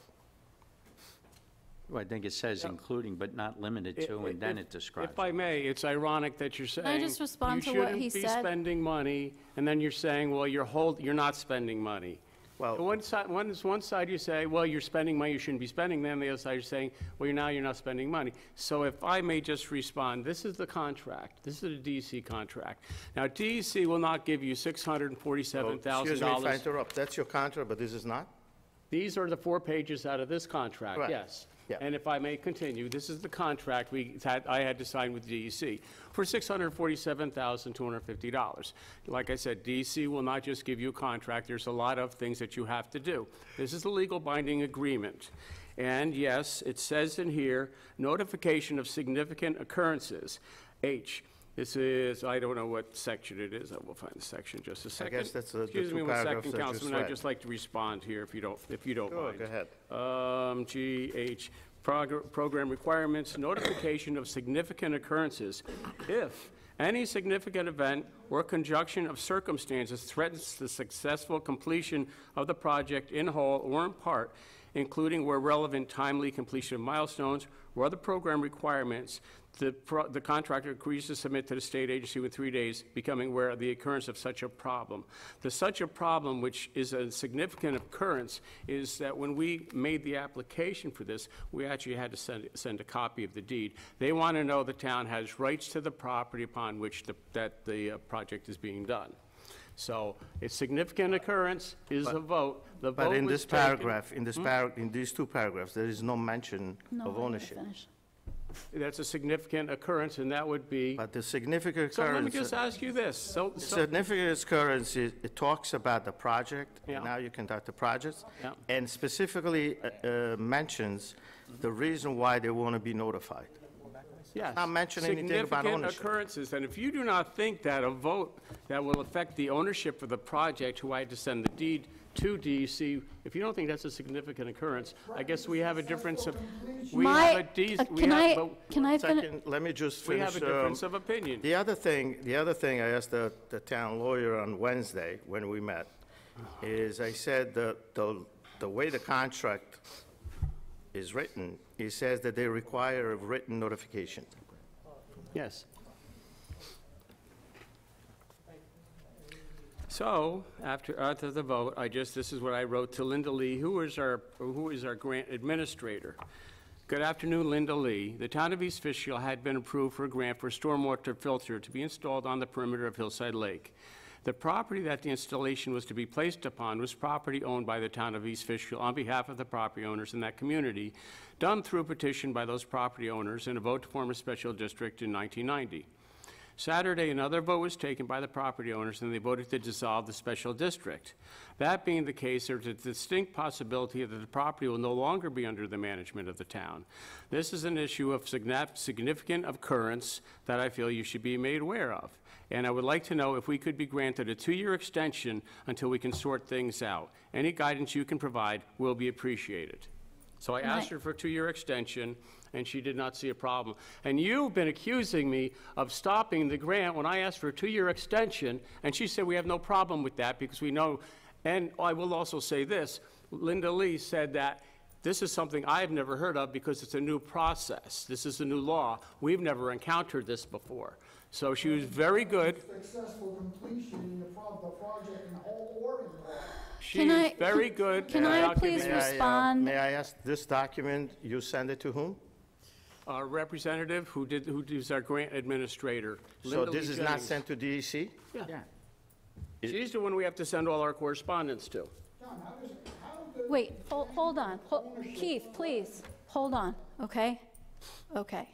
Well, I think it says including but not limited to, and then it describes. If I may, it's ironic that you're saying. I just respond to what he You shouldn't said? be spending money, and then you're saying, well, you're not spending money. Well, One side you say, well, you're spending money, you shouldn't be spending them. The other side you're saying, well, you're not spending money. So if I may just respond, this is the contract. This is a DEC contract. Now, DEC will not give you $647,000. Excuse me if I interrupt. That's your contract, but this is not? These are the 4 pages out of this contract, Right. yes. Yeah. And if I may continue, this is the contract I had to sign with DEC for $647,250. Like I said, DEC will not just give you a contract. There's a lot of things that you have to do. This is a legal binding agreement. And yes, it says in here, notification of significant occurrences. H. This is, I don't know what section it is. I will find the section in just a second. guess that's the Excuse me 2 one paragraphs second, that you Councilman. I'd read. just like to respond here if you don't mind. Go ahead. GH, program requirements, notification of significant occurrences. If any significant event or conjunction of circumstances threatens the successful completion of the project in whole or in part, including where relevant timely completion of milestones or other program requirements, the contractor agrees to submit to the state agency within 3 days, becoming aware of the occurrence of such a problem. The such a problem, which is a significant occurrence, is that when we made the application for this, we actually had to send a copy of the deed. They want to know the town has rights to the property upon which the project is being done. So a significant occurrence is a vote. The vote But in was this taken- paragraph, in these 2 paragraphs, there is no mention No, of I didn't ownership. finish. that's a significant occurrence, and that would be... But the significant So let me occurrence... just ask you this. So Significant occurrence, it talks about the project, Yeah. and how you conduct the projects, Yeah. and specifically mentions the reason why they want to be notified. Yes. Not mention anything about Significant ownership. occurrences, and if you do not think that a vote that will affect the ownership of the project, who I had to send the deed to DEC, if you don't think that's a significant occurrence, I guess we have a difference of, we My- have a D, we can have, I- but can I finish? Second, let me just we finish. have a difference of opinion. The other thing, I asked the town lawyer on Wednesday when we met, is I said that the way the contract is written, it says that they require a written notification. Yes. So, after the vote, this is what I wrote to Linda Lee, who is our grant administrator. Good afternoon, Linda Lee. The town of East Fishkill had been approved for a grant for a stormwater filter to be installed on the perimeter of Hillside Lake. The property that the installation was to be placed upon was property owned by the town of East Fishkill on behalf of the property owners in that community, done through a petition by those property owners in a vote to form a special district in 1990. Saturday, another vote was taken by the property owners, and they voted to dissolve the special district. That being the case, there's a distinct possibility that the property will no longer be under the management of the town. This is an issue of significant occurrence that I feel you should be made aware of. And I would like to know if we could be granted a 2-year extension until we can sort things out. Any guidance you can provide will be appreciated. So I asked her for a 2-year extension, and she did not see a problem. And you've been accusing me of stopping the grant when I asked for a 2-year extension, and she said we have no problem with that because we know, and I will also say this, Linda Lee said that this is something I've never heard of because it's a new process. This is a new law. We've never encountered this before. So she was very good. Successful completion in the project in the whole Oregon law. She's very good. Can I please respond? May I ask, this document, you send it to whom? Our representative who is our grant administrator. So Linda this Lee is not Jennings. sent to DEC? Yeah. She's the one we have to send all our correspondence to. Wait, hold on. Keith, please, hold on, okay? Okay.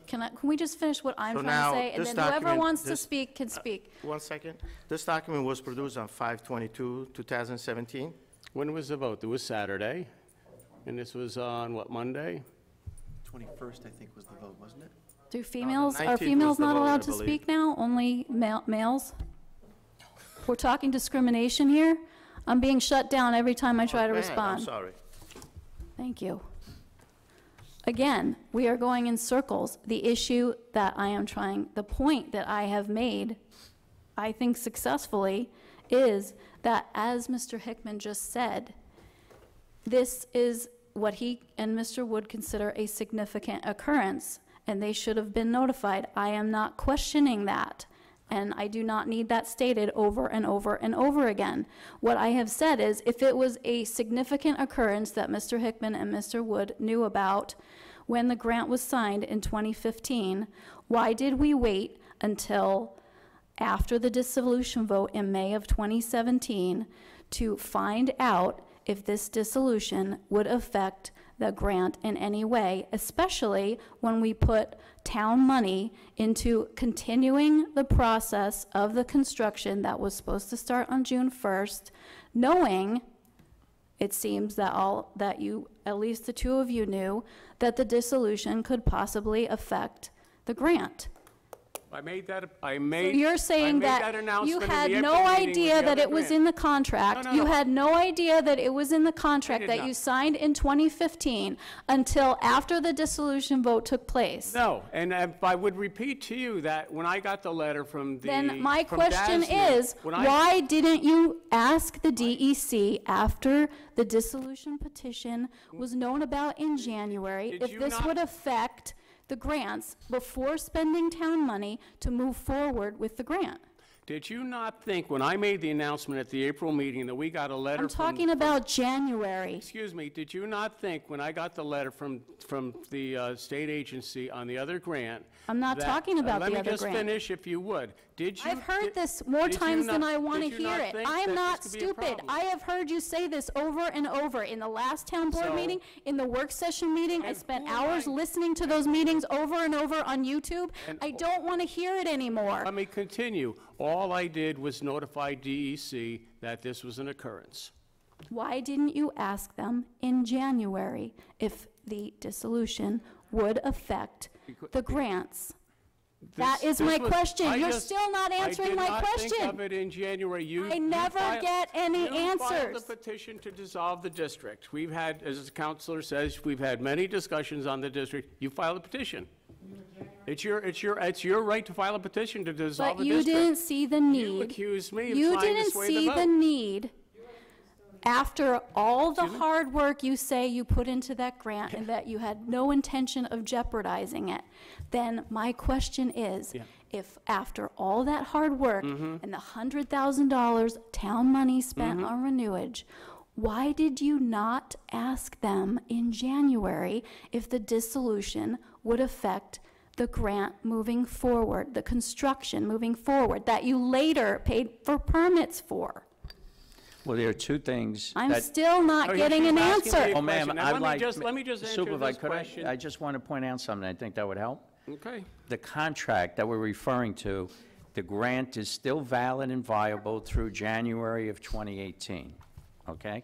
Can we just finish what I'm So trying to now, say? And this then whoever document- wants to this- speak can speak. 1 second. This document was produced on 5/22/2017. When was the vote? It was Saturday, and this was on, what, Monday? 21st, I think, was the vote, wasn't it? Do females, 19th are was females the not vote, I allowed to believe. speak now? Only males? We're talking discrimination here? I'm being shut down every time I try to Go ahead, respond. I'm sorry. Thank you. Again, we are going in circles. The issue that I am trying, the point that I have made, I think successfully, is that as Mr. Hickman just said, this is what he and Mr. Wood consider a significant occurrence, and they should have been notified. I am not questioning that, and I do not need that stated over and over and over again. What I have said is, if it was a significant occurrence that Mr. Hickman and Mr. Wood knew about when the grant was signed in 2015, why did we wait until after the dissolution vote in May of 2017 to find out if this dissolution would affect the grant in any way, especially when we put town money into continuing the process of the construction that was supposed to start on June 1st, knowing, it seems that you, at least the two of you knew, that the dissolution could possibly affect the grant. I made that, So you're saying that you had no idea that it was in the contract? No, You no. had no idea that it was in the contract did that not. you signed in 2015 until after the dissolution vote took place? No, and if I would repeat to you that when I got the letter from the... Then my from question DASNY, is, when I- why didn't you ask the DEC after the dissolution petition was known about in January Did if you this not- would affect the grants before spending town money to move forward with the grant? Did you not think, when I made the announcement at the April meeting, that we got a letter I'm from... talking about January. Excuse me, did you not think, when I got the letter from the state agency on the other grant... I'm not that- talking about the other Let me just grant. finish, if you would. Did you... I've heard did- this more did you times than not- I want to did you hear not it. think I am that not this could be a stupid. problem? I have heard you say this over and over. In the last town board So- meeting, in the work session meeting, I And spent who am hours I- listening to those meetings over and over on YouTube. And- I don't want to hear it anymore. Let me continue. All I did was notify DEC that this was an occurrence. Why didn't you ask them in January if the dissolution would affect the grants? That is my question. You're still not answering my I did not think question. of it in January. I never get any You filed answers. the petition to dissolve the district. We've had, as the counselor says, we've had many discussions on the district. You filed a petition. It's your right to file a petition to dissolve But the you district. didn't see the need. You accused me of You trying to didn't sway see the the vote. need, after all the hard work you say you put into that grant and that you had no intention of jeopardizing it. Then my question is, if after all that hard work and the $100,000 town money spent on renewage, why did you not ask them in January if the dissolution would affect the grant moving forward, the construction moving forward, that you later paid for permits for? Well, there are two things I'm that... still not getting an answer. Oh, ma'am, Now, I'd let me like... just- let me just answer Supervisor, this could question. I just want to point out something. I think that would help. Okay. The contract that we're referring to, the grant is still valid and viable through January of 2018, okay?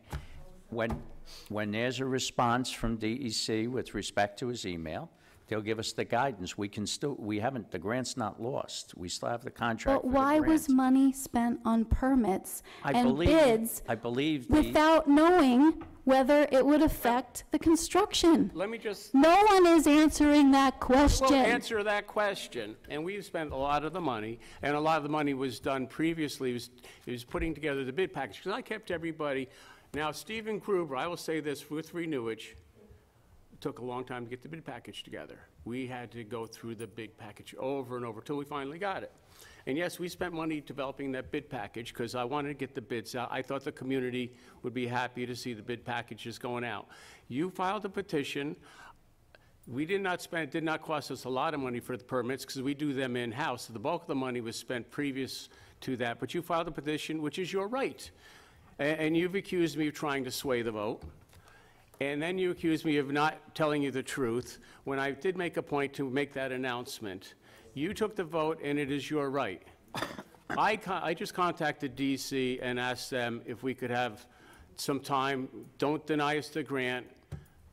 When there's a response from DEC with respect to his email, they'll give us the guidance. We haven't, the grant's not lost. We still have the contract But for the why grant. was money spent on permits and bids I believe without knowing whether it would affect the construction? Let me just... No one is answering that question. We'll answer that question, and we've spent a lot of the money, and a lot of the money was done previously, it was putting together the bid package, because I kept everybody... Now, Stephen Gruber, I will say this with renewage, it took a long time to get the bid package together. We had to go through the bid package over and over till we finally got it. And yes, we spent money developing that bid package because I wanted to get the bids out. I thought the community would be happy to see the bid packages going out. You filed a petition. We did not spend, it did not cost us a lot of money for the permits because we do them in-house. The bulk of the money was spent previous to that, but you filed a petition, which is your right. And you've accused me of trying to sway the vote. And then you accused me of not telling you the truth when I did make a point to make that announcement. You took the vote, and it is your right. I just contacted DC and asked them if we could have some time. Don't deny us the grant,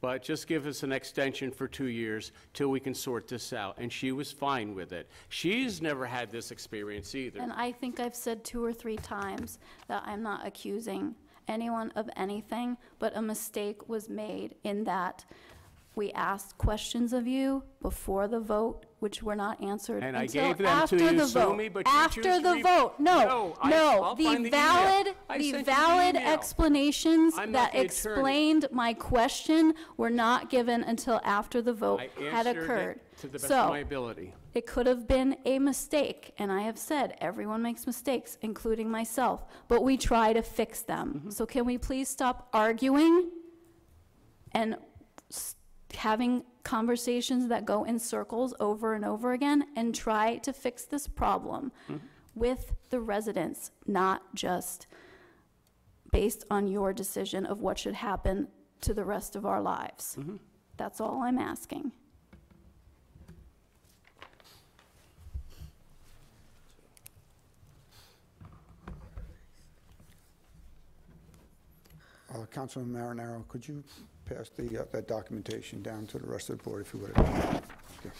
but just give us an extension for 2 years till we can sort this out. And she was fine with it. She's never had this experience either. And I think I've said 2 or 3 times that I'm not accusing anyone of anything, but a mistake was made in that we asked questions of you before the vote, which were not answered And I until gave them after to you, the Sue vote. me, but you After choose to the vote, no, I'll find the the email. I sent you the valid email. explanations I'm not that the attorney. explained my question were not given until after the vote I had answered it occurred. to the best So, of my ability. it could have been a mistake, and I have said, everyone makes mistakes, including myself, but we try to fix them. So can we please stop arguing and having conversations that go in circles over and over again and try to fix this problem with the residents, not just based on your decision of what should happen to the rest of our lives. That's all I'm asking. Councilman Marinaro, could you pass that documentation down to the rest of the board, if you would? Thank you.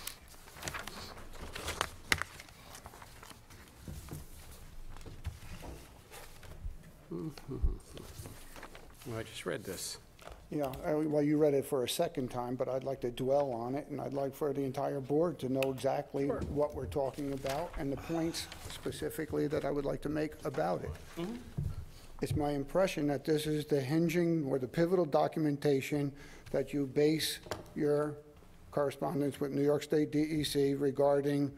Well, I just read this. Yeah, well, you read it for a second time, but I'd like to dwell on it, and I'd like for the entire board to know exactly what we're talking about and the points specifically that I would like to make about it. It's my impression that this is the hinging or the pivotal documentation that you base your correspondence with New York State DEC regarding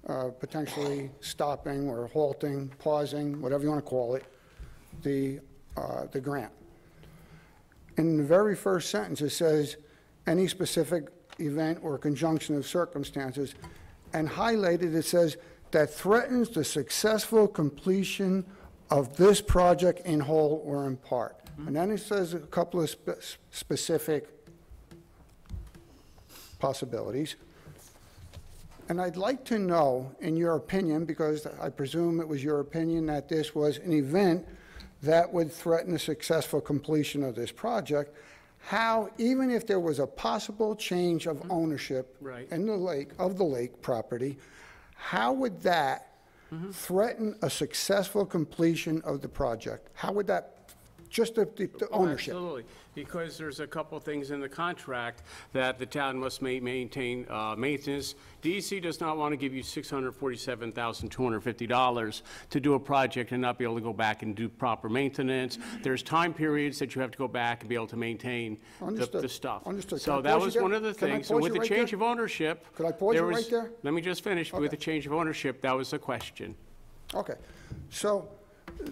potentially stopping or halting, pausing, whatever you want to call it, the grant. In the very first sentence, it says, any specific event or conjunction of circumstances, and highlighted, it says, that threatens the successful completion of this project in whole or in part. And then it says a couple of specific possibilities. And I'd like to know, in your opinion, because I presume it was your opinion that this was an event that would threaten the successful completion of this project, how, even if there was a possible change of ownership in the lake property, how would that threaten a successful completion of the project? How would that, just the ownership? Absolutely, because there's a couple things in the contract that the town must maintain maintenance. DEC does not want to give you $647,250 to do a project and not be able to go back and do proper maintenance. There's time periods that you have to go back and be able to maintain the stuff. Understood. So that was one of the things. And with the change of ownership, could I pause you right there? Let me just finish. With the change of ownership, that was the question. Okay. So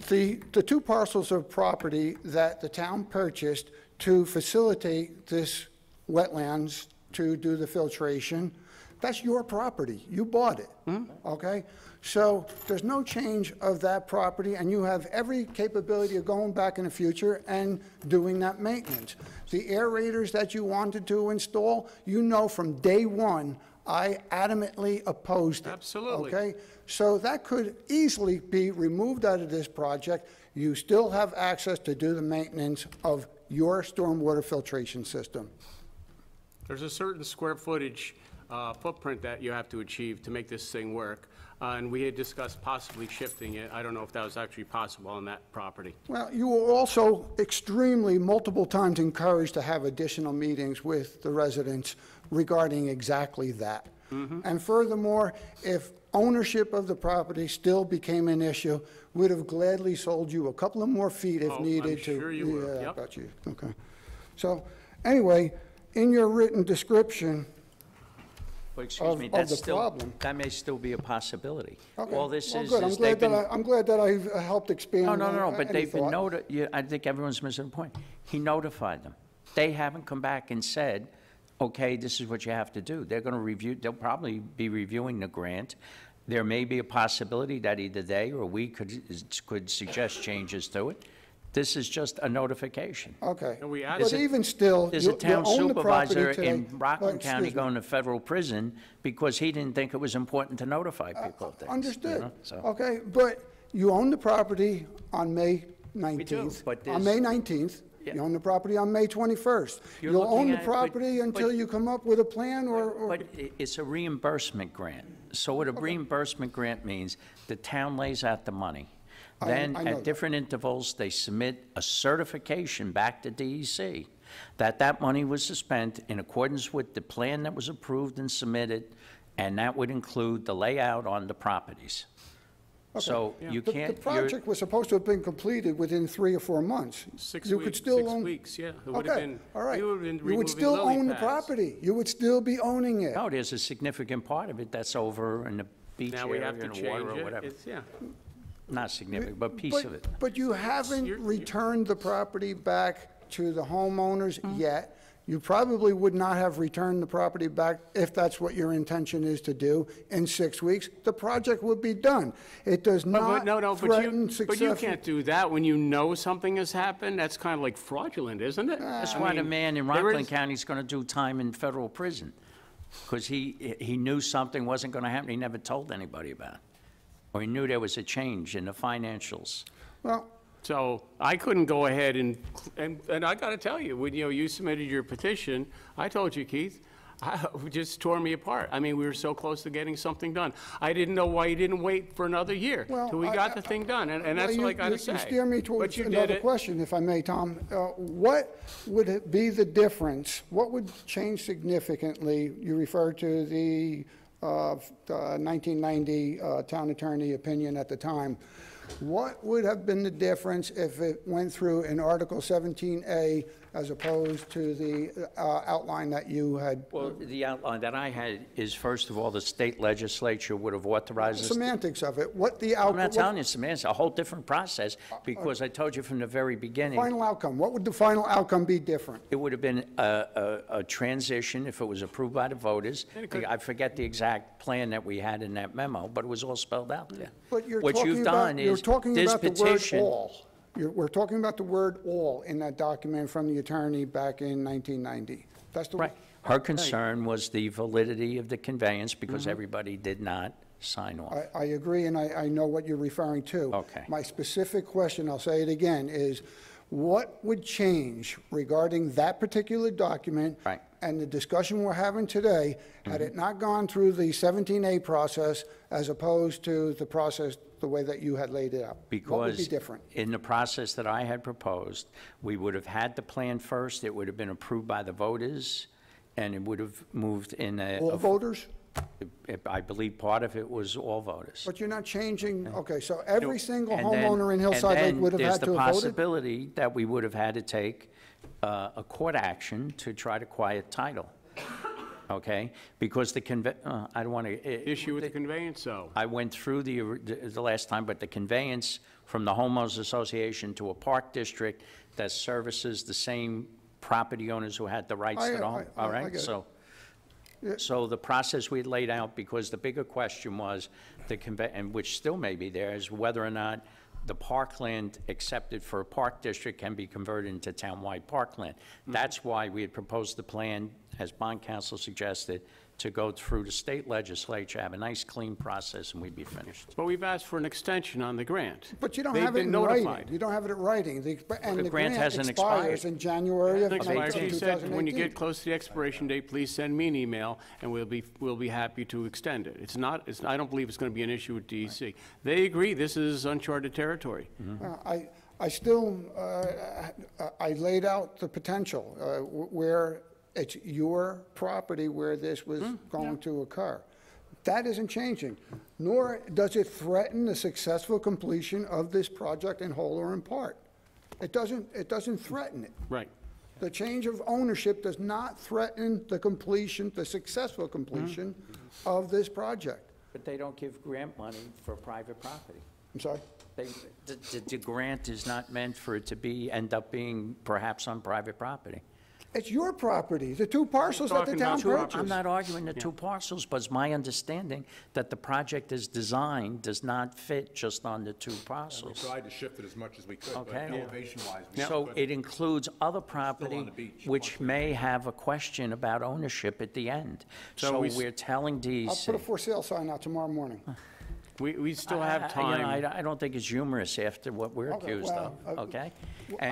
the two parcels of property that the town purchased to facilitate this wetlands to do the filtration, that's your property. You bought it, okay? So there's no change of that property, and you have every capability of going back in the future and doing that maintenance. The aerators that you wanted to install, you know from day one, I adamantly opposed it. Absolutely. Okay? So that could easily be removed out of this project. You still have access to do the maintenance of your stormwater filtration system. There's a certain square footage footprint that you have to achieve to make this thing work. And we had discussed possibly shifting it. I don't know if that was actually possible on that property. Well, you were also extremely multiple times encouraged to have additional meetings with the residents regarding exactly that. And furthermore, if ownership of the property still became an issue, we'd have gladly sold you a couple of more feet if needed. I'm sure you would. Yeah, Yep. I got you. Okay. So anyway, in your written description But excuse me, of that's the still, problem. that may still be a possibility. Okay. All this Well, is good. I'm they've glad been. I'm glad that I've helped expand. No, but any they've been thought. I think everyone's missing the point. He notified them. They haven't come back and said, okay, this is what you have to do. They're going to review, they'll probably be reviewing the grant. There may be a possibility that either they or we could suggest changes to it. This is just a notification. Okay. And we But even still, There's you a town own the property supervisor today. in Rockland Excuse County me. going to federal prison because he didn't think it was important to notify people of things. you Understood. know, so. Okay, but you own the property on May 19th. but On there's- May 19th. Yeah. You own the property on May 21st. You're You'll looking own the at it, property until you come up with a plan or... But it's a reimbursement grant. So what a reimbursement grant means, the town lays out the money. Then, I know at that. different intervals, they submit a certification back to DEC that money was spent in accordance with the plan that was approved and submitted, and that would include the layout on the properties. Okay. So you The can't, project was supposed to have been completed within 3 or 4 months. 6 You weeks, could still 6 own- weeks, yeah. It would have Okay, been, all right. you would have been You would removing still lily own the pads. property. You would still be owning it. no, there's a significant part of it that's over in the beach Now we area have to and the change water or it. whatever. It's, yeah. Not significant, but piece of it. But you haven't returned the property back to the homeowners Mm-hmm. yet. You probably would not have returned the property back, if that's what your intention is to do, in 6 weeks. The project would be done. It does not threaten success. But you can't do that when you know something has happened. That's kind of like fraudulent, isn't it? That's I why the mean, man in there Rockland is- County is going to do time in federal prison, because he knew something wasn't going to happen, he never told anybody about it. Or he knew there was a change in the financials. Well, So I couldn't go ahead and I got to tell you, when you submitted your petition, I told you, Keith, it just tore me apart. I mean, we were so close to getting something done. I didn't know why you didn't wait for another year till we got the thing done, and that's well, what I got to say. You steer me But towards you did another it. question, if I may, Tom. What would it be the difference? What would change significantly? You refer to the 1990 town attorney opinion at the time. What would have been the difference if it went through in Article 17A as opposed to the outline that you had? Well, the outline that I had is, first of all, the state legislature would have authorized this. Semantics of it, what the I'm outcome? not telling you semantics, a whole different process, because I told you from the very beginning. Final outcome, what would the final outcome be different? It would have been a transition if it was approved by the voters. I forget the exact plan that we had in that memo, but it was all spelled out there. But you're What talking you've about, done you're is talking this about the word petition. all. We're talking about the word all in that document from the attorney back in 1990. That's the Right. Her concern was the validity of the conveyance because Mm-hmm. everybody did not sign off. I agree, and I know what you're referring to. Okay. My specific question, I'll say it again, is what would change regarding that particular document Right. and the discussion we're having today, had it not gone through the 17A process as opposed to the process the way that you had laid it out? What would be Because different? in the process that I had proposed, we would have had the plan first, it would have been approved by the voters, and it would have moved in a... All voters? I believe part of it was all voters. But you're not changing, okay, so every single And then- homeowner in Hillside Lake would have had to have And then there's the voted? possibility that we would have had to take a court action to try to quiet title, okay? Because I don't want to... Issue with the conveyance, though. I went through the last time, but the conveyance from the homeowners association to a park district that services the same property owners who had the rights to the home, all I right? get it. So the process we had laid out, because the bigger question was and which still may be there, is whether or not the parkland accepted for a park district can be converted into townwide parkland. That's why we had proposed the plan, as bond counsel suggested, to go through the state legislature, have a nice clean process, and we'd be finished. But we've asked for an extension on the grant. But you don't They've have it been in notified. writing. You don't have it in writing. And The the grant grant hasn't expires expired. in January of She said, 2018. when you get close to the expiration date, please send me an email, and we'll be happy to extend it. I don't believe it's going to be an issue with DEC. They agree this is uncharted territory. I still, I laid out the potential where it's your property where this was going to occur. That isn't changing, nor does it threaten the successful completion of this project in whole or in part. It doesn't threaten it. Right. The change of ownership does not threaten the completion, the successful completion of this project. But they don't give grant money for private property. I'm sorry? The grant is not meant for it to end up being perhaps on private property. It's your property, the two parcels that the town purchased. I'm not arguing the two parcels, but it's my understanding that the project is designed does not fit just on the two parcels. We tried to shift it as much as we could, but Okay. elevation-wise, we So couldn't. it includes other property the beach. which may have a question about ownership at the end. So we're telling I'll DEC. put a for sale sign out tomorrow morning. We still have time. I don't think it's humorous after what we're Okay, accused of, well, okay?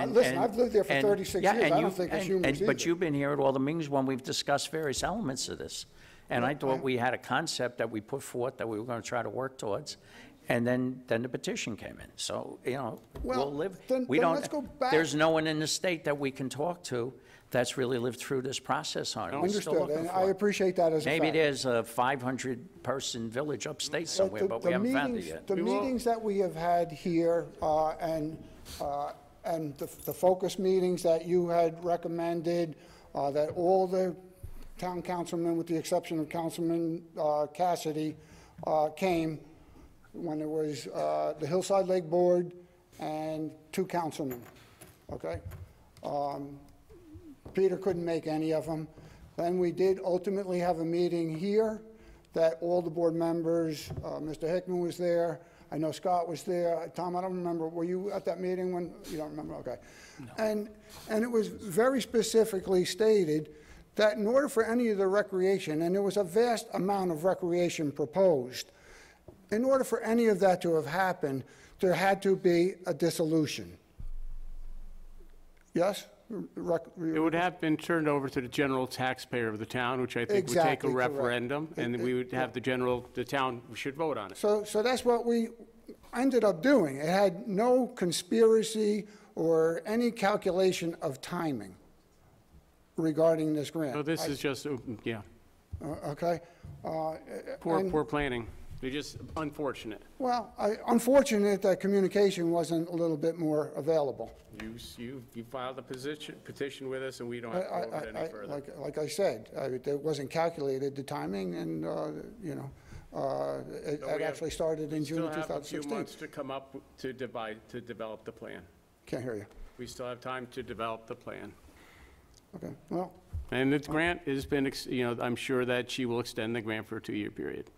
listen, I've lived there for and- 36 yeah, years. and I don't you- think it's and- humorous But either. you've been here at all the meetings when we've discussed various elements of this. And I thought we had a concept that we put forth that we were going to try to work towards, and then the petition came in. So, Well, we'll live. then We don't. let's go back. There's no one in the state that we can talk to that's really lived through this process on it. We're still Understood, looking and for I it. appreciate that as a fact. Maybe there's a 500-person village upstate somewhere, but we haven't found it yet. The meetings that we have had here, and the focus meetings that you had recommended, that all the town councilmen, with the exception of Councilman Cassidy, came when it was the Hillside Lake Board and 2 councilmen, okay? Peter couldn't make any of them. Then we did ultimately have a meeting here that all the board members, Mr. Hickman was there, I know Scott was there. Tom, I don't remember, were you at that meeting when, you don't remember, okay. And it was very specifically stated that in order for any of the recreation, and there was a vast amount of recreation proposed, in order for any of that to have happened, there had to be a dissolution. Yes? It would have been turned over to the general taxpayer of the town, which I think would take Exactly a correct. referendum, and we would have the town should vote on it. So that's what we ended up doing. It had no conspiracy or any calculation of timing regarding this grant. So this is just, yeah. Okay? Poor planning. They're just unfortunate. Well, unfortunate that communication wasn't a little bit more available. You filed a petition with us, and we don't have to go over it any further. Like I said, it wasn't calculated, the timing, and, you know, it actually started in June of 2016. We still have a few months to come up to develop the plan. Can't hear you. We still have time to develop the plan. Okay, well. And the grant has been, you know, I'm sure that she will extend the grant for a 2-year period.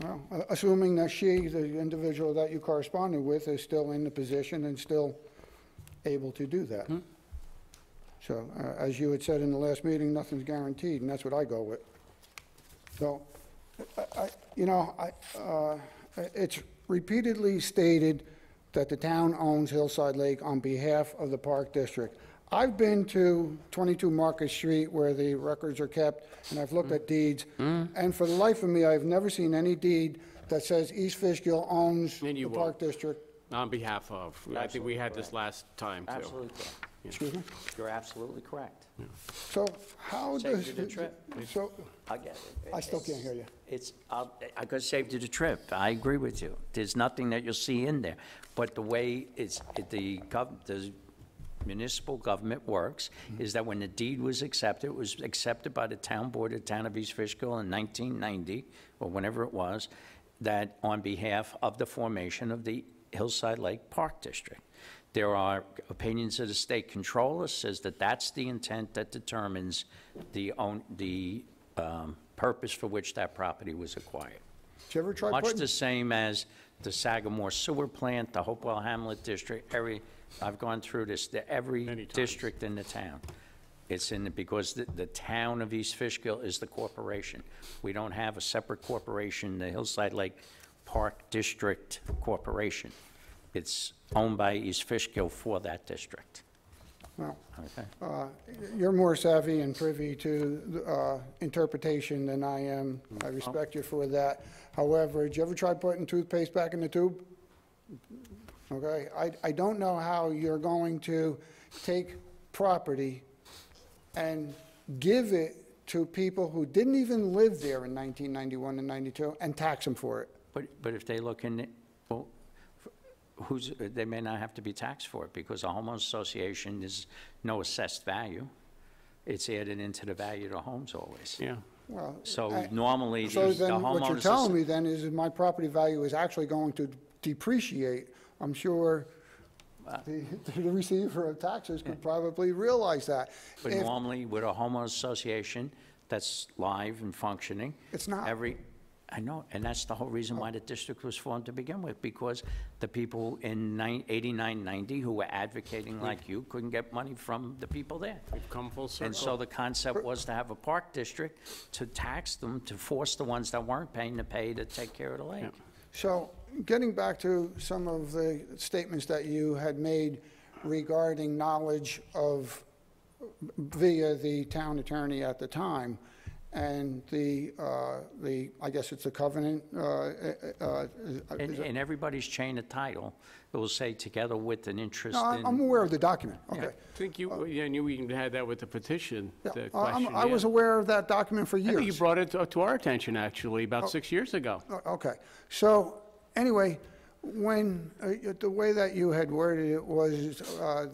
Well, assuming that she, the individual that you corresponded with, is still in the position and still able to do that. So, as you had said in the last meeting, nothing's guaranteed, and that's what I go with. So, it's repeatedly stated that the town owns Hillside Lake on behalf of the Park District. I've been to 22 Market Street where the records are kept, and I've looked at deeds, and for the life of me, I've never seen any deed that says East Fishkill owns the Park District. On behalf of. I think we had this last time, too. Absolutely correct. Excuse me? You're absolutely correct. So how does... Saved you the trip. So, I get it. I still can't hear you. I could saved you the trip. I agree with you. There's nothing that you'll see in there. But the way the municipal government works is that when the deed was accepted, it was accepted by the town board of the town of East Fishkill in 1990, or whenever it was, that on behalf of the formation of the Hillside Lake Park District. There are opinions of the state controller says that that's the intent that determines the purpose for which that property was acquired. Did you ever try Much the same as the Sagamore Sewer Plant, the Hopewell Hamlet District, I've gone through this, every district in the town. It's because the town of East Fishkill is the corporation. We don't have a separate corporation, the Hillside Lake Park District Corporation. It's owned by East Fishkill for that district. Well, okay. You're more savvy and privy to interpretation than I am. I respect you for that. However, did you ever try putting toothpaste back in the tube? Okay, I don't know how you're going to take property and give it to people who didn't even live there in 1991 and 92 and tax them for it. But if they look in, well, they may not have to be taxed for it because a homeowners association is no assessed value. It's added into the value of the homes always. Yeah. Well, so normally so the then what you're homeowners. telling me then is that my property value is actually going to depreciate. I'm sure the receiver of taxes could probably realize that. But normally with a homeowners association that's live and functioning. It's not. I know, and that's the whole reason why the district was formed to begin with, because the people in 89, 90 who were advocating like you couldn't get money from the people there. We've come full circle. And so the concept was to have a park district to tax them, to force the ones that weren't paying to pay to take care of the lake. Yeah. So getting back to some of the statements that you had made regarding knowledge of, via the town attorney at the time, and I guess it's a covenant. In everybody's chain of title, it will say together with an interest in. I'm aware of the document, okay. I think you even had that with the petition, the Yeah, question. I was aware of that document for years. I think you brought it to our attention, actually, about 6 years ago. Okay, so anyway, when, the way that you had worded it was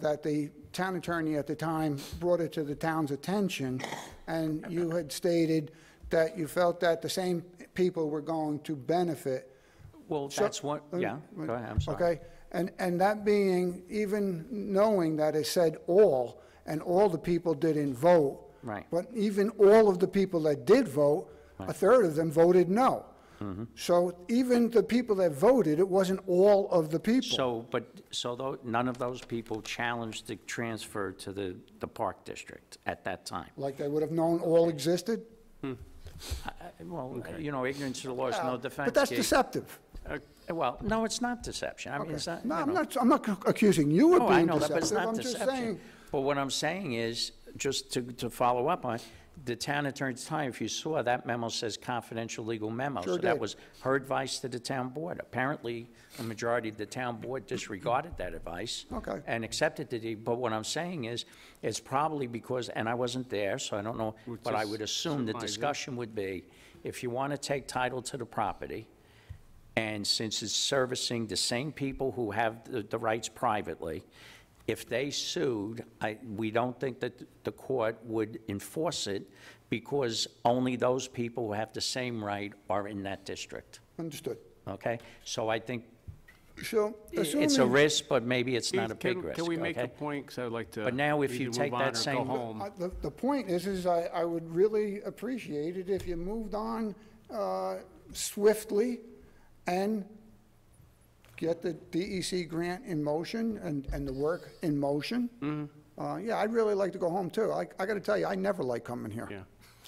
that the town attorney at the time brought it to the town's attention, and you had stated that you felt that the same people were going to benefit. Well, that's what, yeah, go ahead, I'm sorry. Okay, and that being, even knowing that it said all, and all the people didn't vote. Right. But even all of the people that did vote, a third of them voted no. So even the people that voted, it wasn't all of the people. So none of those people challenged the transfer to the Park District at that time? Like they would have known all existed? Well, you know, ignorance of the law is no defense. But that's Keith. deceptive. Well, no, it's not deception. I mean, Okay. it's not. No, you know. I'm not accusing you of Oh, I being know that, but it's deceptive. not I'm just deception. saying, But what I'm saying is just to follow up on, the town attorney's time, if you saw, that memo says confidential legal memo. Sure So that did. was her advice to the town board. Apparently, a majority of the town board disregarded that advice. Okay. And accepted the deed. But what I'm saying is, it's probably because, and I wasn't there, so I don't know, but I would assume the surmise, yeah. discussion would be, if you want to take title to the property, and since it's servicing the same people who have the rights privately, if they sued, we don't think that the court would enforce it because only those people who have the same right are in that district, Understood. okay? So I think So, it's a assuming- risk, but maybe it's not a big risk, Can we make a okay? point, because I'd like to But now if either you move take on that or go same- home. The point is I would really appreciate it if you moved on swiftly and get the DEC grant in motion and the work in motion. Yeah, I'd really like to go home, too. I got to tell you, I never like coming here. Yeah.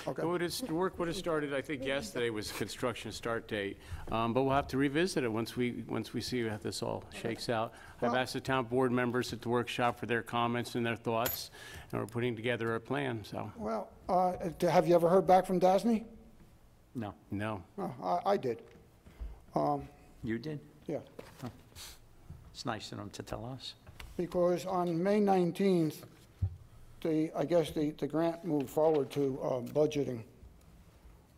Okay. The work would have started, I think, yesterday was construction start date, but we'll have to revisit it once we see how this all shakes out. I've asked the town board members at the workshop for their comments and their thoughts, and we're putting together a plan, so. Well, have you ever heard back from DASNY? No. No. Oh, I did. You did? Yeah. It's nice of them to tell us. Because on May 19th, I guess the grant moved forward to budgeting.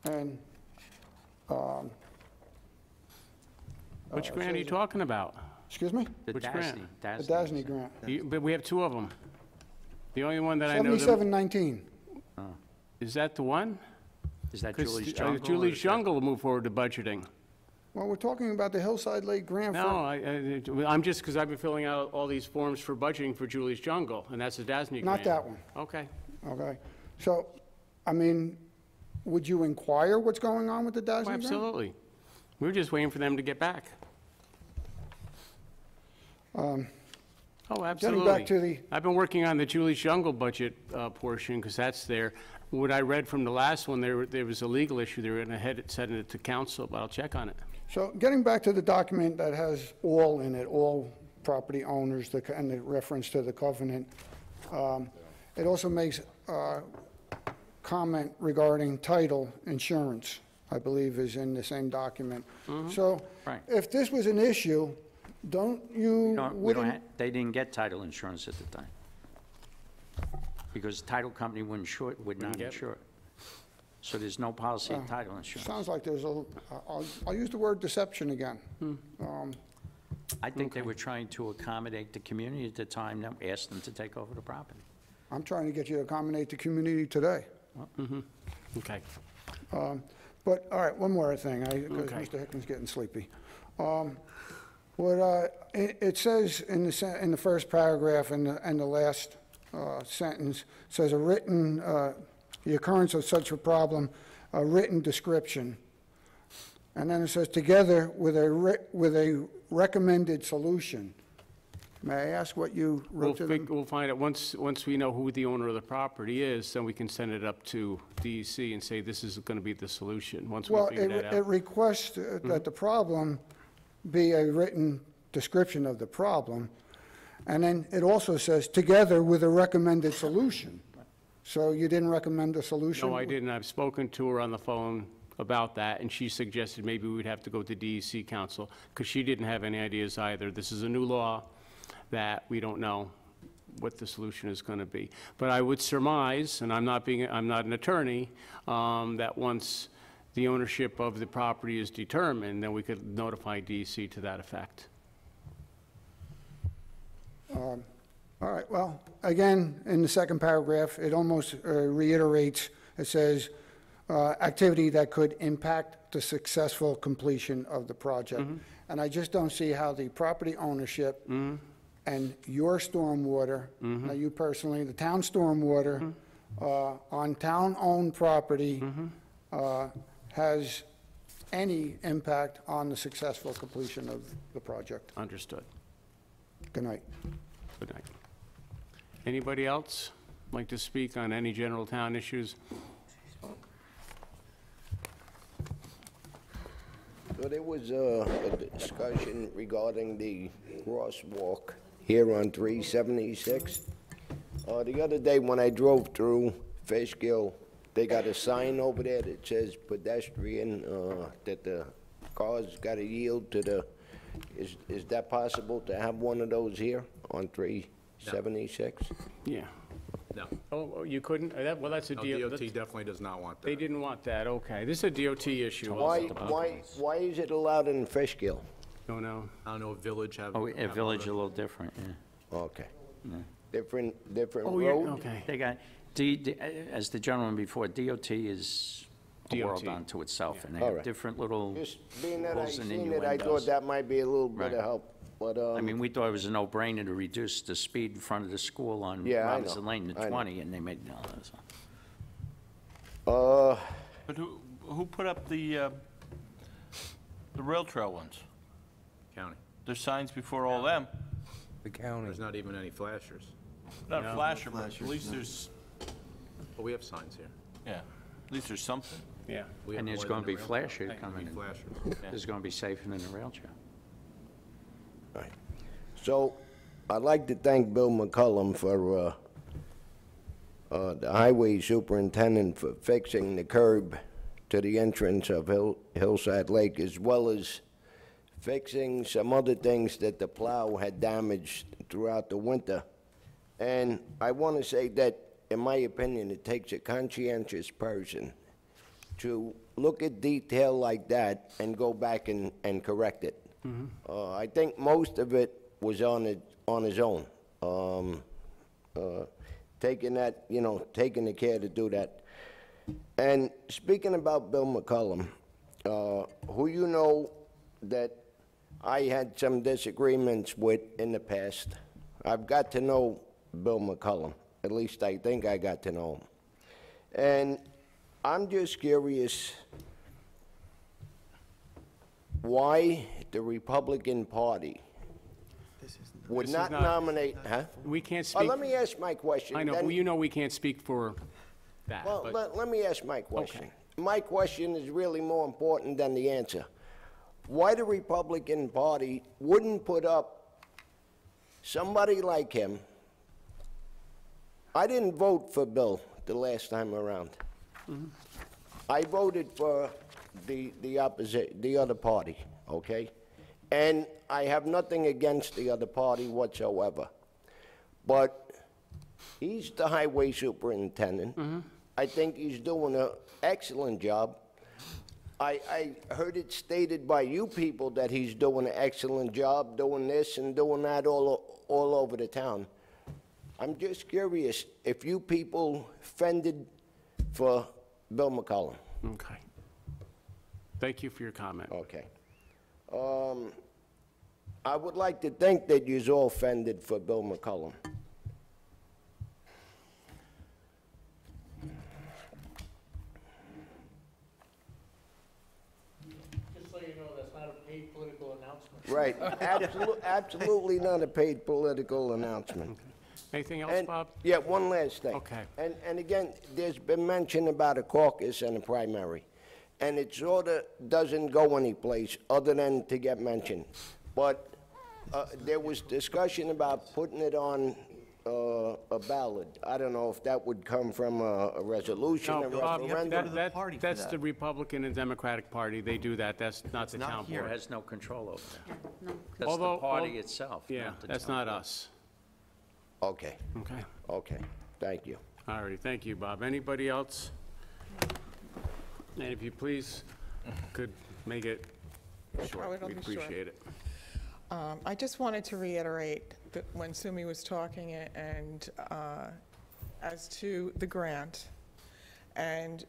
And, Which grant are you talking about? excuse me? The Which DASNY. grant? The DASNY grant. But we have two of them. The only one that I know. 7719. Is that the one? Is that 'Cause, Julie's Jungle? Julie's Jungle will move forward to budgeting. Well, we're talking about the Hillside Lake grant. No, I'm just, because I've been filling out all these forms for budgeting for Julie's Jungle, and that's a DASNY grant. Not that one. Okay. Okay. So, I mean, would you inquire what's going on with the DASNY Oh, grant? absolutely. We were just waiting for them to get back. Oh, absolutely. Getting back to the, I've been working on the Julie's Jungle budget portion, because that's there. What I read from the last one, there was a legal issue. They were going to send it to council, but I'll check on it. so getting back to the document that has all in it, all property owners, and the reference to the covenant, it also makes comment regarding title insurance, I believe is in the same document. So Right. if this was an issue, don't you, They didn't get title insurance at the time. Because the title company would not get it. insure it. So there's no policy of title insurance. sounds like there's I'll use the word deception again. I think they were trying to accommodate the community at the time that asked them to take over the property. I'm trying to get you to accommodate the community today. Okay. But, all right, one more thing, because Okay. Mr. Hickman's getting sleepy. It says in the first paragraph and the last sentence, says the occurrence of such a problem, a written description. And then it says, together with a recommended solution. May I ask what you wrote to them? We'll find out, once we know who the owner of the property is, then we can send it up to DEC and say, this is going to be the solution, once we Well, figure that it out. requests that the problem be a written description of the problem, and then it also says, together with a recommended solution. So you didn't recommend a solution? No, I didn't. I've spoken to her on the phone about that, and she suggested maybe we'd have to go to DEC council, because she didn't have any ideas either. This is a new law that we don't know what the solution is going to be. But I would surmise, and I'm not an attorney, that once the ownership of the property is determined, then we could notify DEC to that effect. All right, well, again, in the second paragraph, it almost reiterates, it says, activity that could impact the successful completion of the project. And I just don't see how the property ownership and your stormwater, now you personally, the town stormwater, on town-owned property has any impact on the successful completion of the project. Understood. Good night. Good night. Anybody else like to speak on any general town issues? So there was a discussion regarding the crosswalk here on 376. The other day when I drove through Fishkill, they got a sign over there that says pedestrian, that the cars gotta yield to the, is that possible to have one of those here on 376? Yeah. No. Oh, you couldn't? Well, that's a No, DOT. DOT definitely does not want that. They didn't want that, okay. This is a DOT issue. Why is it allowed in Fishkill? Don't know. I don't know if Village have. Oh, a Village a little different, yeah. Okay. Different Oh, road? okay. They got, as the gentleman before, DOT is a world DOT. unto itself, and they All have right. different little Just being that I rules and seen it, I thought innuendos. that might be a little bit Right. of help, but, I mean, we thought it was a no-brainer to reduce the speed in front of the school on Yeah, I know. Robinson Lane to I know. 20, and they made, no, that's, But who put up the rail trail ones? County. There's signs before all them. The county. There's not even any flashers. Not No. flasher, but at least there's, But we have signs here. yeah, at least there's something. Yeah. We have and there's more going than to be the rail trail. flashers There's coming gonna be in. flashers. There's going to be safer than the rail trail. Right. So, I'd like to thank Bill McCullum for, the highway superintendent for fixing the curb to the entrance of Hillside Lake, as well as fixing some other things that the plow had damaged throughout the winter. And I want to say that, in my opinion, it takes a conscientious person to look at detail like that and go back and correct it. I think most of it was on his own, taking the care to do that. And speaking about Bill McCullum, who you know that I had some disagreements with in the past, I've got to know Bill McCullum. At least I think I got to know him. And I'm just curious why the Republican Party would This is not not- nominate, huh? We can't Oh, speak. let me ask my question. I know, then- well, you know we can't speak for that, Well, but, let me ask my question. My question is really more important than the answer. Why the Republican Party wouldn't put up somebody like him? I didn't vote for Bill the last time around. I voted for the other party, okay? And I have nothing against the other party whatsoever. But he's the highway superintendent. I think he's doing an excellent job. I heard it stated by you people that he's doing an excellent job doing this and doing that all over the town. I'm just curious if you people fended for Bill McCullum. okay. Thank you for your comment. Okay. I would like to think that you's all fended for Bill McCullum. Just so you know, that's not a paid political announcement. Right, absolutely not a paid political announcement. Anything else, And- Bob? Yeah, one last thing. Okay. And again, there's been mention about a caucus and a primary, and it sort of doesn't go anyplace other than to get mentioned. But there was discussion about putting it on a ballot. I don't know if that would come from a resolution, a No, Bob, referendum. that's the Republican and Democratic Party. They do that. That's not the town Here board. has no control over that. That's the Although- party itself. Yeah, not the that's town not board. us. Okay, Okay. okay, thank you. All righty, thank you, Bob. Anybody else? And if you please could make it short, it'll we'd be short. appreciate it. I just wanted to reiterate that when Sumi was talking and as to the grant, and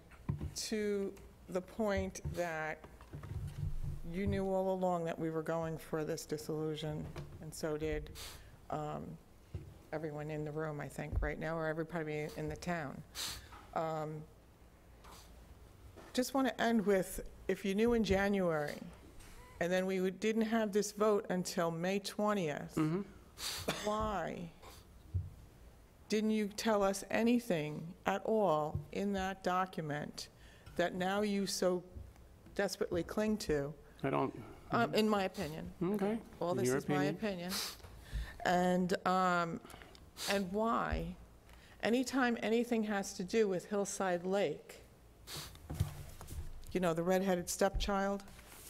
to the point that you knew all along that we were going for this dissolution, and so did everyone in the room, I think, right now, or everybody in the town. Just want to end with, if you knew in January, and then we didn't have this vote until May 20th, why didn't you tell us anything at all in that document that now you so desperately cling to? I don't, In my opinion. okay. Well, In this your is my opinion. And why anytime anything has to do with Hillside Lake, you know, the redheaded stepchild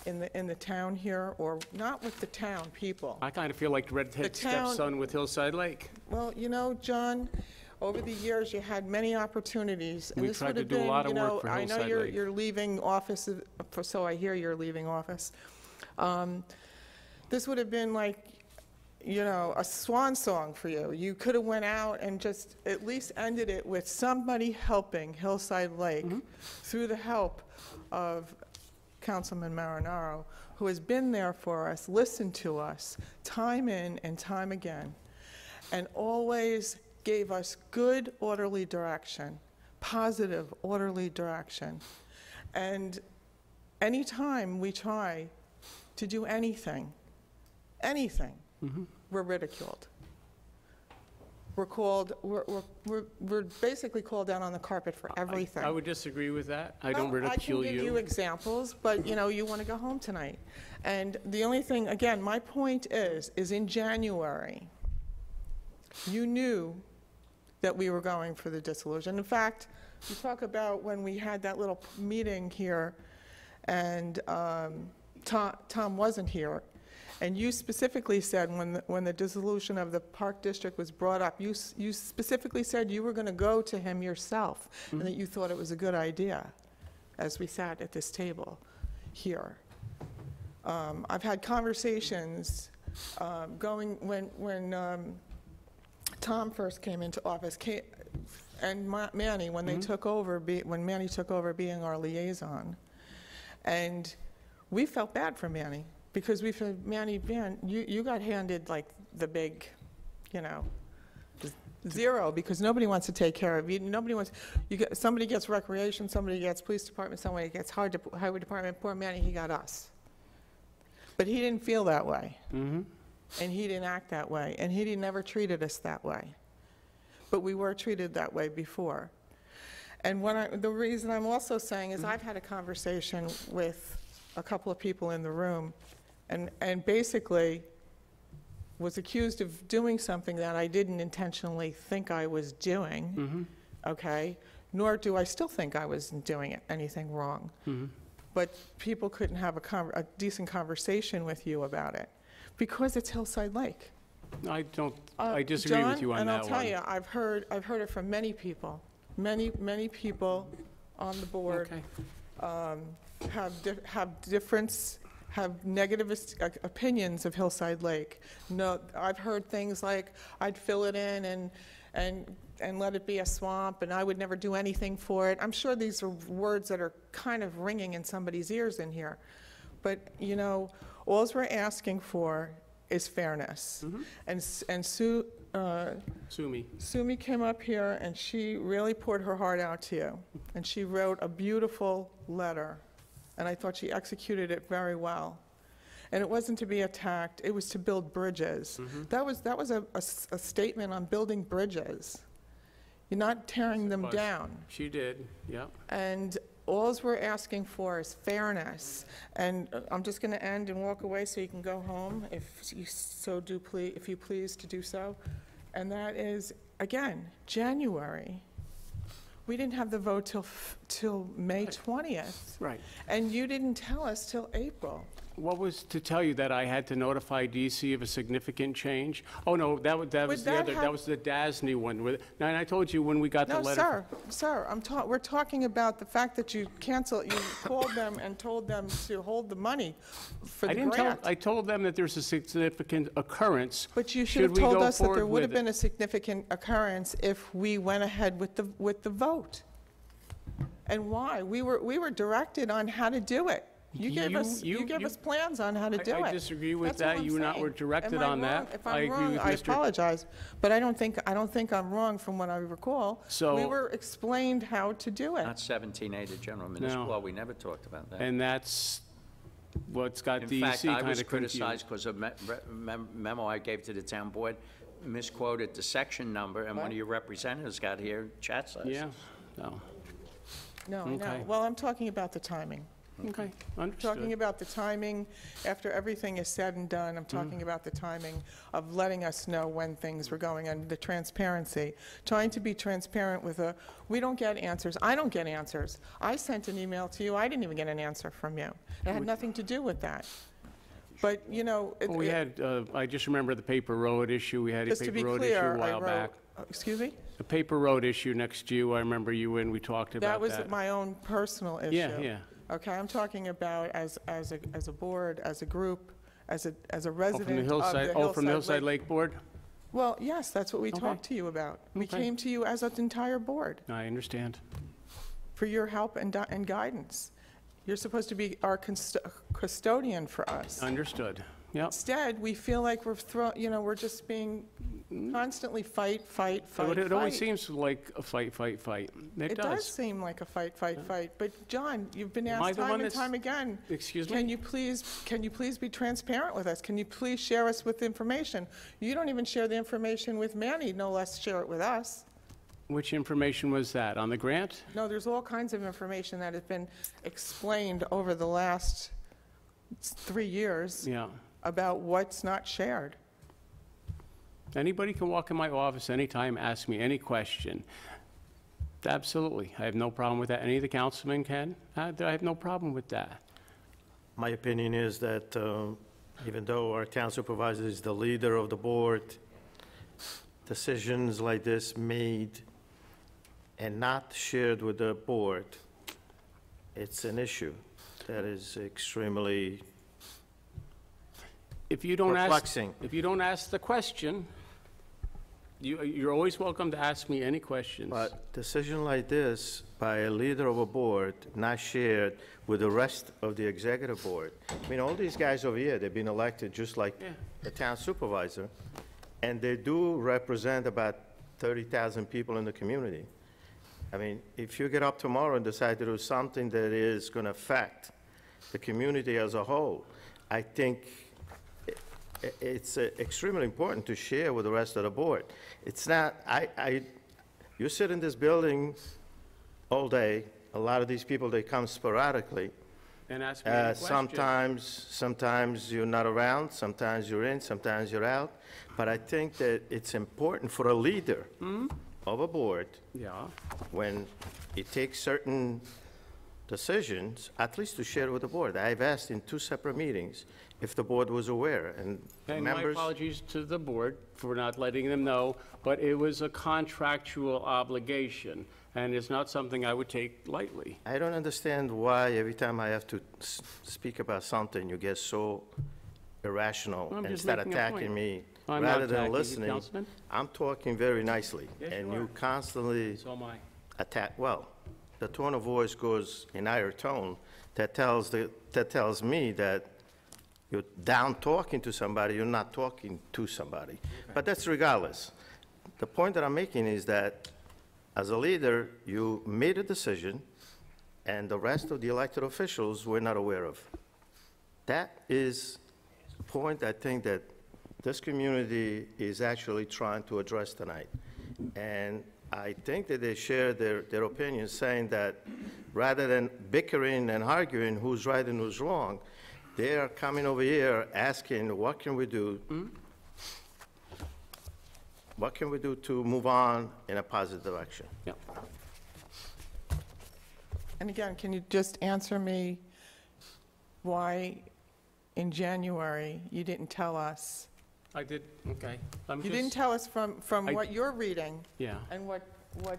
in the town here, or not with the town people. I kind of feel like redhead stepson with Hillside Lake. Well, you know, John, over the years, you had many opportunities. And We this tried would to have do a been, lot of you know, work for I know Hillside Lake. you're leaving office, so I hear you're leaving office. This would have been like, you know, a swan song for you. You could have went out and just at least ended it with somebody helping Hillside Lake through the help of Councilman Marinaro, who has been there for us, listened to us time in and time again, and always gave us good, orderly direction, positive, orderly direction. And anytime we try to do anything, we're ridiculed. We're called, we're basically called down on the carpet for everything. I would disagree with that. I don't ridicule I can give you you. examples, but, you know, you want to go home tonight. And the only thing, again, my point is in January, you knew that we were going for the dissolution. In fact, you talk about when we had that little meeting here, and Tom wasn't here, and you specifically said when the dissolution of the Park District was brought up, you specifically said you were going to go to him yourself, and that you thought it was a good idea, as we sat at this table here. I've had conversations going when Tom first came into office, and Manny, when they took over, when Manny took over being our liaison, and we felt bad for Manny. Because we said, Manny, man, you got handed like the big, you know, zero, because nobody wants to take care of you. Nobody wants, somebody gets recreation, somebody gets police department, somebody gets highway department. Poor Manny, he got us. But he didn't feel that way. And he didn't act that way. And he never treated us that way. But we were treated that way before. And the reason I'm also saying is I've had a conversation with a couple of people in the room, and basically was accused of doing something that I didn't intentionally think I was doing, okay? Nor do I still think I was doing anything wrong. But people couldn't have a decent conversation with you about it, because it's Hillside Lake. I disagree with you on that one. And I'll tell you, I've heard it from many people. Many people on the board have negative opinions of Hillside Lake. No, I've heard things like, I'd fill it in and let it be a swamp, and I would never do anything for it. I'm sure these are words that are kind of ringing in somebody's ears in here. But, you know, all we're asking for is fairness. And Sumi came up here, and she really poured her heart out to you. And she wrote a beautiful letter. And I thought she executed it very well. And it wasn't to be attacked, it was to build bridges. That was a statement on building bridges. You're not tearing them down. She did, yeah. And all we're asking for is fairness. And I'm just going to end and walk away so you can go home, if you please to do so. And that is, again, January. We didn't have the vote till May 20th. Right. And you didn't tell us till April. What was to tell you that I had to notify DC of a significant change? Oh, no, that was the DASNY one. And I told you when we got the letter. No, sir, we're talking about the fact that you called them and told them to hold the money for the grant. I told them that there's a significant occurrence. But you should have told us that there would have been a significant occurrence if we went ahead with the vote. And why? We were directed on how to do it. You gave us plans on how to do it. I disagree with that. You were directed on that. If I'm wrong, I apologize, but I don't think I'm wrong from what I recall. We were explained how to do it. Not 17A, the general municipal law. We never talked about that. And that's what's got DEC kind of confused. In fact, I was criticized because a memo I gave to the town board misquoted the section number, and one of your representatives got here, chats us. Yeah, no. No, well, I'm talking about the timing. Okay, Talking understood. about the timing, after everything is said and done, I'm talking about the timing of letting us know when things were going and the transparency. Trying to be transparent with we don't get answers. I don't get answers. I sent an email to you, I didn't even get an answer from you. It had nothing to do with that. But, you know. Well, we had, I just remember the paper road issue. We had a Just to be paper road issue clear, a while back. Excuse me? The paper road issue next to you, I remember you and we talked about That that. was my own personal issue. Yeah, yeah. Okay, I'm talking about as a board, as a group, as a Oh, from resident the of Hillside, the oh, from the Hillside Lake Board? Well, yes, that's what we Okay. talked to you about. We Okay. came to you as an entire board I understand. for your help and guidance. You're supposed to be our custodian for us. Understood. Yep. Instead, we feel like we're just being constantly fight. It always seems like a fight. It It does does. seem like a fight. But John, you've been Am I asked the one time and that's- time again. Excuse me? Can you please be transparent with us? Can you please share us with information? You don't even share the information with Manny, no less share it with us. Which information was that? On the grant? No, there's all kinds of information that has been explained over the last 3 years Yeah. about what's not shared. Anybody can walk in my office anytime, ask me any question. Absolutely. I have no problem with that. Any of the councilmen can. I have no problem with that. My opinion is that even though our town supervisor is the leader of the board, decisions like this made and not shared with the board, it's an issue that is extremely If you don't ask, perplexing. if you don't ask the question, you're always welcome to ask me any questions. But decision like this by a leader of a board not shared with the rest of the executive board. I mean, all these guys over here, they've been elected just like Yeah. the town supervisor, and they do represent about 30,000 people in the community. I mean, if you get up tomorrow and decide to do something that is going to affect the community as a whole, I think it's extremely important to share with the rest of the board. It's not, you sit in this building all day, a lot of these people, they come sporadically. And ask me any question. Sometimes you're not around, sometimes you're in, sometimes you're out. But I think that it's important for a leader of a board, Yeah. when it takes certain decisions, at least to share with the board. I've asked in 2 separate meetings if the board was aware, and And my members... apologies to the board for not letting them know, but it was a contractual obligation, and it's not something I would take lightly. I don't understand why every time I have to speak about something, you get so irrational I'm and just start making a attacking point. me. I'm not Rather attacking than you, listening, Councilman. I'm talking very nicely. Yes, And you you are. constantly So am I. attack, well, the tone of voice goes in higher tone. That tells me that you're down talking to somebody, you're not talking to somebody. But that's regardless. The point that I'm making is that as a leader, you made a decision, and the rest of the elected officials were not aware of. That is a point I think that this community is actually trying to address tonight. And I think that they share their opinions, saying that rather than bickering and arguing who's right and who's wrong, they are coming over here asking, what can we do? What can we do to move on in a positive direction? Yeah. And again, can you just answer me why in January you didn't tell us? I did, okay. You didn't tell us from I- what you're reading Yeah, and what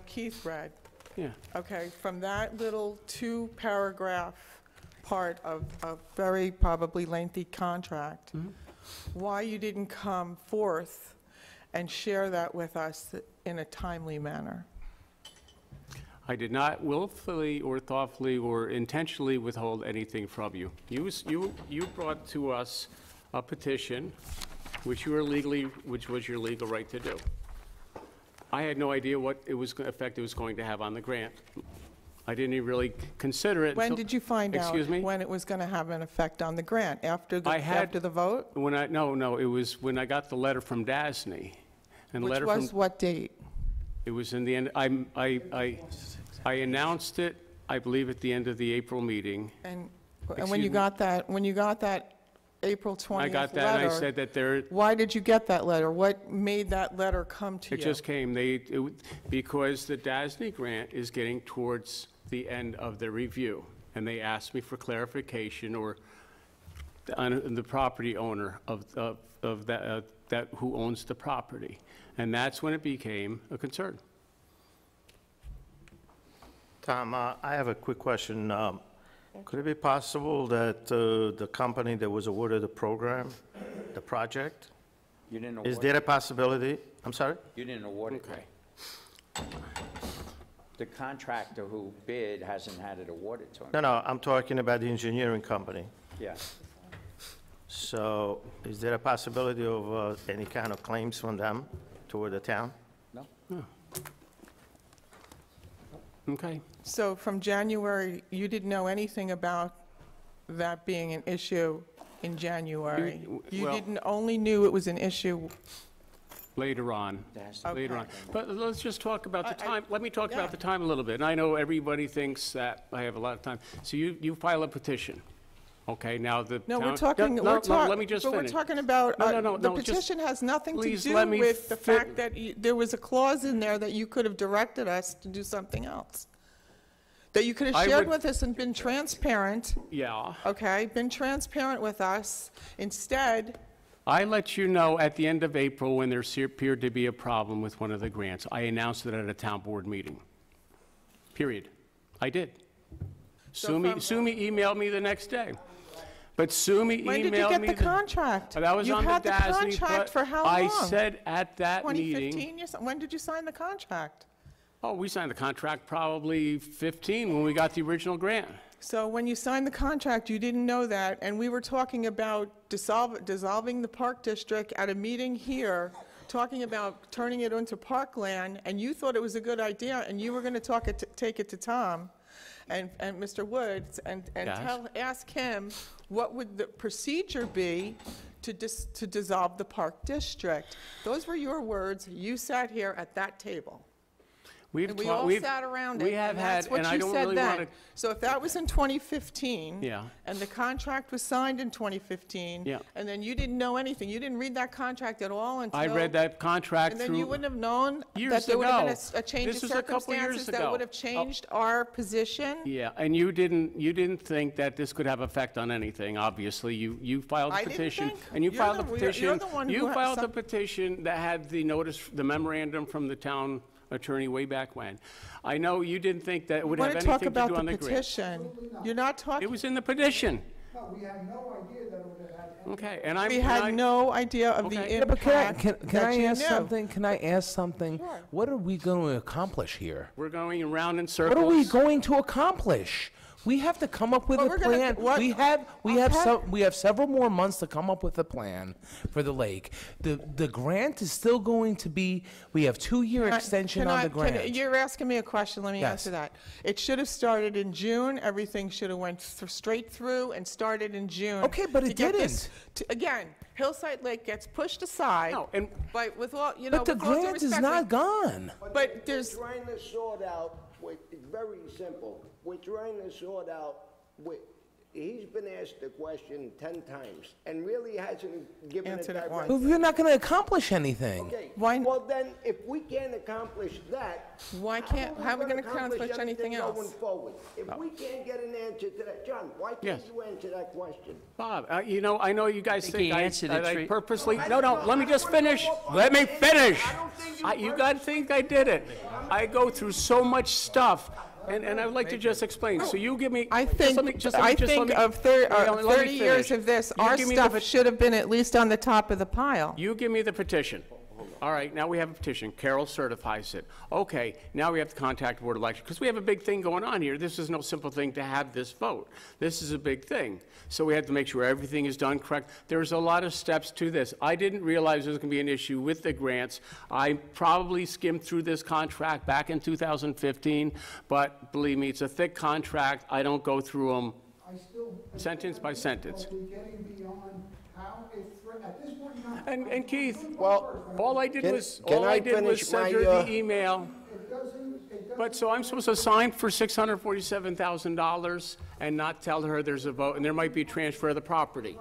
Keith read. yeah. Okay, from that little 2-paragraph part of a very probably lengthy contract, why you didn't come forth and share that with us in a timely manner? I did not willfully or thoughtfully or intentionally withhold anything from you. You brought to us a petition, which was your legal right to do. I had no idea what effect it was going to have on the grant. I didn't even really consider it. When until- did you find out Excuse me? when it was going to have an effect on the grant? After the vote? No, it was when I got the letter from DASNY. And the Which letter was from, what date? it was in the end, I announced it, I believe, at the end of the April meeting. And And when you got that April 20th letter... I got that, and I said that there... Why did you get that letter? What made that letter come to you? It just came, because the DASNY grant is getting towards the end of the review, and they asked me for clarification or on the property owner of that who owns the property, and that's when it became a concern. Tom, I have a quick question. Could it be possible that the company that was awarded the program, the project, You didn't award is there a possibility? I'm sorry? You didn't award it. Okay. The contractor who bid hasn't had it awarded to him. No, I'm talking about the engineering company. Yeah. So is there a possibility of any kind of claims from them toward the town? No? No. Okay. So from January, you didn't know anything about that being an issue in January? You well- didn't, only knew it was an issue? Later on, later on. But let's just talk about the time. Let me talk yeah. about the time a little bit. And I know everybody thinks that I have a lot of time. So you file a petition, okay? Now the No, town- we're talking, No, let me just but finish. we're talking about, the just petition has nothing to please do let me with the fact that there was a clause in there that you could have directed us to do something else. That you could have I shared would- with us and been transparent, Yeah. okay? Been transparent with us. Instead, I let you know at the end of April when there appeared to be a problem with one of the grants. I announced it at a town board meeting. Period. I did. Sumi emailed me the next day. But Sumi emailed me... when did you get the contract? That was You on the had the DASNY, contract but for how I long? said at that meeting... 2015? When did you sign the contract? Oh, we signed the contract probably 15 when we got the original grant. So when you signed the contract, you didn't know that, and we were talking about dissolving the Park District at a meeting here, talking about turning it into parkland, and you thought it was a good idea, and you were going to take it to Tom and Mr. Woods and Yes. ask him what would the procedure be to dissolve the Park District. Those were your words. You sat here at that table. And we all sat around it, and that's what you said then. So if that was in 2015, Yeah. and the contract was signed in 2015, Yeah. and then you didn't know anything, you didn't read that contract at all until... I read that contract And then you through wouldn't have known years that there would have been ago. a change This of was a couple years circumstances that ago. would have changed our position? Yeah, and you didn't think that this could have effect on anything, obviously. You filed I a didn't petition. think. And you You're filed the- a you're petition. the one who You had filed a some- petition that had the notice, the memorandum from the town attorney way back when. I know you didn't think that it would have Want to talk anything to about do on the the grant. petition? You're not talking... It was in the petition. No, we had no idea that it would have had any... Okay, and I'm... We and had I- no idea of the Okay. Yeah, but impact can that I you ask knew. something? Can I ask something? Sure. What are we going to accomplish here? We're going around in What circles. are we going to accomplish? We have to come up with Well, a we're gonna- plan. what- We have several more months to come up with a plan for the lake. The grant is still going to be, we have 2-year extension on the grant. You're asking me a question, let me Yes. answer that. It should have started in June, everything should have went straight through and started in June. Okay, but to it get this- didn't. Again, Hillside Lake gets pushed aside. No, and- But with all, you know, But the with all due grant is respect, not gone. But there's, We're trying to sort out, it's very simple. We're trying to sort out, he's been asked the question 10 times and really hasn't given a Answered it direct... once. But we're not going to accomplish anything. Okay, Why- well then, if we can't accomplish that... Why can't- how are we gonna gonna accomplish anything else? going forward? If we can't get an answer to that, John, why can't Yes. you answer that question? Bob, you know, I know you guys think think he answered it I straight- purposely... No, let me just finish. Let me finish. You gotta think I did it. I go through so much stuff, and I'd like to just explain. So you give me... I just think, let me- just let I me- just let think me- of let me 30 years finish. of this, You our give me the stuff should have been at least on the top of the pile. You give me the petition. All right, now we have a petition. Carol certifies it. Okay, now we have to contact Board of Election, because we have a big thing going on here. This is no simple thing to have this vote. This is a big thing. So we have to make sure everything is done correct. There's a lot of steps to this. I didn't realize there was going to be an issue with the grants. I probably skimmed through this contract back in 2015, but believe me, it's a thick contract. I don't go through them I still... sentence by sentence. Are we getting beyond how a threat, at this point in time... And Keith, Well, all I did Can- was, can all I I did was finish send my, her the email. It doesn't But, so I'm supposed to sign for $647,000 and not tell her there's a vote, and there might be a transfer of the property?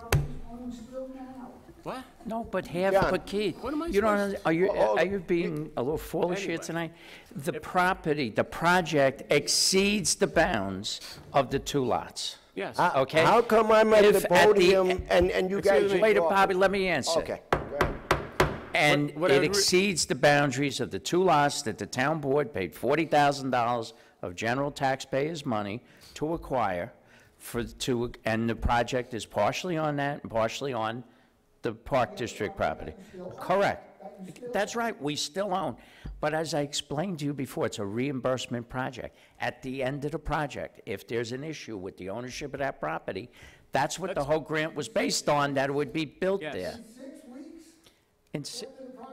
What? No, but half, John. but Keith, What am I you don't, supposed are you being a little foolish here Anyway. tonight? The property, the project exceeds the bounds of the 2 lots. Yes. Okay? How come I'm at If the at the- podium and you guys are Wait, talking? Bobby, let me answer. Okay, go ahead. And What I it re- exceeds the boundaries of the 2 lots that the town board paid $40,000 of general taxpayers' money to acquire and the project is partially on that and partially on the Park District property. Correct. That's right, we still own. But as I explained to you before, it's a reimbursement project. At the end of the project, if there's an issue with the ownership of that property, that's what the whole grant was based on, that it would be built Yes. there. In si-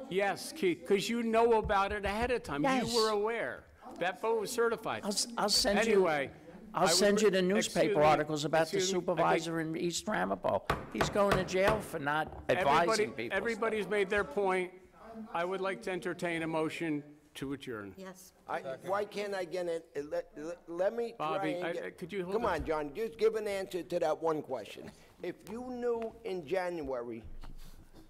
Yes, Keith, because you know about it ahead of time. Yes. You were aware. That vote was certified. I'll send you. Anyway. I I'll would send you the excuse newspaper me, articles about the excuse me, I think supervisor in East Ramapo. He's going to jail for not advising people. Everybody's made their point. I would like to entertain a motion to adjourn. Yes. Why can't I get it, let me try Bobby, and get... could you hold Come it? on, John, just give an answer to that one question. If you knew in January,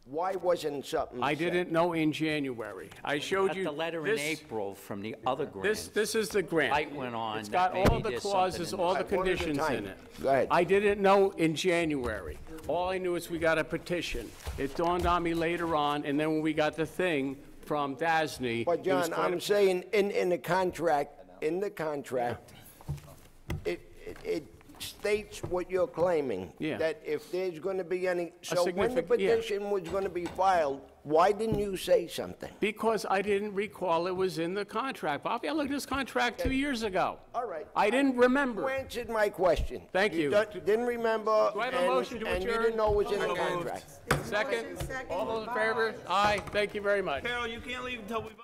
why wasn't something I said? didn't know in January. I showed Got you. the letter in this- April from the other grant. This is the grant. Light went on. It's that got all maybe the there's clauses, something in all the there. One at a conditions time. in it. Go ahead. I didn't know in January. All I knew is we got a petition. It dawned on me later on, and then when we got the thing from DASNY. But it was John, quite I'm a- saying, in the contract, it states what you're claiming. Yeah. That if there's gonna be any, so when the significant- yeah. petition was gonna be filed, why didn't you say something? Because I didn't recall it was in the contract. Bobby, I looked at this contract 2 years ago. All right. I didn't You remember. answered my question. Thank you. Didn't remember, Do I have a and motion to and you adjourn? didn't know it was in So the moved. contract. Second? All those in favor? Aye, thank you very much. Carol, you can't leave until we vote.